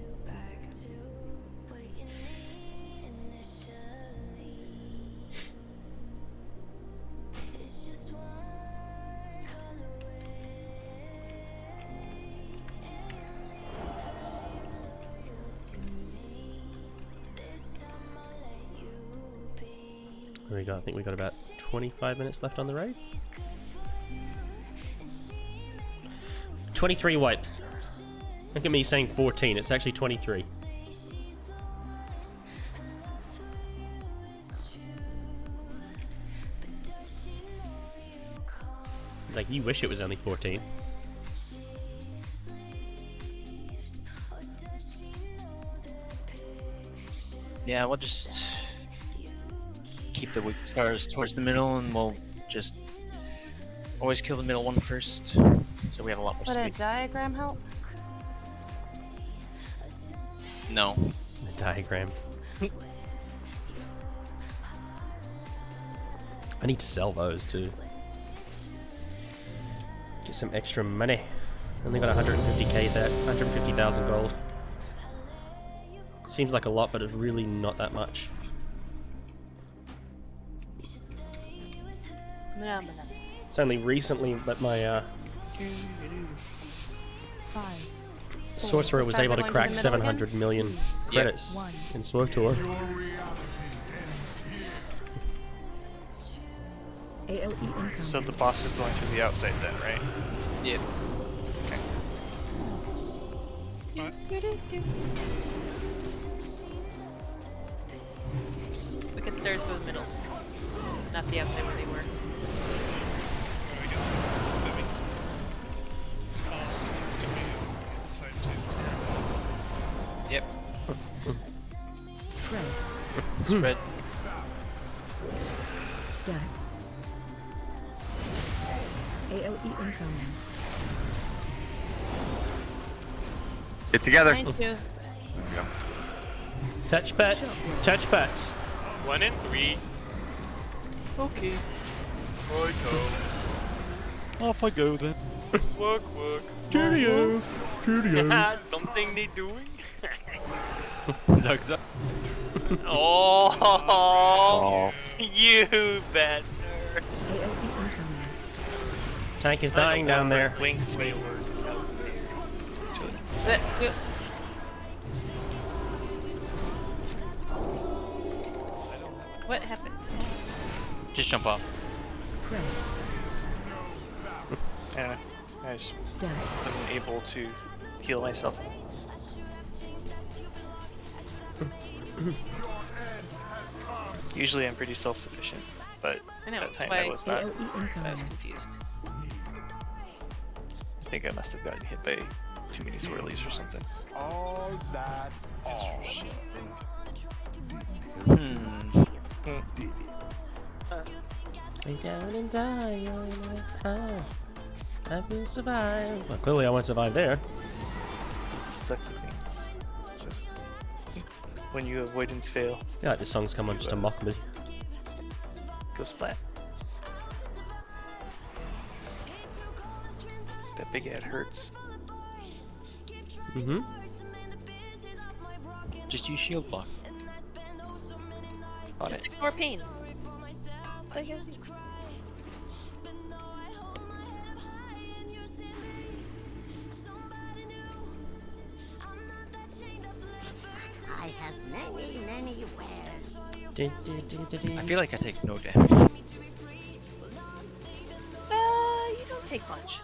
What do we got? I think we got about 25 minutes left on the raid. 23 wipes. Look at me saying 14. It's actually 23. Like, you wish it was only 14. Yeah, we'll just keep the Wicked Stars towards the middle, and we'll just always kill the middle one first, so we have a lot more Would a speed. diagram help? No. The diagram. I need to sell those too. Get some extra money. Only got 150k there, 150,000 gold. Seems like a lot, but it's really not that much. No. It's only recently that my 5. Sorcerer was able to crack 700 million credits in Swerve Tour. AOE incoming. So the boss is going to the outside then, right? Yeah. Wicked stars go in the middle, not the outside where they were. That means boss needs to be inside too. Yep. Spread. Spread. Stack. AOE incoming. Get together. Thank you. There we go. Touch pets. Touch pets. 1 and 3. Okay. Righto. Off I go then. Work. Cheerio. Cheerio. Something they doing? Zug zug. Oh, you bad nerd. AOE incoming. Tank is dying down there. Wings may work. What happened? Just jump off. Spread. Yeah, I just Stack. wasn't able to heal myself. Usually I'm pretty self-sufficient, but I know, that that's time why I was not. AOE I was incoming. confused. I think I must have gotten hit by too many swirlies or something. All that Lay down and die. I will survive. Well, clearly I won't survive there. Sucky things. Just when you avoidance fail, Yeah, like this song's come on just to mock me. go splat. That big ad hurts. Mm-hmm. Just use shield block. On Just it. ignore pain. Like it. I have many wares. I feel like I take no damage. You don't take much.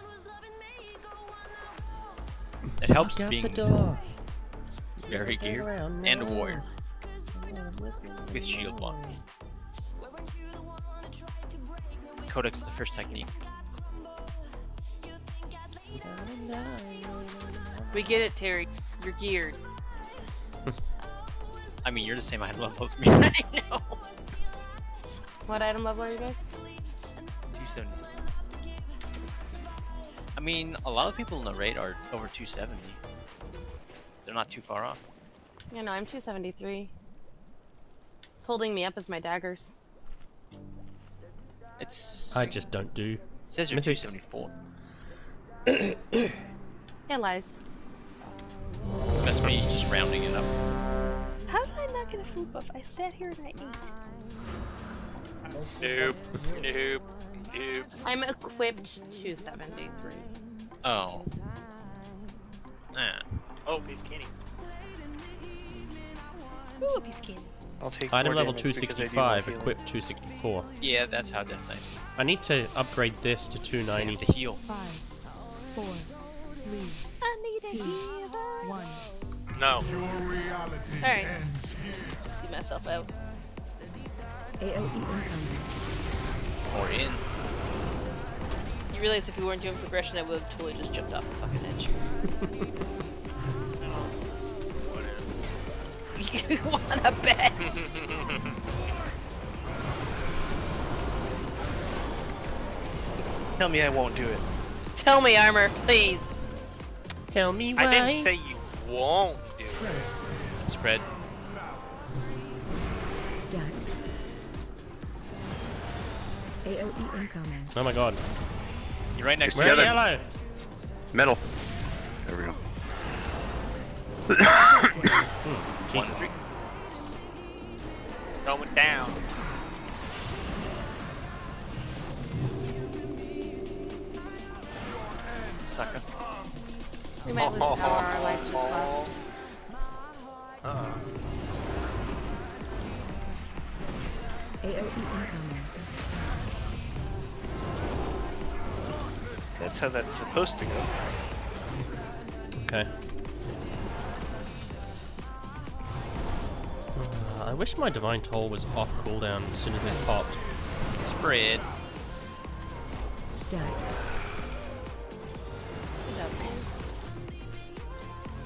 It helps Lock out being the door. very geared and a warrior with shield block. Codex is the first technique. We get it, Terry. You're geared. I mean, you're the same item level as me. I know. What item level are you guys? 276. I mean, a lot of people in the raid are over 270. They're not too far off. Yeah, no, I'm 273. What's holding me up is my daggers. It's. I just don't do. It says you're mythics. 274. Yeah, lies. Must be just rounding it up. How did I not get a food buff? I sat here and I ate. Nope. I'm equipped 273. Oh. Ah. Oh, he's kidding. Ooh, a piece of candy. I'll take Item more level damage because I do 265, more healing. equip 264. Yeah, that's how Death Knight's. I need to upgrade this to I 290. have to heal. 5, 4, 3, I need a 2, healer. 1. No. Alright. See myself out. AOE incoming. Or in. You realize if we weren't doing progression, I would have totally just jumped off the fucking edge. You wanna bet? Tell me I won't do it. Tell me, Armor, please. Tell me why. I didn't say you won't do it. Spread. Stack. AOE incoming. Oh my god. You're right next to Where's each other. yellow? Middle. There we go. One, three. Going down. sucker. We might lose power, our lives just left. AOE incoming. That's how that's supposed to go. Okay. I wish my Divine Toll was off cooldown as soon as this popped. Spread. Stack.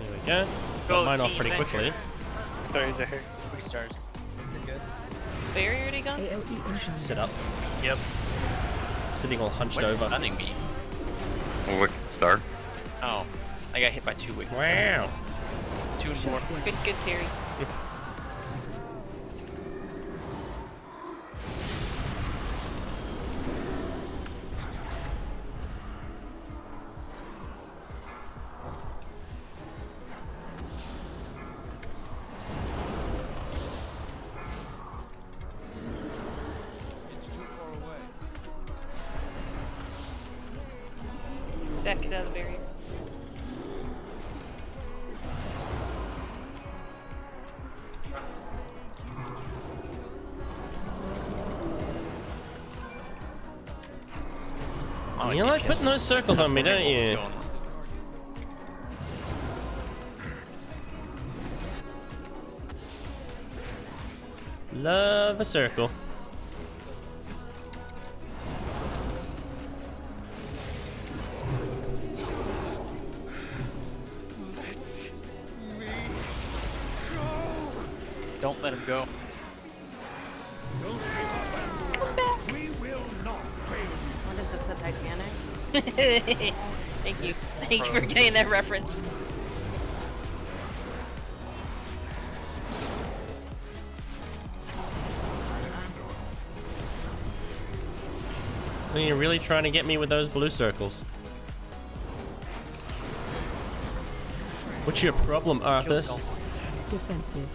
There we go. Go Got mine off team, pretty Venture. quickly. Sorry, Zahir. 3 stars. You're good. Barrier already gone? AOE incoming. Sit up. Yep. Sitting all hunched What's over. stunning me? A wicked star. Oh, I got hit by 2 wicked. Wow. 2 and 4. Good, good theory. Zach, get out of the barrier. Oh, You like putting those circles on me, don't you? Love a circle. Don't let him go. We will not fail. What is this, the Titanic? Thank you. Thank you for getting that reference. Are you really trying to get me with those blue circles? What's your problem, Arthas? Defensive.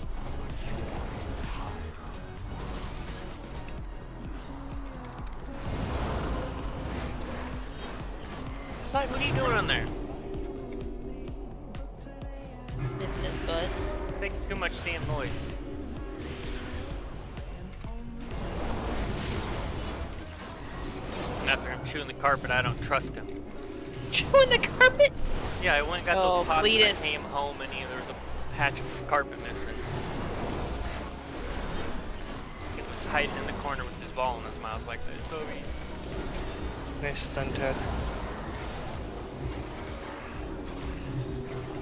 What are you doing on there? Sniffing his butt. Makes too much damn noise. After I'm chewing the carpet, I don't trust him. Chewing the carpet? Yeah, I went and got Oh, those pots and I Cletus. came home and there was a patch of carpet missing. He was hiding in the corner with his ball in his mouth like this. Toby. Nice stun, Ted.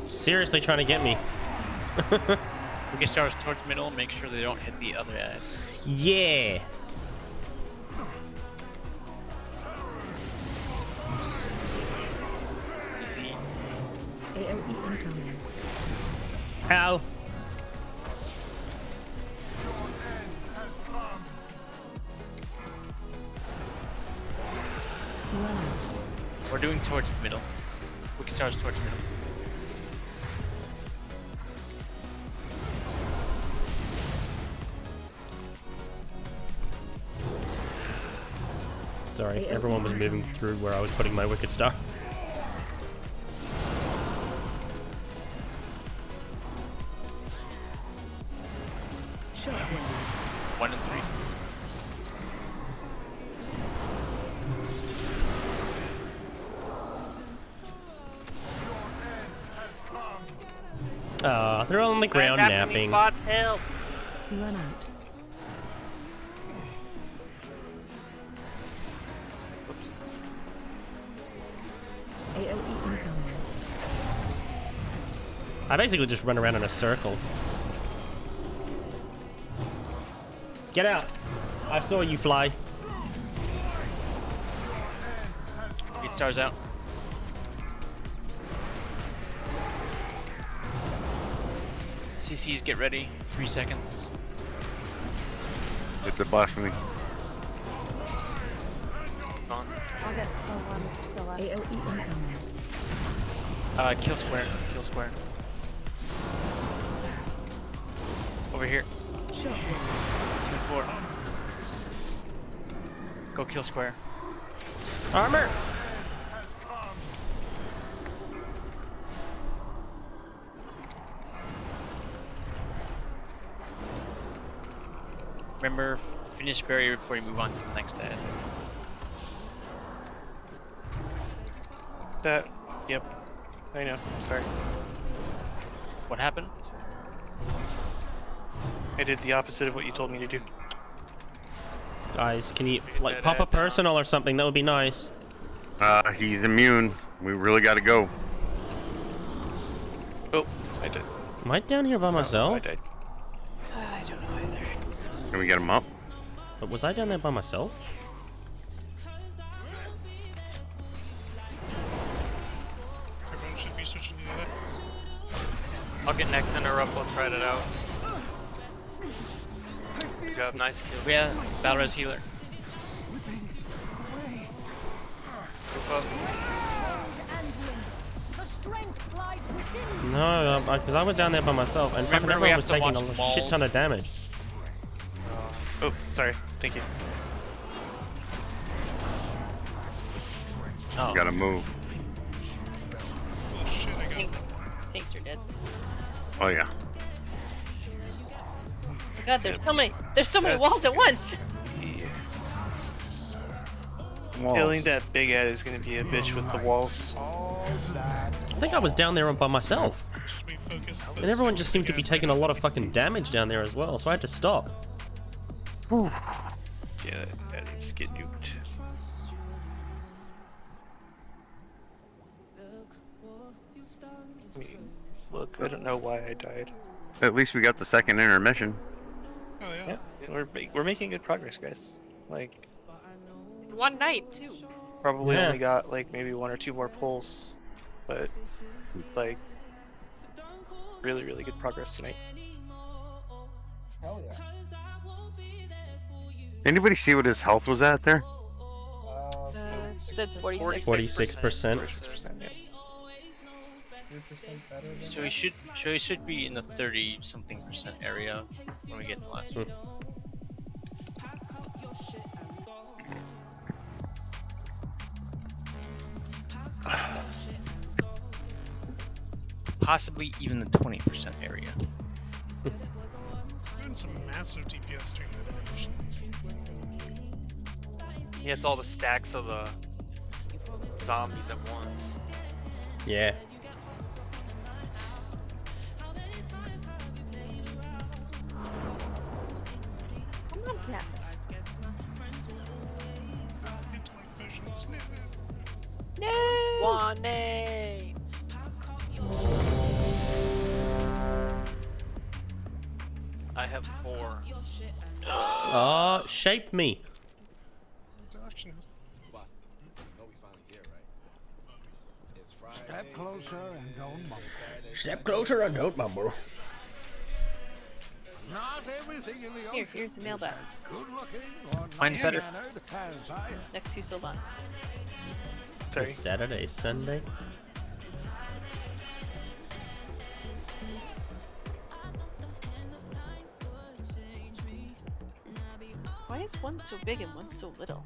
Seriously trying to get me. We get stars towards middle, make sure they don't hit the other edge. Yeah. CC. AOE incoming. Ow. Run out. We're doing towards the middle. Wicked stars towards middle. Sorry, everyone was moving through where I was putting my Wicked Star. Shockwave. 1 and 3. They're on the ground napping. Spots, help! Run out. Oops. AOE incoming. I basically just run around in a circle. Get out! I saw you fly. Wicked stars out. CCs, get ready. 3 seconds. Hit the blasphemy. Gone. I'll get one to the left. AOE incoming. Kill square. Kill square. Over here. Shockwave. 2 and 4. Go kill square. Armor! Remember, finish barrier before you move on to the next ad. Yep. I know. Sorry. What happened? I did the opposite of what you told me to do. Guys, can you like pop a personal or something? That would be nice. He's immune. We really got to go. Oh, I did. Am I down here by myself? I died. I don't know either. Can we get him up? But was I down there by myself? Everyone should be switching to the other. I'll get next interrupt. Let's ride it out. Good job. Nice kill. Yeah, battle res healer. Group up. No, because I was down there by myself, and fucking Remember, we everyone was have to taking watch a shit ton walls. of damage. Oh, sorry. Thank you. Oh. Gotta move. Oh shit, I got Tanks are dead. Oh yeah. Oh God, there's so many walls at once. Killing that big ad is gonna be a bitch with the walls. I think I was down there by myself. And everyone just seemed to be taking a lot of fucking damage down there as well, so I had to stop. Yeah, that needs to get nuked. I mean, look, I don't know why I died. At least we got the second intermission. Oh yeah. We're making good progress, guys. Like, One night too. probably Yeah. only got like maybe 1 or 2 more pulls, but like really, really good progress tonight. Hell yeah. Anybody see what his health was at there? Said 46. 46%. 46%, yeah. 3% better than So we should be in the 30-something% area when we get the last one. Possibly even the 20% area. We're in some massive DPS during that animation. He has all the stacks of the zombies at once. Yeah. Come on, Caps. No! One A. I have 4. Shape me. Step closer and don't mumble. Step closer and don't mumble. Not everything in the Here's the mailbox. good looking or Mine's better. mannered as I am. Next to Sylvanas. Sorry. Saturday, Sunday. Why is one so big and one so little?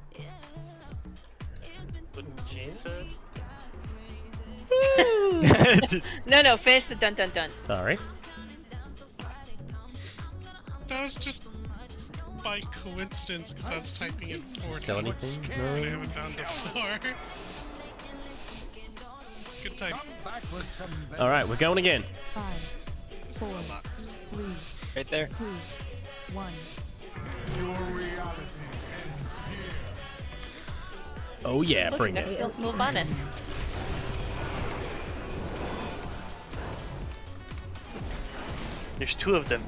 What she said? No, finish the dun dun dun. Sorry. That was just by coincidence because I was typing in 4 Sell anything? and I No. haven't found the 4. Good type. Alright, we're going again. 5, 4, 3, Right there. 2, 1. Oh yeah, Look, bring next it. to Sylvanas. There's 2 of them.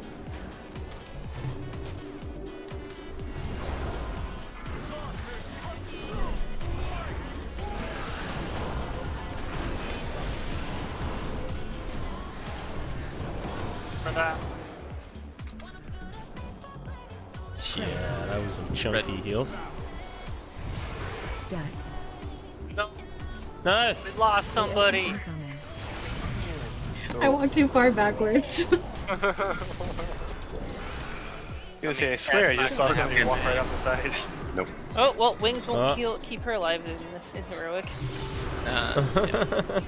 For that. Yeah, that was some chunky heals. Stack. No, No! we lost somebody. Incoming. I walked too far backwards. I swear I just saw somebody walk right off the side. Nope. Oh, well, Wings won't Oh. keep her alive in this heroic. Yeah.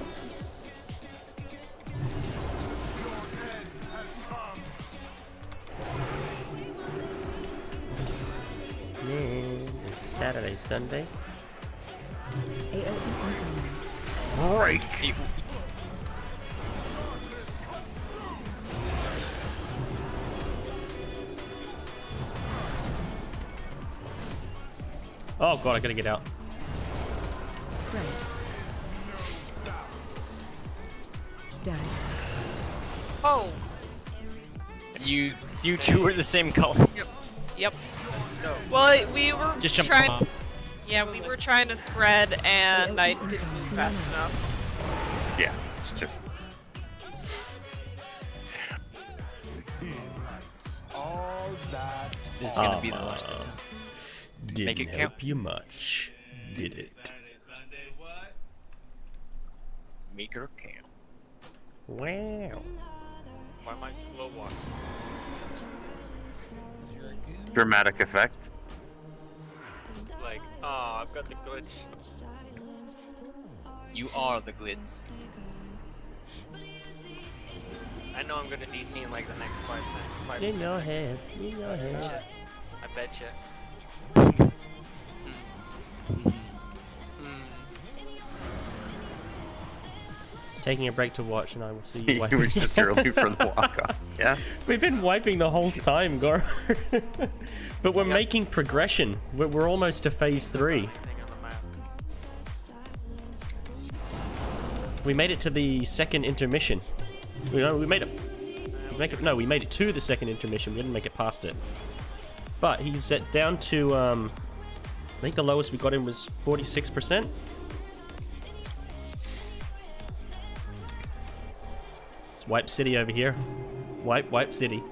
Saturday, Sunday. Break. Oh god, I gotta get out. Spread. Stack. Oh. You two are the same color. Yep. Yep. Well, we were Just jump trying. off. Yeah, we were trying to spread, and I didn't move fast enough. Yeah, it's just. This is gonna be the last attempt. Didn't Make it help count. you much, did it? Make her count. Wow. Why am I slow walking? Dramatic effect. Like, oh, I've got the glitch. You are the glitz. I know I'm gonna DC in like the next 5 seconds. In your head, in your head. I betcha. Taking a break to watch, and I will see you. It was just early for the walk off. Yeah. We've been wiping the whole time, Goro. But we're making progression. We're almost to phase 3. We made it to the second intermission. We made it. We made it to the second intermission. We didn't make it past it. But he's down to. I think the lowest we got him was 46%. It's Wipe City over here. Wipe City.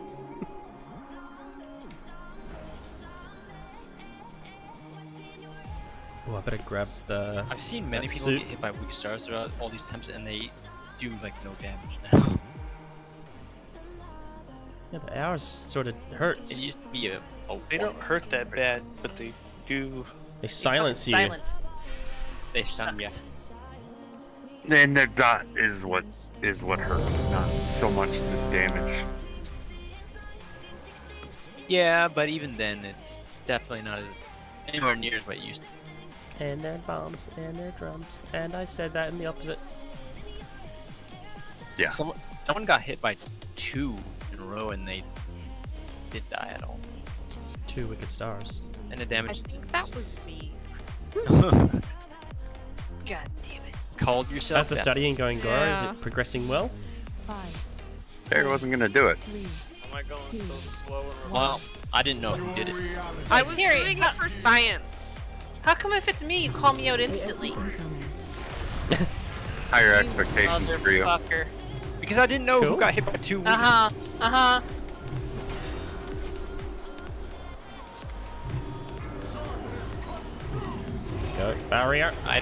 Oh, I better grab the. I've seen many that people suit. get hit by weak stars throughout all these attempts, and they do like no damage now. Yeah, but ours sort of hurts. It used to be a They don't hurt that bad, but they do. They silence you. They stun you. And their dot is what hurts, not so much the damage. Yeah, but even then, it's definitely not as anywhere near as what it used to. And their bombs and their drums. And I said that in the opposite. Yeah. Someone got hit by 2 in a row, and they did die at all. 2 wicked stars. And the I damage. think that was me. God damn it. Called yourself. How's the that? studying going, Goro? Is Yeah. it progressing well? 5, Barry wasn't gonna do it. 3, Am I going so slow and Well, I didn't know who did it. I was Harry, doing it for science. How come if it's me, you call me out instantly? incoming. Higher expectations for you. Motherfucker. Because I didn't know Cool. who got hit by 2 weak. Uh-huh. Go. Barrier. I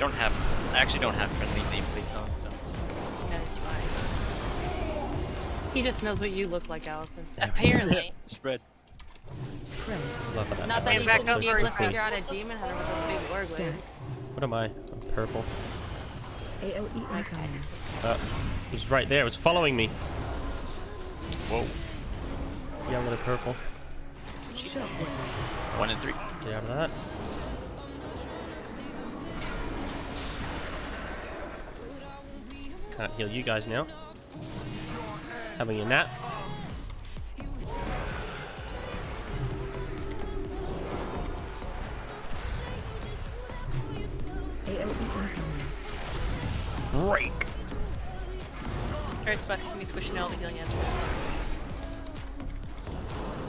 actually don't have friendly nameplates on, so. That's fine. He just knows what you look like, Allison. Yeah. Apparently. Spread. Spread. Love that. Not that you Back should up be so able to quickly. figure out a demon hunter with those big warg Stack. waves. What am I? I'm purple. AOE incoming. It was right there. It was following me. Whoa. Yellow to purple. Shockwave. 1 and 3. Get out of that. Can't heal you guys now. Having a nap. AOE incoming. Break. Alright, Spock, give me squishing all the healing answer.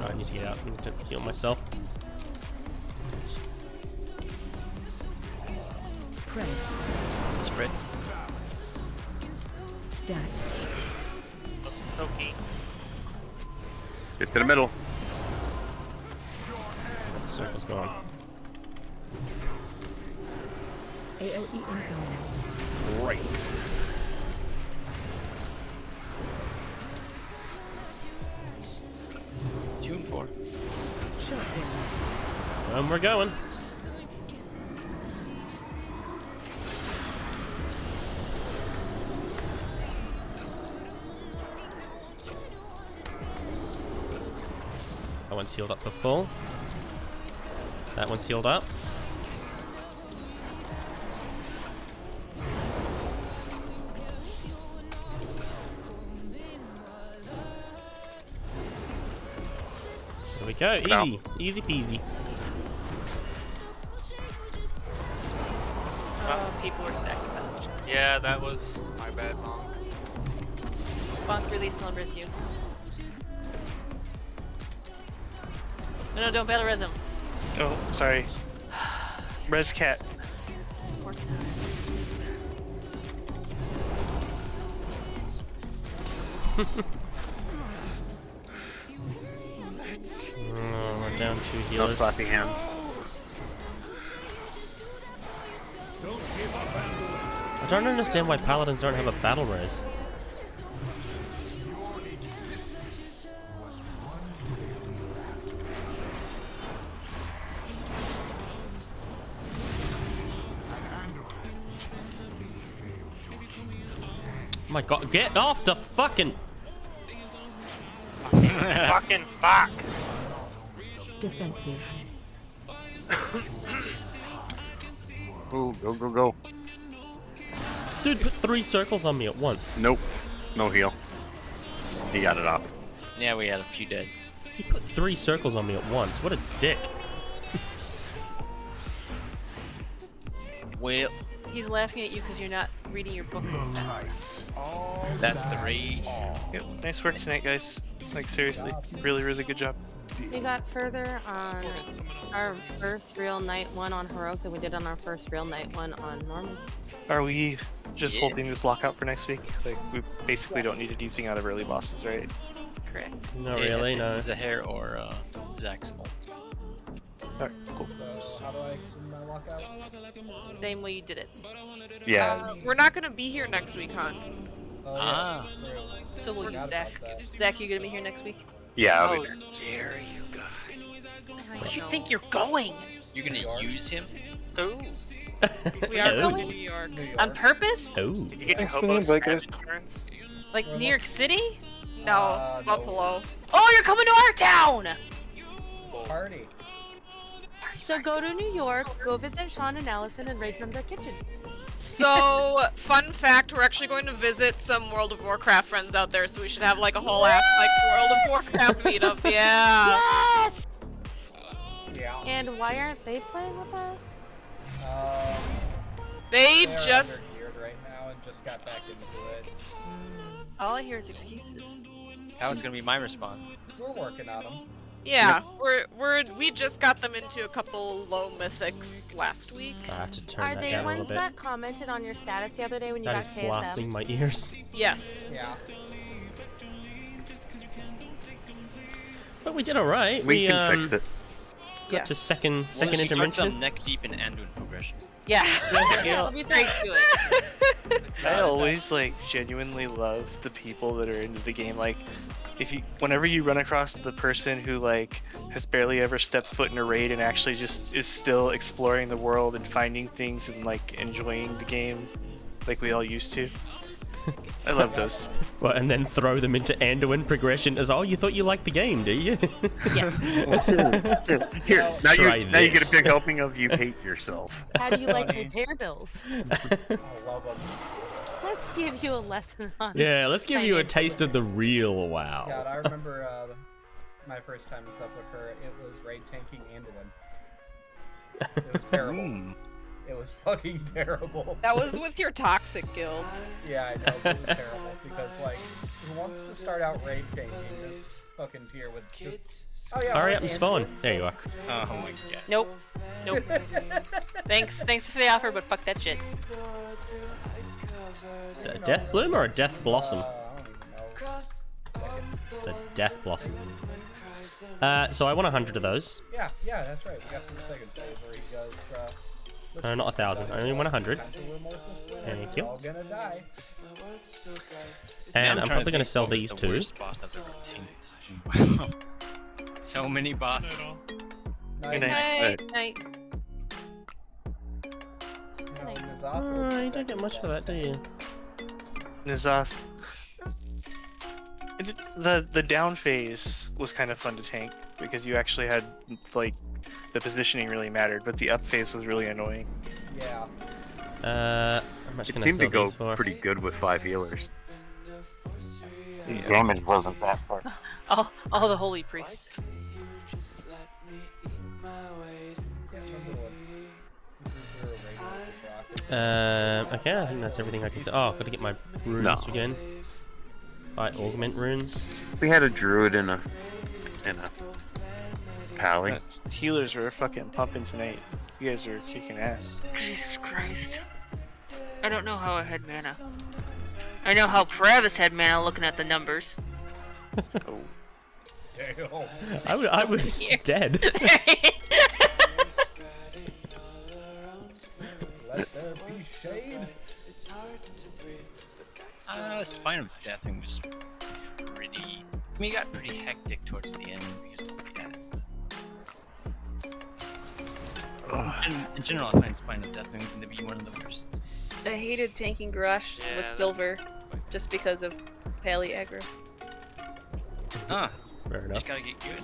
Oh, I need to get out. I need to heal myself. Spread. Spread. Stack. Okay. Get to the middle. The circle's gone. AOE incoming. Break. Tune 4. Shockwave. And we're going. That one's healed up to full. That one's healed up. Go, For now. easy. Easy peasy. Oh, people were stacking up. Yeah, that was my bad, Mom. Bonk, release numbers you. No, don't battle res him. Oh, sorry. Res cat. We're down 2 No healers. slappy hands. I don't understand why paladins don't have a battle res. Oh my god, get off the fucking... Fucking fuck! Defensive. Ooh, go, go, go. Dude, put 3 circles on me at once. Nope. No heal. He got it off. Yeah, we had a few dead. He put 3 circles on me at once. What a dick. Well, He's laughing at you because you're not reading your book. that's the rage. Yep, nice work tonight, guys. Like, seriously. Really, really good job. We got further on our first real night 1 on Heroic than we did on our first real night 1 on Norman. Are we just holding this lockout for next week? Like, we basically don't need anything out of early bosses, right? Correct. Not really, no. This is Zahir or Zach's ult. Alright, cool. So how do I extend my lockout? Same way you did it. Yeah. We're not gonna be here next week, hon. Oh, Ah. So will you, Forgot Zach? about that. Zach, you gonna be here next week? Yeah, I'll How be there. dare you guys? Where do you think you're going? You're gonna use him? Oh. We are Oh. going to New York. On purpose? Oh. Did you get your Thanks for hobo the invite, guys. insurance? Like New York City? No, No. Buffalo. Oh, you're coming to our town! Party. So go to New York, go visit Sean and Allison, and raise them their kitchen. So, fun fact, we're actually going to visit some World of Warcraft friends out there, so we should have like a whole ass like World of Warcraft meetup, yeah. Yes! Yeah. And why aren't they playing with us? They They're just... undergeared right now and just got back into it. All I hear is excuses. That was gonna be my response. We're working on them. Yeah, we just got them into a couple low mythics last week. I have to turn Are that they down a ones little bit. that commented on your status the other day when you That is got KSM? blasting my ears. Yes. Yeah. But we did alright. We can fix it. Got to second We'll start intervention. them neck deep in Anduin progression. Yeah. I'll be Straight to it. I always like genuinely love the people that are into the game. Like, whenever you run across the person who like has barely ever stepped foot in a raid and actually just is still exploring the world and finding things and like enjoying the game, like we all used to. I love those. Well, and then throw them into Anduin progression as, oh, you thought you liked the game, do you? Yeah. Here, now Try you get a this. big helping of you hate yourself. How do you like repair bills? I love them. Let's give you a lesson on. Yeah, let's give you a financial taste of the real WoW. God, I remember my first time to sup with her. It was raid tanking Anduin. It was terrible. It was fucking terrible. That was with your toxic guild. Yeah, I know, it was terrible because like, who wants to start out raid tanking this fucking tier with just... Oh yeah. Hurry like up and spawn. Anduin, There you are. Oh my god. Nope. Nope. Thanks for the offer, but fuck that shit. A death bloom or a death blossom? I don't even know. It's a death blossom. So I want 100 of those. Yeah, that's right. We got some second phase where he goes, No, not 1,000. I only want 100. Thank you. All gonna die. And I'm trying probably to going to think sell what was these the two. worst boss I've ever tanked. Wow. So many bosses. Night. Night. No, Nazoth Oh, was you don't get much for that, do you? Nazoth. The down phase was kind of fun to tank because you actually had like the positioning really mattered, but the up phase was really annoying. Yeah. How much It can I seemed sell to go these for? pretty good with 5 healers. Yeah. Damage wasn't that far. All the holy priests. Okay, I think that's everything I can say. Oh, gotta get my runes again. By augment runes. We had a druid and a pally. Healers are fucking pumping tonight. You guys are kicking ass. Jesus Christ. I don't know how I had mana. I know how Travis had mana looking at the numbers. Oh. Damn. I was dead. Let there be shade. Spine of Death was pretty. I mean, it got pretty hectic towards the end because of the ads. In general, I find Spine of Death to be one of the worst. I hated tanking Garrosh with silver just because of Pally aggro. Ah, fair you enough. just gotta get good.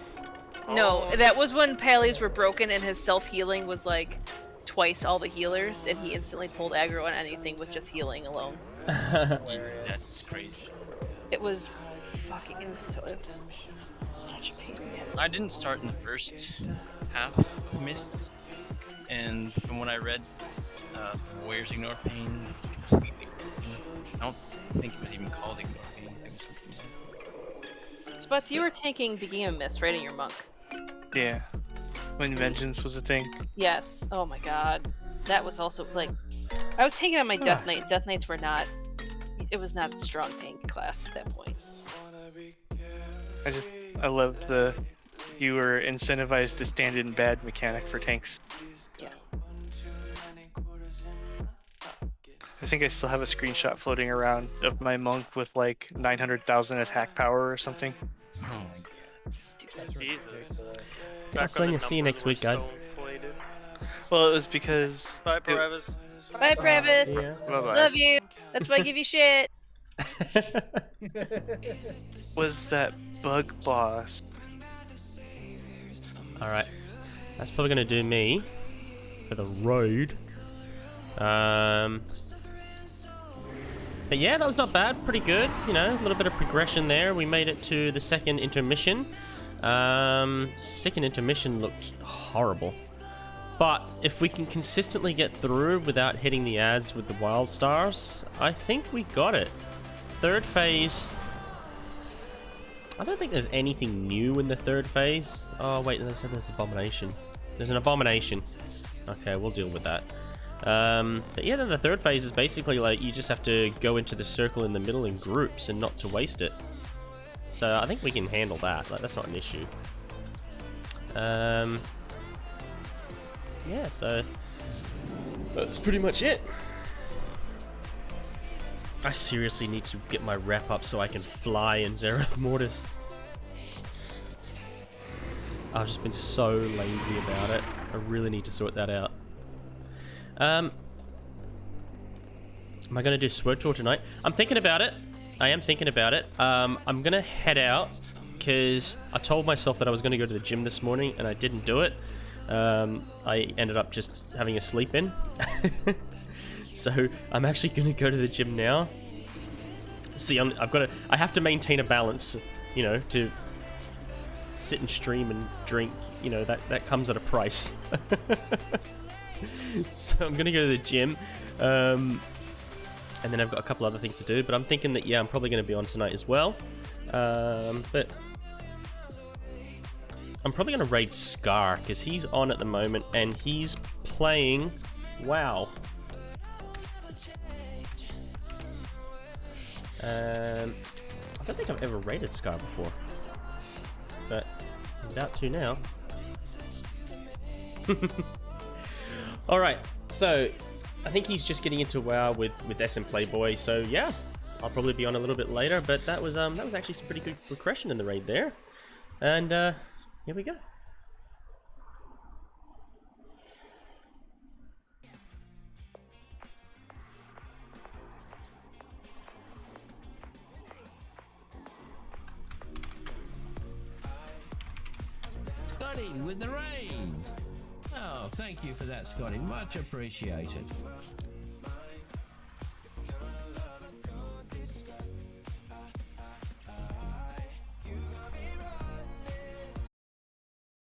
No, that was when Pallies were broken and his self-healing was like twice all the healers, and he instantly pulled aggro on anything with just healing alone. That's crazy. It was fucking. It was such a pain in the ass. I didn't start in the first half of Mists, and from what I read, Warriors Ignore Pain is completely broken. I don't think it was even called Ignore Pain. I think it was something else. Spots, you were tanking Behemoth Mist, right, in your monk? Yeah. When Vengeance was a thing. Yes. Oh my god. That was also, like... I was tanking on my Death Knight. Death Knights were not... It was not a strong tank class at that point. I love the... You were incentivized to stand in bad mechanic for tanks. Yeah. I think I still have a screenshot floating around of my monk with like 900,000 attack power or something. Oh my god. Stupid. Jesus. Gasoline, see you next week, guys. Well, it was because... Bye, Paravis. Bye, Travis. Yeah. Bye-bye. Love you. That's why I give you shit. Was that bug boss? Alright. That's probably gonna do me for the road. But yeah, that was not bad. Pretty good. You know, a little bit of progression there. We made it to the second intermission. Second intermission looked horrible. But if we can consistently get through without hitting the ads with the wild stars, I think we got it. Third phase. I don't think there's anything new in the third phase. Oh wait, they said there's abomination. There's an abomination. Okay, we'll deal with that. But yeah, then the third phase is basically like you just have to go into the circle in the middle in groups and not to waste it. So I think we can handle that. Like, that's not an issue. Yeah, so that's pretty much it. I seriously need to get my rep up so I can fly in Zerath Mortis. I've just been so lazy about it. I really need to sort that out. Am I going to do Sword Tour tonight? I'm thinking about it. I am thinking about it. I'm going to head out because I told myself that I was going to go to the gym this morning and I didn't do it. I ended up just having a sleep in. So I'm actually going to go to the gym now. See, I have to maintain a balance, you know, to sit and stream and drink, you know, that comes at a price. So I'm going to go to the gym. And then I've got a couple other things to do, but I'm thinking that, yeah, I'm probably going to be on tonight as well. But I'm probably going to raid Scar, because he's on at the moment, and he's playing WoW. I don't think I've ever raided Scar before, but I'm about to now. Alright, so I think he's just getting into WoW with SM Playboy, so yeah, I'll probably be on a little bit later, but that was actually some pretty good progression in the raid there. And here we go. Scotty with the raid. Oh, thank you for that, Scotty. Much appreciated.